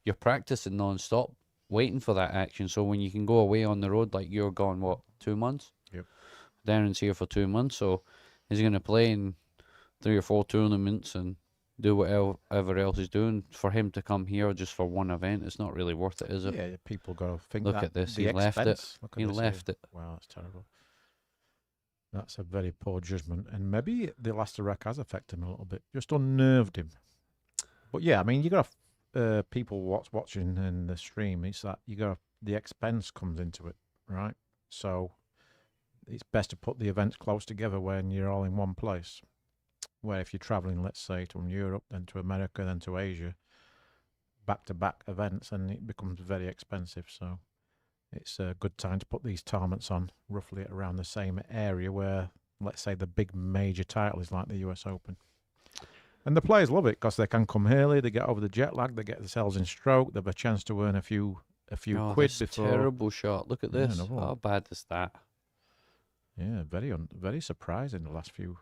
you're practicing non-stop, waiting for that action. So when you can go away on the road, like you're gone, what, 2 months? Yep. Darren's here for 2 months, so he's going to play in 3 or 4 tournaments and do whatever else he's doing. For him to come here just for one event, it's not really worth it, is it? Yeah, people got to think Look that at this, the he left it. expense. Look at He this left here. it. Wow, that's terrible. That's a very poor judgment. And maybe the last wreck has affected him a little bit. Just unnerved him. But yeah, I mean, you got people watching in the stream. It's that the expense comes into it, right? So it's best to put the events close together when you're all in one place. Where if you're traveling, let's say, from Europe, then to America, then to Asia, back-to-back events, and it becomes very expensive. So it's a good time to put these tournaments on roughly around the same area where, let's say, the big major title is like the US Open. And the players love it because they can come early, they get over the jet lag, they get themselves in stroke, they have a chance to earn a few quid this before. terrible shot. Look at Yeah, this. no, what? How bad is that? Yeah, very surprising the last few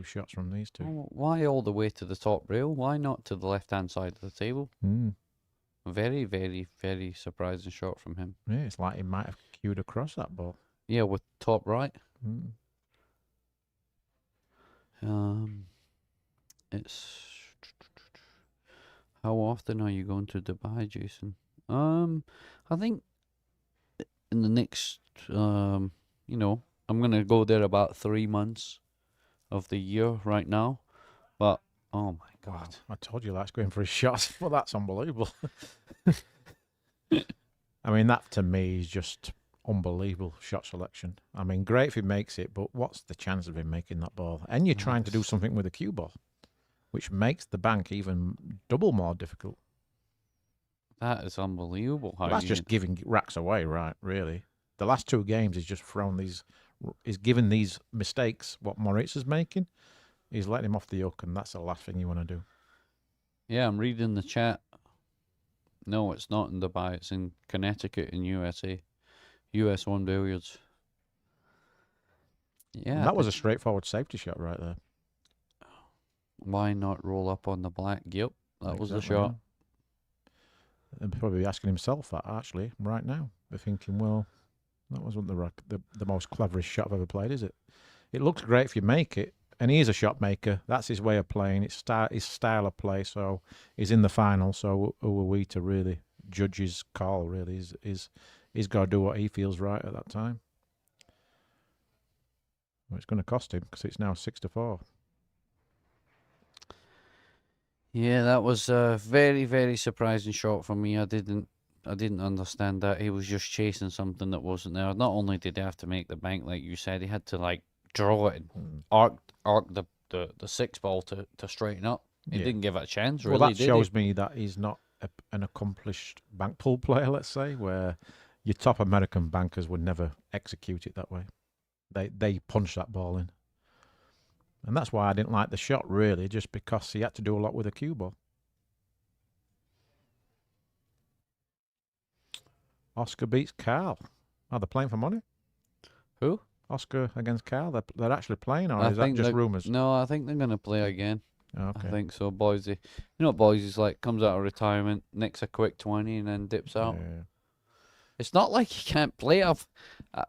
shots from these two. Oh, why all the way to the top rail? Why not to the left-hand side of the table? Very, very, very surprising shot from him. Yeah, it's like he might have cued across that ball. Yeah, with top right. Mm. It's how often are you going to Dubai, Jason? I think in the next, I'm gonna go there about 3 months of the year right now. But oh my God, I told you that's going for his shots. Well, that's unbelievable. I mean, that to me is just unbelievable shot selection. I mean, great if he makes it, but what's the chance of him making that ball? And you're trying to do something with a cue ball, which makes the bank even double more difficult. That is unbelievable. How Well, that's you just giving racks away, right? Really, the last 2 games he's just thrown these, he's given these mistakes. What Moritz is making, he's letting him off the hook, and that's the last thing you want to do. Yeah, I'm reading the chat. No, it's not in Dubai. It's in Connecticut in USA. US 1 Billiards. Yeah. And that was a straightforward safety shot right there. Why not roll up on the black? Yep, that was the Exactly, shot. yeah. And probably asking himself that actually right now. They're thinking, well, that wasn't the most cleverest shot I've ever played, is it? It looks great if you make it, and he is a shot maker. That's his way of playing. It's his style of play. So he's in the final. So who are we to really judge his call? Really, he's got to do what he feels right at that time. Well, it's going to cost him because it's now 6-4. Yeah, that was a very, very surprising shot for me. I didn't understand that. He was just chasing something that wasn't there. Not only did he have to make the bank, like you said, he had to like draw it and arc the 6 ball to straighten up. He didn't give it a chance, really. Well, that did shows me that he's not an accomplished bank pull player, let's say, where your top American bankers would never execute it that way. They punch that ball in. And that's why I didn't like the shot, really, just because he had to do a lot with a cue ball. Oscar beats Carl. Are they playing for money? Who? Oscar against Carl? They're actually playing, or I is that think just they're- rumours? No, I think they're going to play again. Okay. I think so. Boise. You know what Boise's like? Comes out of retirement, nicks a quick 20 and then dips out. Yeah. It's not like he can't play.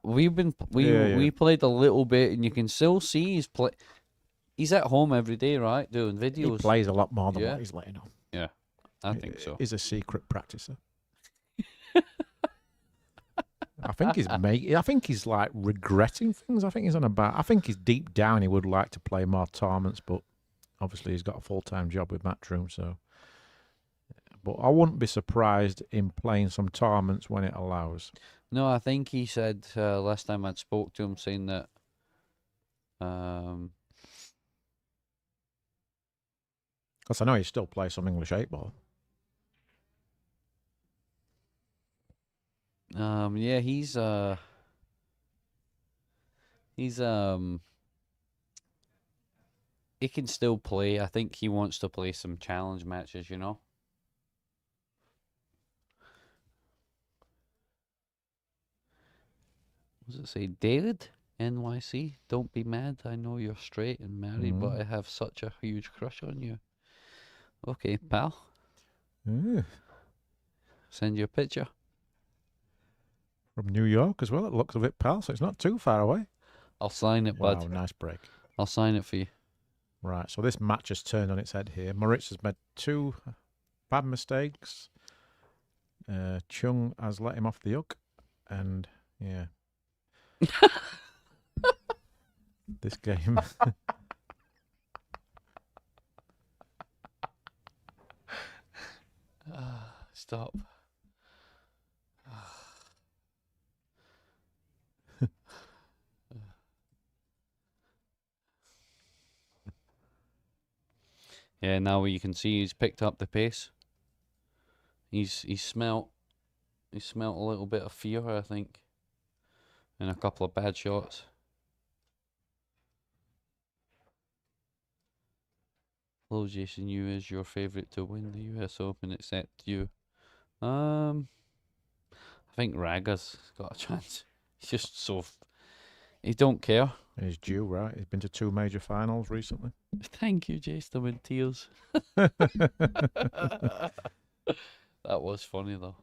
We Yeah. played a little bit, and you can still see he's play. He's at home every day, right, doing He videos. plays a lot more than Yeah. what he's letting on. Yeah, I think so. He's a secret practicer. I think he's like regretting things. I think he's deep down he would like to play more tournaments, but obviously he's got a full-time job with Matchroom, so. But I wouldn't be surprised in playing some tournaments when it allows. No, I think he said last time I'd spoke to him saying that. Because I know he still plays some English 8-ball. Yeah, he's he can still play. I think he wants to play some challenge matches, you know. What does it say? David NYC, don't be mad. I know you're straight and married, but I have such a huge crush on you. Okay, pal. Send you a picture. From New York as well, it looks a bit pal, so it's not too far away. I'll sign it, Wow, bud. nice break. I'll sign it for you. Right, so this match has turned on its head here. Moritz has made 2 bad mistakes. Chung has let him off the hook, and yeah. This game. Stop. Yeah, now you can see he's picked up the pace. He's smelt a little bit of fear, I think, and a couple of bad shots. Hello, Jason. You is your favorite to win the U.S. Open, except you. I think Raga's got a chance. He's just so. He don't care. He's due, right? He's been to 2 major finals recently. Thank you, Jason. I'm in tears. That was funny though.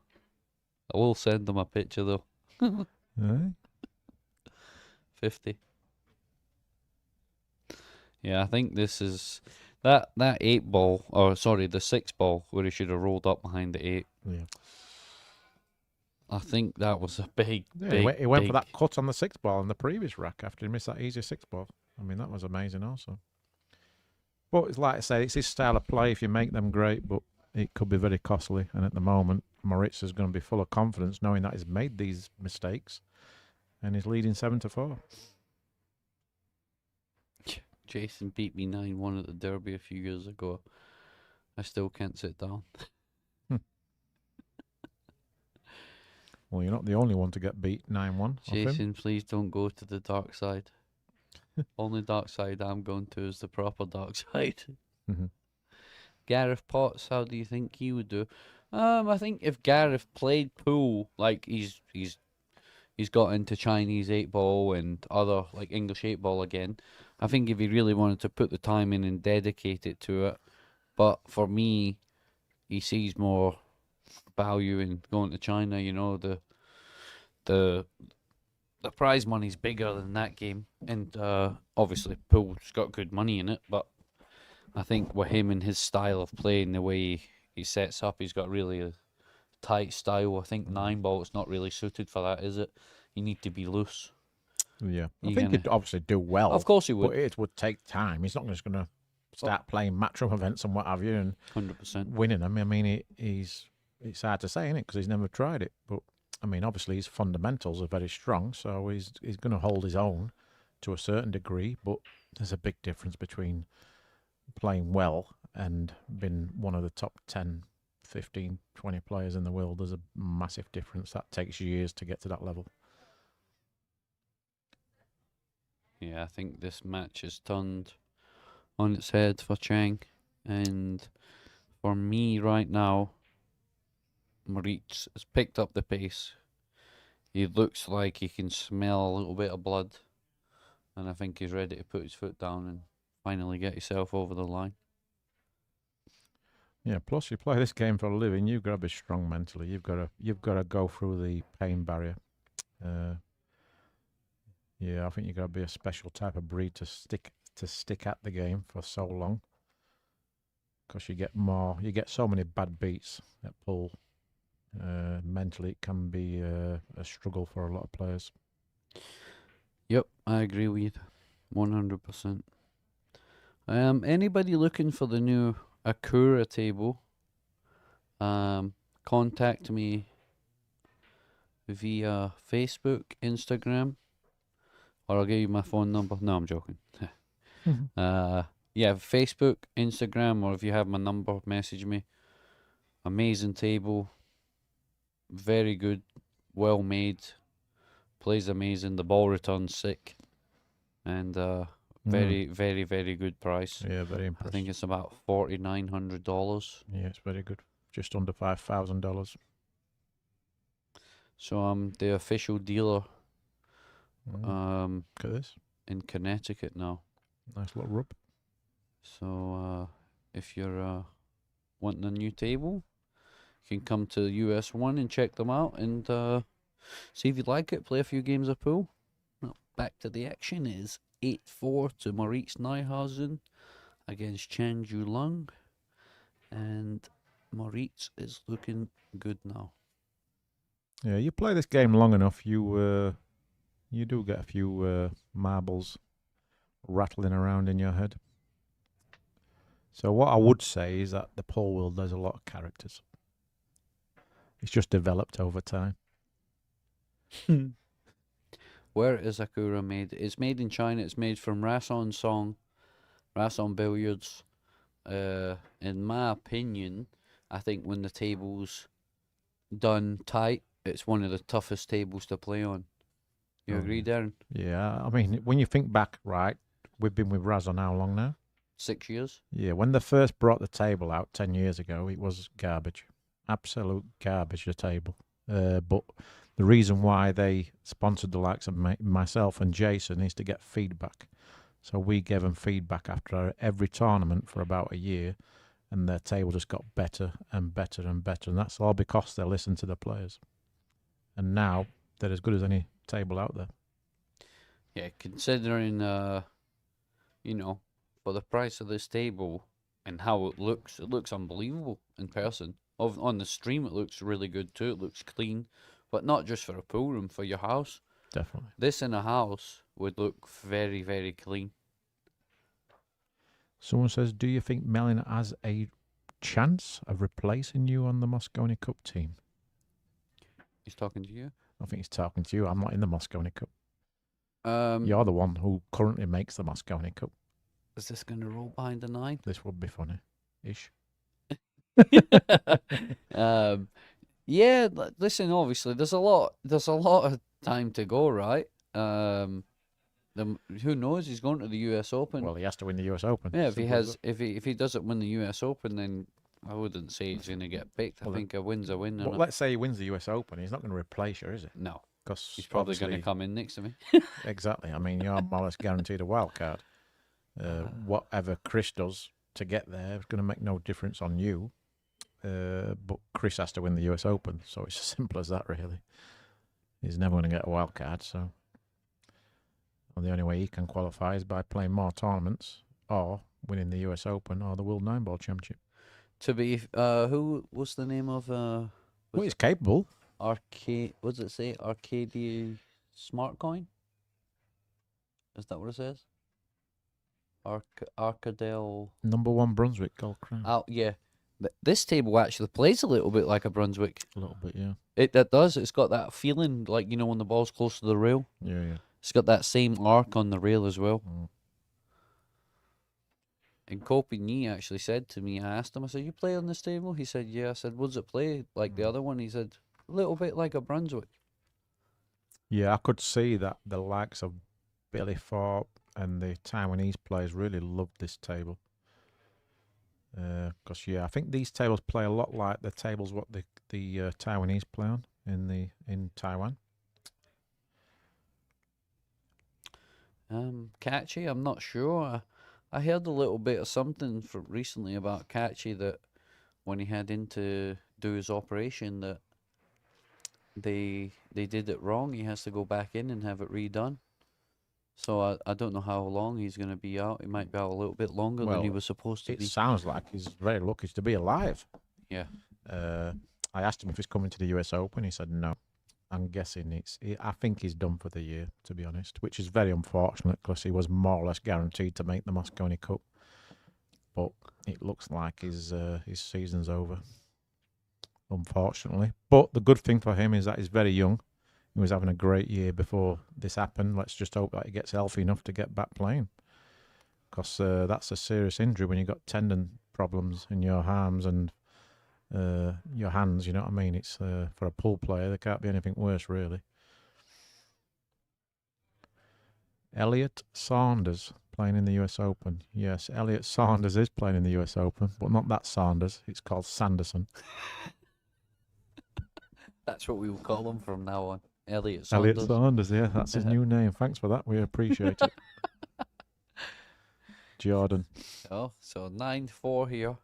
I will send them a picture though. Aye. 50. Yeah, I think this is that 8-ball, or sorry, the 6-ball where he should have rolled up behind the 8. Yeah. I think that was a big, Yeah, big. he went big, for that cut on the 6-ball in the previous rack after he missed that easy 6-ball. I mean, that was amazing also. But it's like I say, it's his style of play. If you make them great, but it could be very costly. And at the moment, Moritz is going to be full of confidence knowing that he's made these mistakes. and he's leading 7-4. Jason beat me 9-1 at the Derby a few years ago. I still can't sit down. Well, you're not the only one to get beat 9-1 off him. Jason, please don't go to the dark side. Only dark side I'm going to is the proper dark side. Mhm. Gareth Potts, how do you think he would do? I think if Gareth played pool like he's got into Chinese 8-ball and other like English 8-ball again, I think if he really wanted to put the time in and dedicate it to it, but for me, he sees more value in going to China. You know, the prize money's bigger than that game, and obviously pool's got good money in it, but I think with him and his style of playing, the way he sets up, he's got really a tight style. I think 9-ball is not really suited for that, is it? You need to be loose. Yeah, I You're think gonna- he'd obviously do well. Of course he but would, it would take time. He's not just going to start playing matchroom events and what have you and 100%. winning them. I mean, it's hard to say, isn't it? Because he's never tried it. But I mean, obviously his fundamentals are very strong, so he's going to hold his own to a certain degree. But there's a big difference between playing well and being one of the top 10, 15, 20 players in the world. There's a massive difference. That takes years to get to that level. Yeah, I think this match is turned on its head for Chang, and for me right now, Moritz has picked up the pace. He looks like he can smell a little bit of blood, and I think he's ready to put his foot down and finally get himself over the line. Yeah. Plus, you play this game for a living. You've got to be strong mentally. You've got to go through the pain barrier. Yeah, I think you've got to be a special type of breed to stick at the game for so long. Because you get so many bad beats at pool. Mentally, it can be a struggle for a lot of players. Yep, I agree with you 100%. Anybody looking for the new Akura table, contact me via Facebook, Instagram, or I'll give you my phone number. No, I'm joking. Yeah, Facebook, Instagram, or if you have my number, message me. Amazing table, very good, well made, plays amazing. The ball returns sick, and very, very, very good price. Yeah, very I impressive. think it's about $4,900. Yeah, it's very good. Just under $5,000. So I'm the official dealer Look at this. in Connecticut now. Nice little rub. So if you're wanting a new table, you can come to US 1 and check them out and see if you like it, play a few games of pool. Well, back to the action is 8-4 to Moritz Neuhausen against Chen Julung, and Moritz is looking good now. Yeah, you play this game long enough, you do get a few marbles rattling around in your head. So what I would say is that the pool world, there's a lot of characters. It's just developed over time. Where is Akura made? It's made in China. It's made from Rason Song, Rason Billiards. In my opinion, I think when the table's done tight, it's one of the toughest tables to play on. You Oh, agree, yeah. Darren? Yeah, I mean, when you think back, right, we've been with Raz on how long now? 6 years? Yeah, when they first brought the table out 10 years ago, it was garbage. Absolute garbage, the table. But the reason why they sponsored the likes of myself and Jason is to get feedback. So we gave them feedback after every tournament for about a year, and their table just got better and better and better. And that's all because they listened to the players. And now they're as good as any table out there. Yeah, considering, you know, for the price of this table and how it looks unbelievable in person. On the stream, it looks really good too. It looks clean, but not just for a pool room, for your house. Definitely. This in a house would look very, very clean. Someone says, do you think Melin has a chance of replacing you on the Moscone Cup team? He's talking to you. I think he's talking to you. I'm not in the Mosconi Cup. Um, You're the one who currently makes the Mosconi Cup. is this going to roll behind the 9? This would be funny, ish. Yeah. Listen, obviously, there's a lot of time to go, right? Who knows? He's going to the U.S. Open. Well, he has to win the U.S. Open. yeah, Simple as that. if he doesn't win the U.S. Open, then I wouldn't say he's going to get picked. I Well, think a win's a win. Well, innit? let's say he wins the U.S. Open. He's not going to replace you, is he? No, Because he's probably going to come in next to me. Exactly. I mean, you're more or less guaranteed a wild card. Whatever Chris does to get there is going to make no difference on you. But Chris has to win the US Open, so it's as simple as that, really. He's never going to get a wild card, so the only way he can qualify is by playing more tournaments or winning the US Open or the World 9-Ball Championship. To be, what's the name of Well, he's capable. Arcade? What does it say? Arcadia Smart Coin? Is that what it says? Arcadale. #1 Brunswick Gold Crown. Oh yeah, this table actually plays a little bit like a Brunswick. A little bit, yeah. That does. It's got that feeling like when the ball's close to the rail. Yeah. It's got that same arc on the rail as well. Mm. And Copigny actually said to me, I asked him, I said, "You play on this table?" He said, "Yeah." I said, "What does it play like the other one?" He said, "A little bit like a Brunswick." Yeah, I could see that the likes of Billy Thorpe and the Taiwanese players really loved this table. Because I think these tables play a lot like the tables what the Taiwanese play on in Taiwan. Catchy, I'm not sure. I heard a little bit of something from recently about Catchy that when he had in to do his operation that they did it wrong. He has to go back in and have it redone. So I don't know how long he's going to be out. He might be out a little bit longer than he was supposed to It be. sounds like he's very lucky to be alive. Yeah. I asked him if he's coming to the US Open. He said no. I'm guessing I think he's done for the year, to be honest, which is very unfortunate because he was more or less guaranteed to make the Mosconi Cup. But it looks like his season's over, unfortunately. But the good thing for him is that he's very young. He was having a great year before this happened. Let's just hope that he gets healthy enough to get back playing. Because that's a serious injury when you've got tendon problems in your arms and your hands, you know what I mean? It's for a pool player, there can't be anything worse, really. Elliot Saunders playing in the US Open. Yes, Elliot Saunders is playing in the US Open, but not that Saunders. It's called Sanderson. That's what we will call him from now on. Elliot Saunders. Elliot Saunders, yeah, that's his new name. Thanks for that. We appreciate it. Jordan. Oh, so 9-4 here.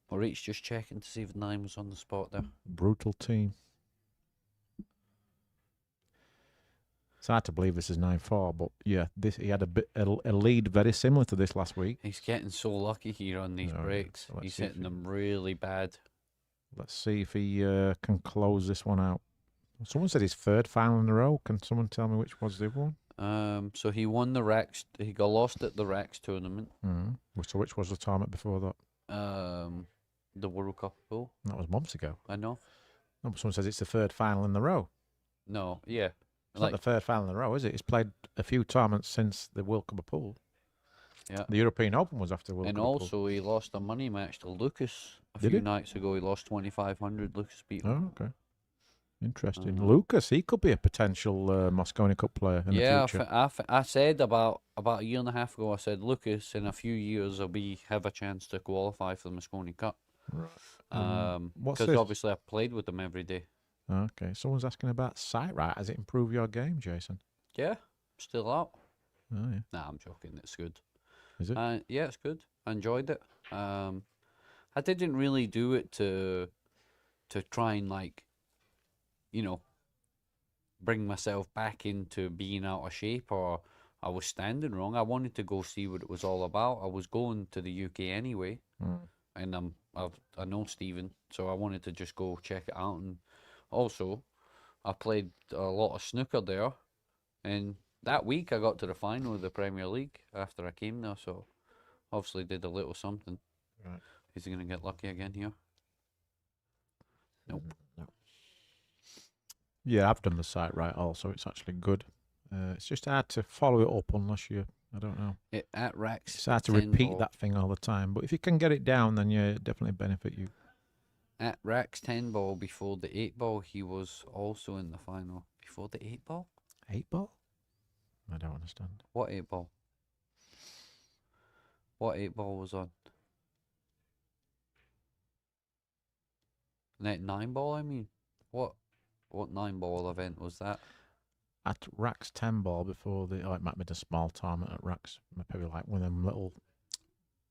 Maurice just checking to see if 9 was on the spot there. Brutal team. It's hard to believe this is 9-4, but yeah, he had a lead very similar to this last week. He's getting so lucky here on these breaks. So He's hitting them really bad. Let's see if he can close this one out. Someone said his third final in a row. Can someone tell me which was the other one? So he won the Rex. He got lost at the Rex tournament. So which was the tournament before that? The World Cup pool. That was months ago. I know. No, but someone says it's the third final in a row. No, yeah. It's not the third final in a row, is it? He's played a few tournaments since the World Cup pool. Yeah. The European Open was after the World And Cup also pool. He lost a money match to Lucas a Did few he? nights ago. He lost 2,500. Lucas beat him. Oh, okay. Interesting. Lucas, he could be a potential Mosconi Cup player in the future. I said about a year and a half ago, I said Lucas in a few years will have a chance to qualify for the Mosconi Cup. Right. Because obviously I played with them every day. Okay. Someone's asking about sight right. Has it improved your game, Jason? Yeah, still out. Oh, yeah. Nah, I'm joking. It's good. Is it? Yeah, it's good. I enjoyed it. I didn't really do it to try and bring myself back into being out of shape or I was standing wrong. I wanted to go see what it was all about. I was going to the UK anyway, and I know Stephen, so I wanted to just go check it out. And also, I played a lot of snooker there, and that week I got to the final of the Premier League after I came there. So obviously did a little something. Right. Is he gonna get lucky again here? Nope. No. Yeah, I've done the site right also. It's actually good. It's just hard to follow it up unless you, I don't know. At Rax, It's hard to 10 repeat ball. that thing all the time. But if you can get it down, then yeah, it definitely benefit you. At Rax 10 ball before the 8 ball, he was also in the final. Before the 8 ball? 8 ball? I don't understand. What 8 ball? What 8 ball was on? Net 9 ball, I mean. What 9 ball event was that? At Rax 10 ball before the, it might be the small tournament at Rax. Maybe like one of them little,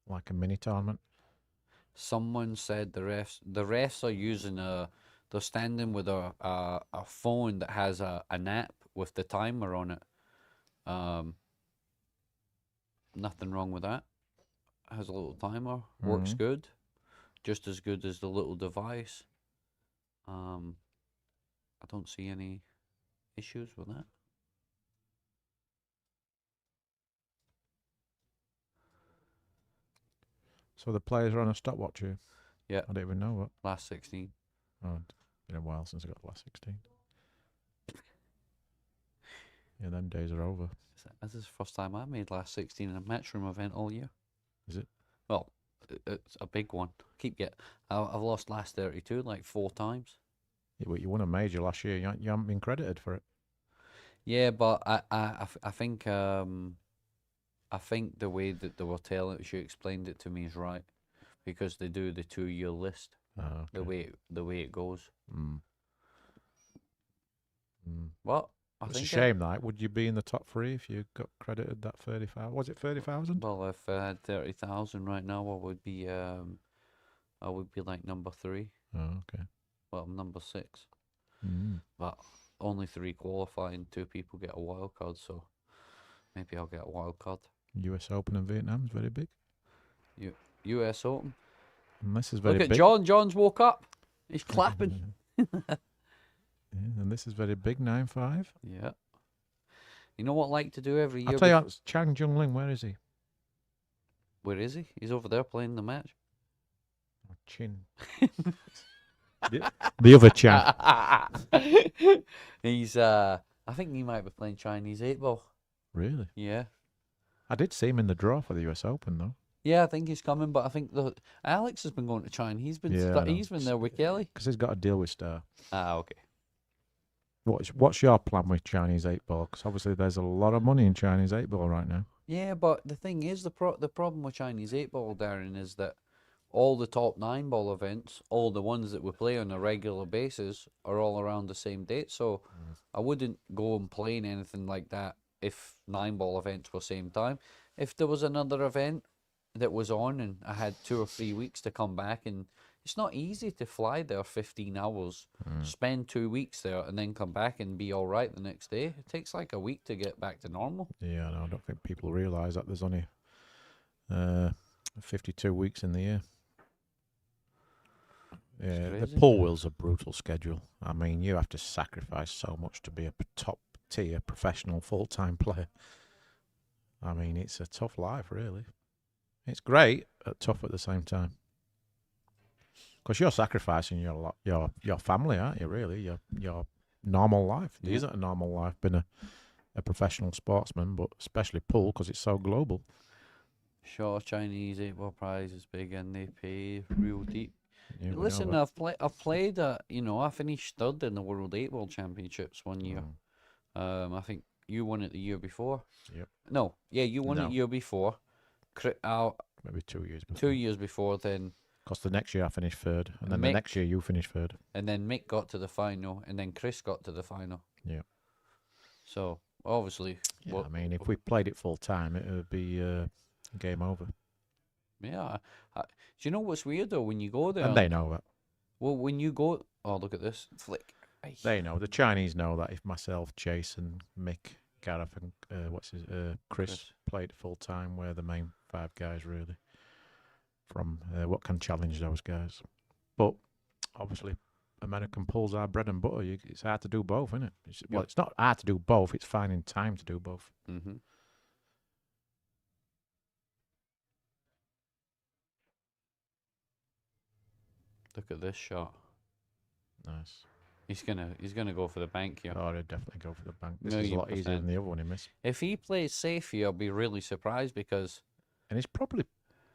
like a mini tournament. Someone said the refs are using they're standing with a phone that has an app with the timer on it. Nothing wrong with that. Has a little timer, works Mhm. good, just as good as the little device. I don't see any issues with that. So the players are on a stopwatch here. Yeah. I don't even know what. Last 16. Oh, it's been a while since I got the last 16. Yeah, them days are over. This is the first time I made last 16 in a matchroom event all year. Is it? Well, it's a big one. I've lost last 32 like 4 times. Yeah, but you won a major last year. You haven't been credited for it. Yeah, but I think the way that they were telling she explained it to me is right, because they do the 2-year list. Oh, okay. The way it goes. Mm. Mm. Well, It's a shame that. Would you be in the top 3 if you got credited that 30,000? Was it 30,000? Well, if I had 30,000 right now, I would be like number 3. Oh, okay. Well, I'm number 6. Mm. But only 3 qualify and 2 people get a wild card, so maybe I'll get a wild card. US Open in Vietnam is very big. US Open. And this is very Look at big. John. John's woke up. He's clapping. Yeah, and this is very big, 9-5. Yeah. You know what I like to do every year? I'll tell you what, Chang Jungling, where is he? Where is he? He's over there playing the match. Oh, Chin. the other Chang. He's I think he might be playing Chinese 8 ball. Really? Yeah. I did see him in the draw for the US Open, though. Yeah, I think he's coming, but I think Alex has been going to China. He's been he's been there with Kelly. Because he's got a deal with Star. Ah, okay. What's your plan with Chinese 8 ball? Because obviously there's a lot of money in Chinese 8 ball right now. Yeah, but the thing is, the problem with Chinese 8 ball, Darren, is that all the top 9 ball events, all the ones that we play on a regular basis, are all around the same date. So I wouldn't go and play in anything like that if 9 ball events were same time. If there was another event that was on and I had 2 or 3 weeks to come back, and it's not easy to fly there 15 hours, spend 2 weeks there, and then come back and be all right the next day. It takes like a week to get back to normal. Yeah, no, I don't think people realise that there's only 52 weeks in the year. Yeah, the pool wheel's a brutal schedule. I mean, you have to sacrifice so much to be a top tier professional full-time player. I mean, it's a tough life, really. It's great, but tough at the same time. Because you're sacrificing your family, aren't you? Really, your normal life. It isn't a normal life being a professional sportsman, but especially pool because it's so global. Sure, Chinese 8 ball prize is big and they pay real deep. Yeah, listen, I've played. I finished 3rd in the World 8 Ball Championships one year. I think you won it the year before. Yep. No, yeah, you won it year before. Maybe 2 years before. 2 years before then. Because the next year I finished 3rd, and then the next year you finished 3rd. And then Mick got to the final, and then Chris got to the final. Yeah. So, obviously... Yeah, I mean, if we played it full time, it would be game over. Yeah. Do you know what's weird, though, when you go there... And they know that. Well, when you go... Oh, look at this. Flick. They know. The Chinese know that if myself, Jason, Mick, Gareth, and Chris played full time, we're the main 5 guys, really. From what can challenge those guys. But obviously, American pools are bread and butter. It's hard to do both, isn't it? Well, it's not hard to do both. It's finding time to do both. Mm-hmm. Look at this shot. Nice. He's gonna go for the bank here. Oh, I'd definitely go for the bank. This is a lot easier %. than the other one he missed. If he plays safe here, I'll be really surprised because And he's probably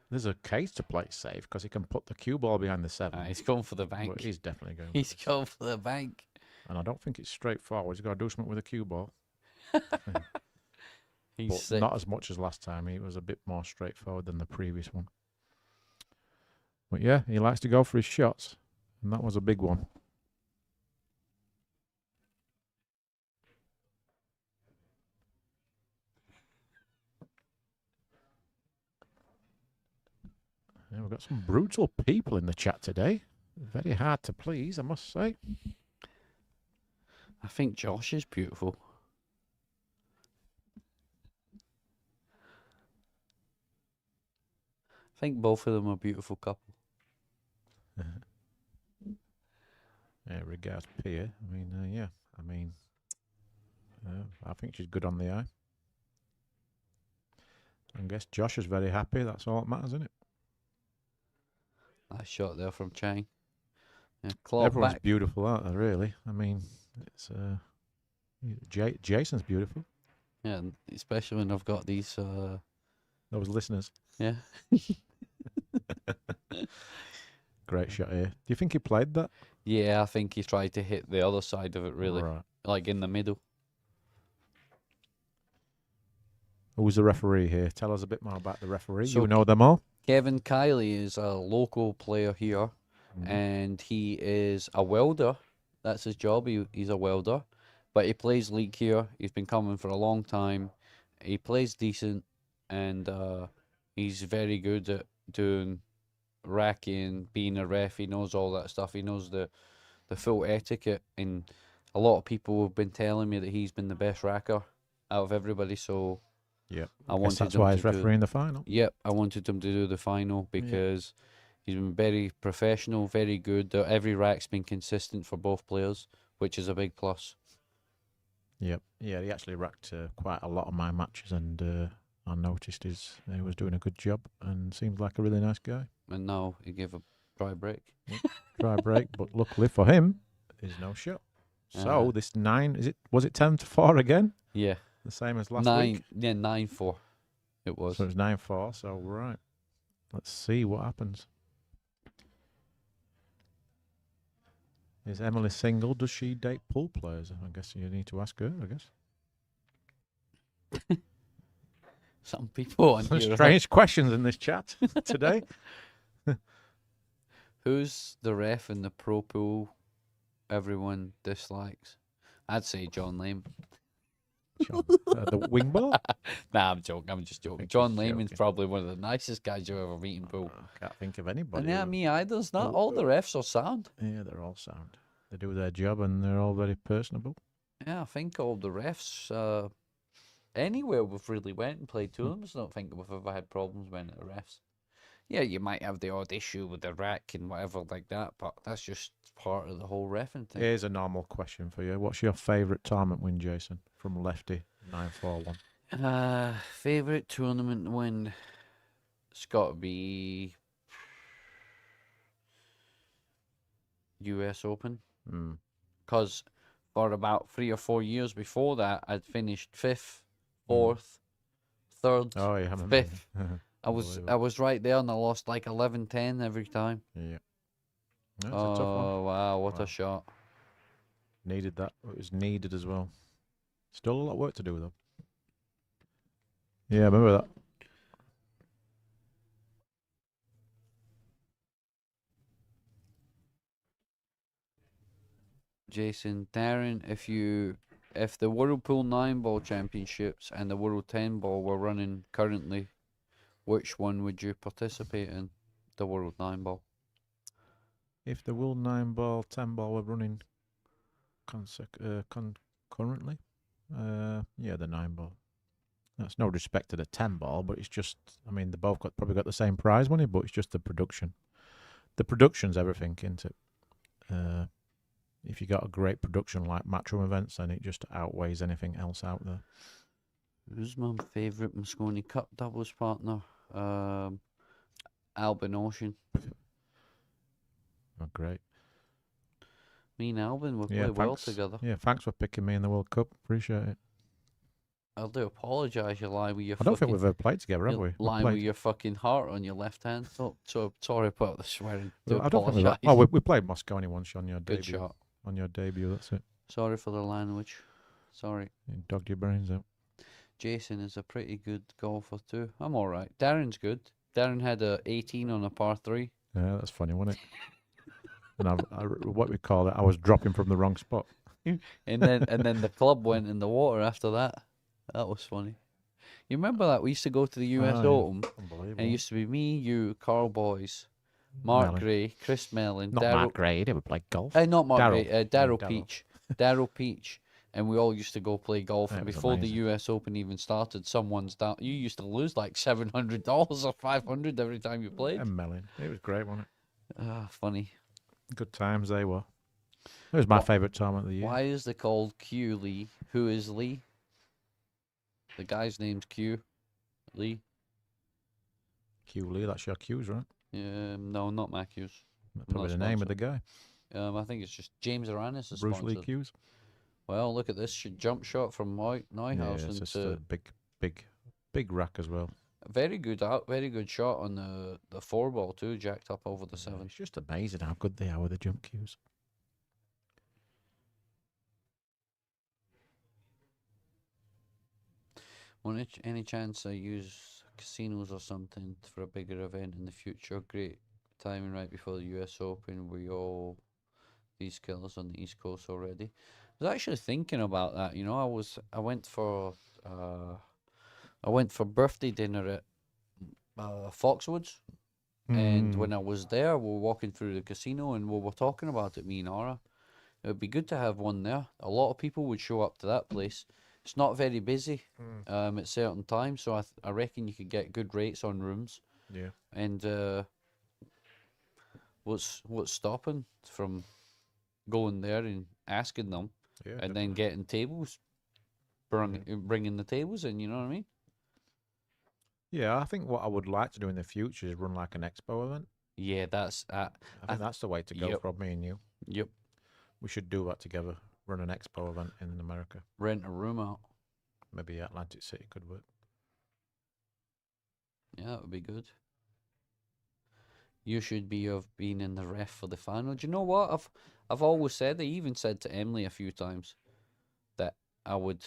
there's a case to play safe because he can put the cue ball behind the 7. he's going for the bank. But he's definitely going. He's for this. going for the bank. And I don't think it's straightforward. He's got to do something with a cue ball. He's But sick. not as much as last time. He was a bit more straightforward than the previous one. But yeah, he likes to go for his shots, and that was a big one. Yeah, we've got some brutal people in the chat today. Very hard to please, I must say. I think Josh is beautiful. I think both of them are a beautiful couple. Yeah, regards Pia. I mean, yeah. I mean, I think she's good on the eye. I guess Josh is very happy. That's all that matters, isn't it? Nice shot there from Chang. Yeah, claw Everyone's back. beautiful, aren't they? Really. I mean, it's Jason's beautiful. Yeah, and especially when I've got these. Those listeners. Yeah. Great shot here. Do you think he played that? Yeah, I think he tried to hit the other side of it, really. Right. Like in the middle. Who's the referee here? Tell us a bit more about the referee. So You know them all? Kevin Kiley is a local player here, and he is a welder. That's his job. He's a welder, but he plays league here. He's been coming for a long time. He plays decent, and he's very good at doing racking, being a ref. He knows all that stuff. He knows the full etiquette, and a lot of people have been telling me that he's been the best racker out of everybody. So Yeah. I Guess wanted that's him why to he's do- refereeing the final. Yep, I wanted him to do the final because he's been very professional, very good. Every rack's been consistent for both players, which is a big plus. Yep. Yeah, he actually racked quite a lot of my matches, and I noticed he was doing a good job and seems like a really nice guy. And now he gave a dry break. Try break, but luckily for him, there's no shot. So this 9, was it 10-4 again? Yeah, The same as last week? 9-4 it was. So it's 9-4, so right. Let's see what happens. Is Emily single? Does she date pool players? I guess you need to ask her, I guess. Some people on here. Strange questions in this chat today. Who's the ref in the pro pool everyone dislikes? I'd say John Lehman. The wing ball? Nah, I'm joking. I'm just joking. think John he's Lehman's joking. probably one of the nicest guys you've ever met in pool. I can't think of anybody. And yeah, who- me either. It's not all the refs are sound. Yeah, they're all sound. They do their job and they're all very personable. Yeah, I think all the refs, anywhere we've really went and played tournaments, I don't think we've ever had problems when the refs. Yeah, you might have the odd issue with the rack and whatever like that, but that's just part of the whole reffing thing. Here's a normal question for you. What's your favourite tournament win, Jason? From Lefty 941. Favorite tournament win? It's got to be US Open, Mm. because for about 3 or 4 years before that, I'd finished 5th, 4th, 3rd. Oh, yeah, I remember. Fifth. I was right there, and I lost like 11-10 every time. Yeah. That's a tough one. Oh wow, what Wow. a shot! Needed that. It was needed as well. Still a lot of work to do, though. Yeah, I remember that. Jason, Darren, if the World Pool 9 Ball Championships and the World 10 Ball were running currently, which one would you participate in? The World 9 Ball. If the World 9 ball, 10 ball were running concurrently, yeah, the 9 ball. That's no respect to the 10 ball, but it's just, I mean, they both probably got the same prize money, but it's just the production. The production's everything, isn't it? If you got a great production like Matchroom events, then it just outweighs anything else out there. Who's my favourite Moscone Cup doubles partner? Albin Ocean. Oh, great. Me and Alvin will Yeah, play well thanks. together. Yeah, thanks for picking me in the World Cup. Appreciate it. I do apologise. You lie with your I don't think fucking. we've ever played together, have You're we? We've lying with played. your fucking heart on your left hand. So sorry about the swearing. Do I don't think we've. apologise. Oh, we played Moscow once on your Good debut. shot. On your debut, that's it. Sorry for the language. Sorry. You dogged your brains out. Jason is a pretty good golfer too. I'm all right. Darren's good. Darren had a 18 on a par 3. Yeah, that's funny, wasn't it? And what we call it, I was dropping from the wrong spot. And then the club went in the water after that. That was funny. You remember that? We used to go to the US Ah, yeah. Open, Unbelievable. and it used to be me, you, Carl Boyce, Mark Mellon. Gray, Chris Mellon, Not Daryl. Mark Gray, he never played golf. Not Mark Daryl. Gray, Yeah, Daryl Daryl. Peach. Daryl Peach. And we all used to go play golf. That And was before the amazing. US Open even started, someone's down. You used to lose like $700 or $500 every time you played. And Mellon. It was great, wasn't it? Funny. Good times they were. It was my What- favourite tournament of the year. Why is they called CueLee? Who is Lee? The guy's name's Q. Lee. CueLee, that's your cues, right? No, not Matthews. That's I'm probably not the name of the guy. I think it's just James Aranis is Bruce Lee sponsored. cues. Well, look at this jump shot from Yeah, Neuhaus it's just into a big rack as well. very good shot on the 4-ball too, jacked up over the 7. It's just amazing how good they are with the jump cues. Well, any chance I use casinos or something for a bigger event in the future? Great timing right before the US Open. These killers on the East Coast already. I was actually thinking about that. You know, I went for birthday dinner at Foxwoods, and when I was there, we were walking through the casino and we were talking about it. Me and Aura, it would be good to have one there. A lot of people would show up to that place. It's not very busy at certain times, so I reckon you could get good rates on rooms. Yeah. And what's stopping from going there and asking them, Yeah, and then getting tables, bringing the tables in? You know what I mean? Yeah, I think what I would like to do in the future is run like an expo event. Yeah, that's I think that's the way to go Yep. for me and you. yep. We should do that together. Run an expo event in America. Rent a room out. Maybe Atlantic City could work. Yeah, that would be good. You should have been in the ref for the final. Do you know what? I've always said. I even said to Emily a few times that I would.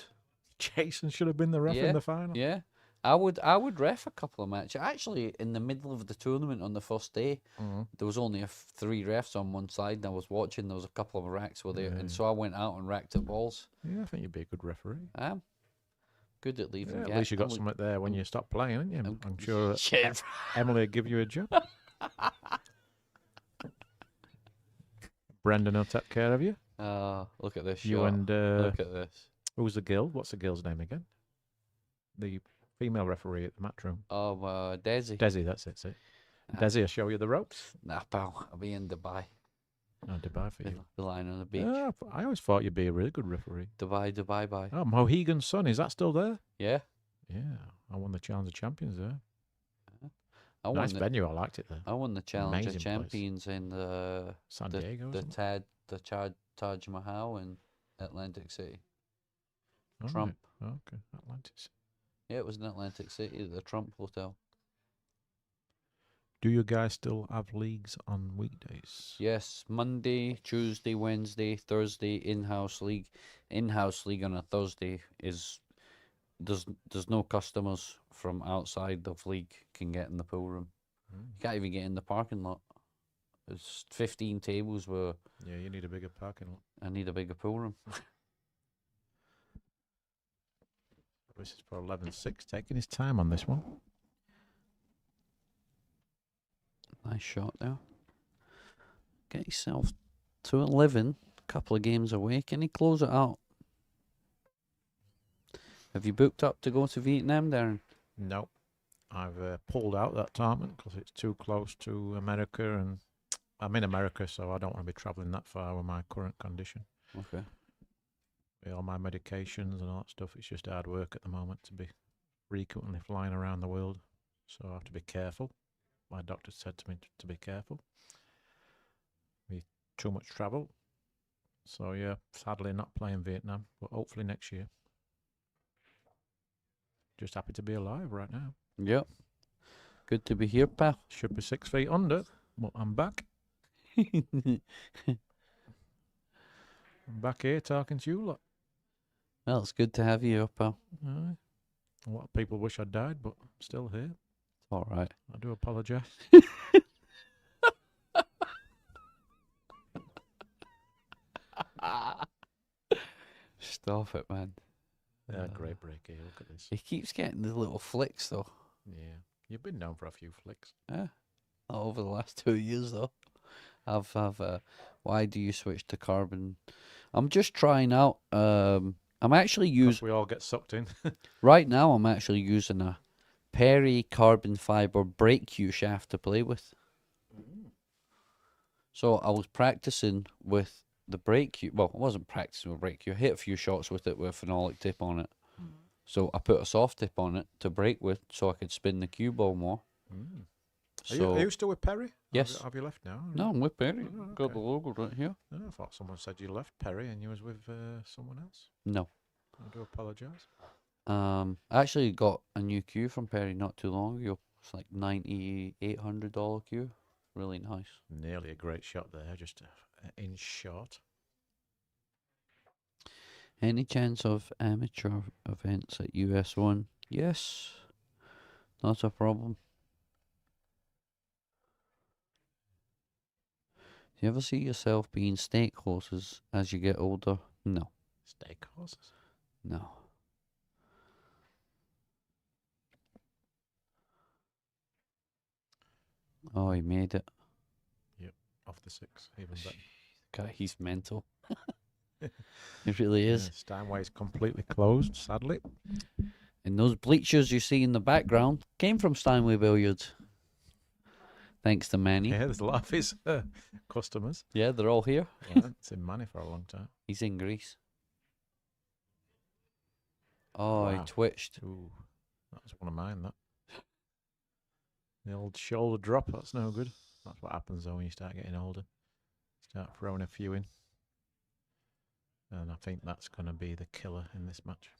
Jason should have been the ref in the final. Yeah, I would ref a couple of matches. Actually, in the middle of the tournament on the first day, there was only 3 refs on one side, and I was watching. There was a couple of racks were there, and so I went out and racked the balls. Yeah, I think you'd be a good referee. I am good at leaving. Yeah, at least you got something there when you stop playing, haven't you? I'm sure that Shit. Emily would give you a job. Brendan will take care of you. Look at this You shot. and Look at this. who's the girl? What's the girl's name again? The female referee at the matchroom. Oh, Desi. Desi, that's it. See? Desi will show you the ropes. Nah, pal. I'll be in Dubai. Oh, Dubai for you. The line on the beach. Yeah, I always thought you'd be a really good referee. Dubai, bye. Oh, Mohegan's Son, is that still there? Yeah. Yeah, I won the Challenge of Champions there. I Nice won venue, I liked it there. I won the Challenge Amazing of place. Champions in San Diego, the isn't it? Taj Mahal in Atlantic City. Oh, Trump. right. Oh, okay, Atlantic. Yeah, it was in Atlantic City, the Trump Hotel. Do you guys still have leagues on weekdays? Yes, Monday, Tuesday, Wednesday, Thursday, in-house league. In-house league on a Thursday is there's no customers from outside the league can get in the pool room. You can't even get in the parking lot. There's 15 tables where Yeah, you need a bigger parking lot. I need a bigger pool room. This is for 11-6, taking his time on this one. Nice shot there. Get yourself to 11, a couple of games away. Can he close it out? Have you booked up to go to Vietnam, Darren? No, I've pulled out that tournament because it's too close to America, and I'm in America, so I don't want to be travelling that far with my current condition. Okay. With all my medications and all that stuff, it's just hard work at the moment to be frequently flying around the world, so I have to be careful. My doctor said to me to be careful. Too much travel, So yeah, sadly not playing Vietnam, but hopefully next year. Just happy to be alive right now. Yep. Good to be here, pal. Should be 6 feet under, but I'm back. I'm back here talking to you lot. Well, it's good to have you here, pal. Aye. A lot of people wish I'd died, but I'm still here. It's all right. I do apologise. Stop it, man. Yeah, great break here. Look at this. He keeps getting the little flicks, though. Yeah, you've been known for a few flicks. Yeah. Not over the last 2 years, though. Why do you switch to carbon? I'm just trying out. I'm actually 'Cause using. we all get sucked in. Right now, I'm actually using a Perry carbon fiber brake cue shaft to play with. So I was practicing with the brake cue. Well, I wasn't practicing with brake cue. I hit a few shots with it with a phenolic tip on it. So I put a soft tip on it to brake with, so I could spin the cue ball more. Are you still with Perry? Yes. Have you left now? No, I'm with Perry. Oh, Got okay. the logo right here. Oh, I thought someone said you left Perry and you was with someone else. No. I do apologise. I actually got a new cue from Perry not too long ago. It's like $9,800 cue. Really nice. Nearly a great shot there, just an inch short. Any chance of amateur events at US One? Yes. Not a problem. Do you ever see yourself being stake horses as you get older? No. Steak horses. No. Oh, he made it. Off the 6, even better. God, he's mental. It really is. Yeah, Steinway's completely closed, sadly. And those bleachers you see in the background came from Steinway Billiards. Thanks to Manny. Yeah, there's a lot of his customers. Yeah, they're all here. Yeah, it's in Manny for a long time. He's in Greece. Oh, Wow. he twitched. Ooh, that was one of mine, that. The old shoulder drop, that's no good. That's what happens though when you start getting older. Start throwing a few in. And I think that's going to be the killer in this match.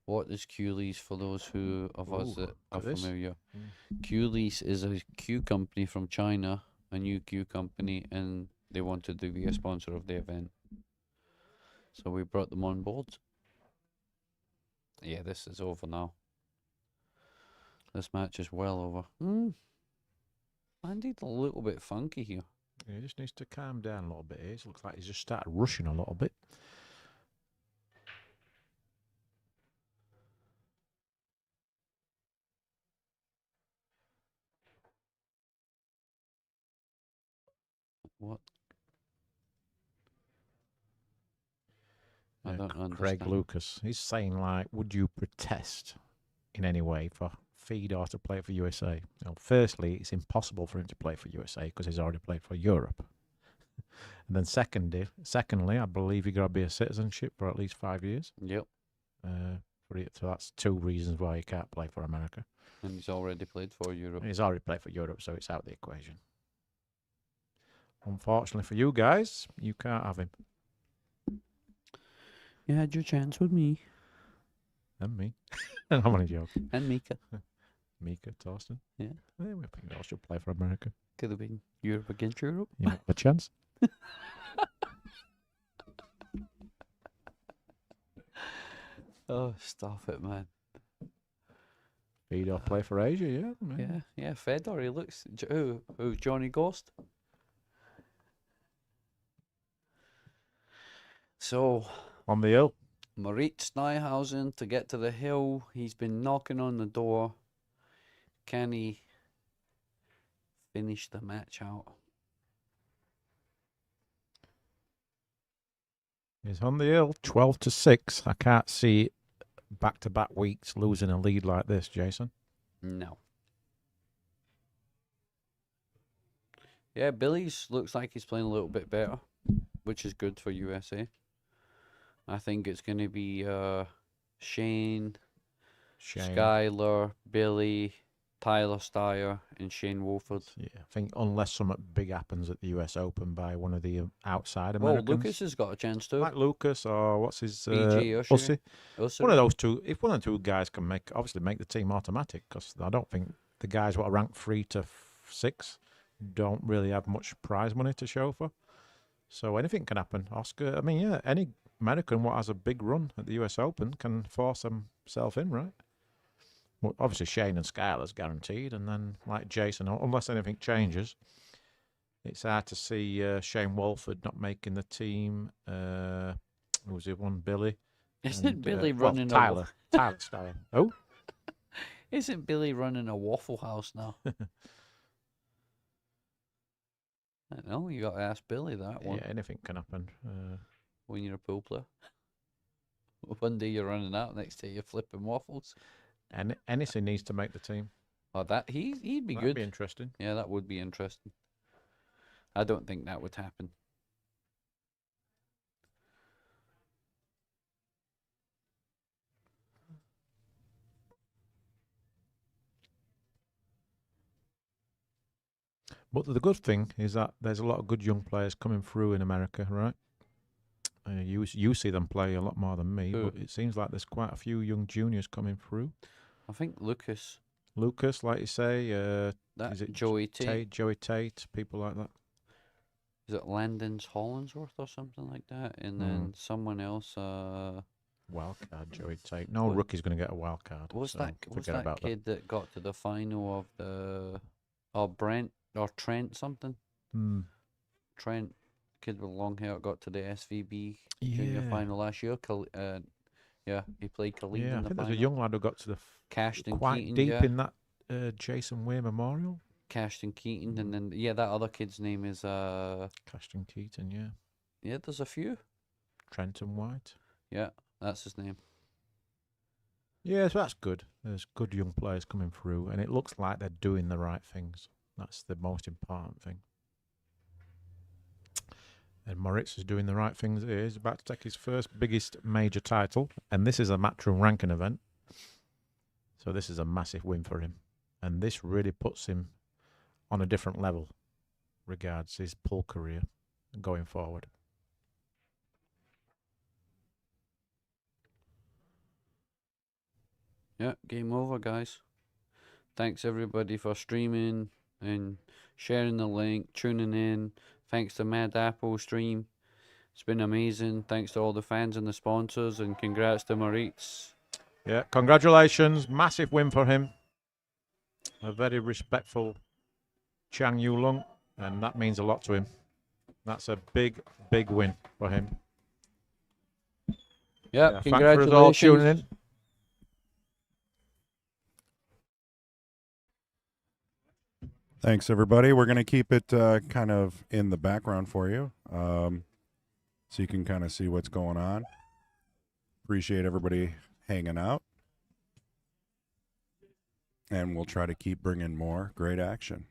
What is CueLee's for those who of us Ooh, that are look at this. familiar? CueLee's is a cue company from China, a new cue company, and they wanted to be a sponsor of the event. So we brought them on board. Yeah, this is over now. This match is well over. Andy's a little bit funky here. Yeah, he just needs to calm down a little bit here. It looks like he's just started rushing a little bit. What? I don't Craig understand. Lucas. He's saying, like, would you protest in any way for Fedor to play for USA? Well, firstly, it's impossible for him to play for USA because he's already played for Europe. And then secondly, I believe you got to be a citizenship for at least 5 years. Yep. So that's 2 reasons why he can't play for America. And he's already played for Europe. He's already played for Europe, so it's out of the equation. Unfortunately for you guys, you can't have him. You had your chance with me. And me. I'm only joking. And Mika. Mika, Torsten. Yeah. We think they all should play for America. Could have been Europe against Europe. You might have a chance. Oh, stop it, man. Fedor play for Asia, yeah. Man. Yeah, Fedor, he looks... Who, Johnny Ghost? So, On the hill. Moritz Neuhausen to get to the hill. He's been knocking on the door. Can he finish the match out? He's on the hill, 12-6. I can't see back-to-back weeks losing a lead like this, Jason. No. Yeah, Billy's looks like he's playing a little bit better, which is good for USA. I think it's going to be Shane, Skylar, Billy, Tyler Steyer and Shane Wolford. Yeah, I think unless something big happens at the US Open by one of the outside Well, Americans, Lucas has got a chance too. like Lucas or what's his BJ Usher. One of those two. If one of the two guys can make the team automatic, because I don't think the guys what are ranked 3 to 6 don't really have much prize money to show for. So anything can happen. Oscar, I mean, yeah, any American what has a big run at the US Open can force himself in, right? Well, obviously Shane and Skylar's guaranteed, and then like Jason, unless anything changes, it's hard to see Shane Wolford not making the team. Who was the one? Billy. Isn't Billy running Tyler Steyer. Oh, Isn't Billy running a Waffle House now? I don't know. You got to ask Billy that one yeah, anything can happen. when you're a pool player. One day you're running out, next day you're flipping waffles. And anything needs to make the team. Oh, that he'd be That'd good. be interesting. Yeah, that would be interesting. I don't think that would happen. But the good thing is that there's a lot of good young players coming through in America, right? You see them play a lot more than me, Who? but it seems like there's quite a few young juniors coming through. I think Lucas, Like you say, that is it Joey Tate, Joey Tate, people like that. is it Landon's Hollinsworth or something like that? And then someone else, Wild card, Joey Tate. No What- rookie's going to get a wild card. what's so that forget about kid that got to the final of the, Brent or Trent something? that. Trent, kid with long hair, got to the SVB junior Yeah. final last year. Yeah, he played Khalid Yeah, I in the think final. there's a young lad who got to the Cashton quite Keaton, deep yeah. in that Jason Way Memorial. Cashton Keaton, and then that other kid's name is Cashton Keaton, yeah. there's a few. Trenton White. Yeah, that's his name. Yeah, so that's good. There's good young players coming through, and it looks like they're doing the right things. That's the most important thing. And Moritz is doing the right things. He's about to take his first biggest major title, and this is a matchroom ranking event. So this is a massive win for him, and this really puts him on a different level regards his pool career going forward. Yeah, game over, guys. Thanks everybody for streaming and sharing the link, tuning in. Thanks to Mad Apple Stream. It's been amazing. Thanks to all the fans and the sponsors, and congrats to Moritz. Yeah, congratulations. Massive win for him. A very respectful Chang Yu Lung, and that means a lot to him. That's a big, big win for him. Yeah, Thanks for us all tuning in. Thanks, everybody. We're going to keep it kind of in the background for you so you can kind of see what's going on. Appreciate everybody hanging out. And we'll try to keep bringing more great action.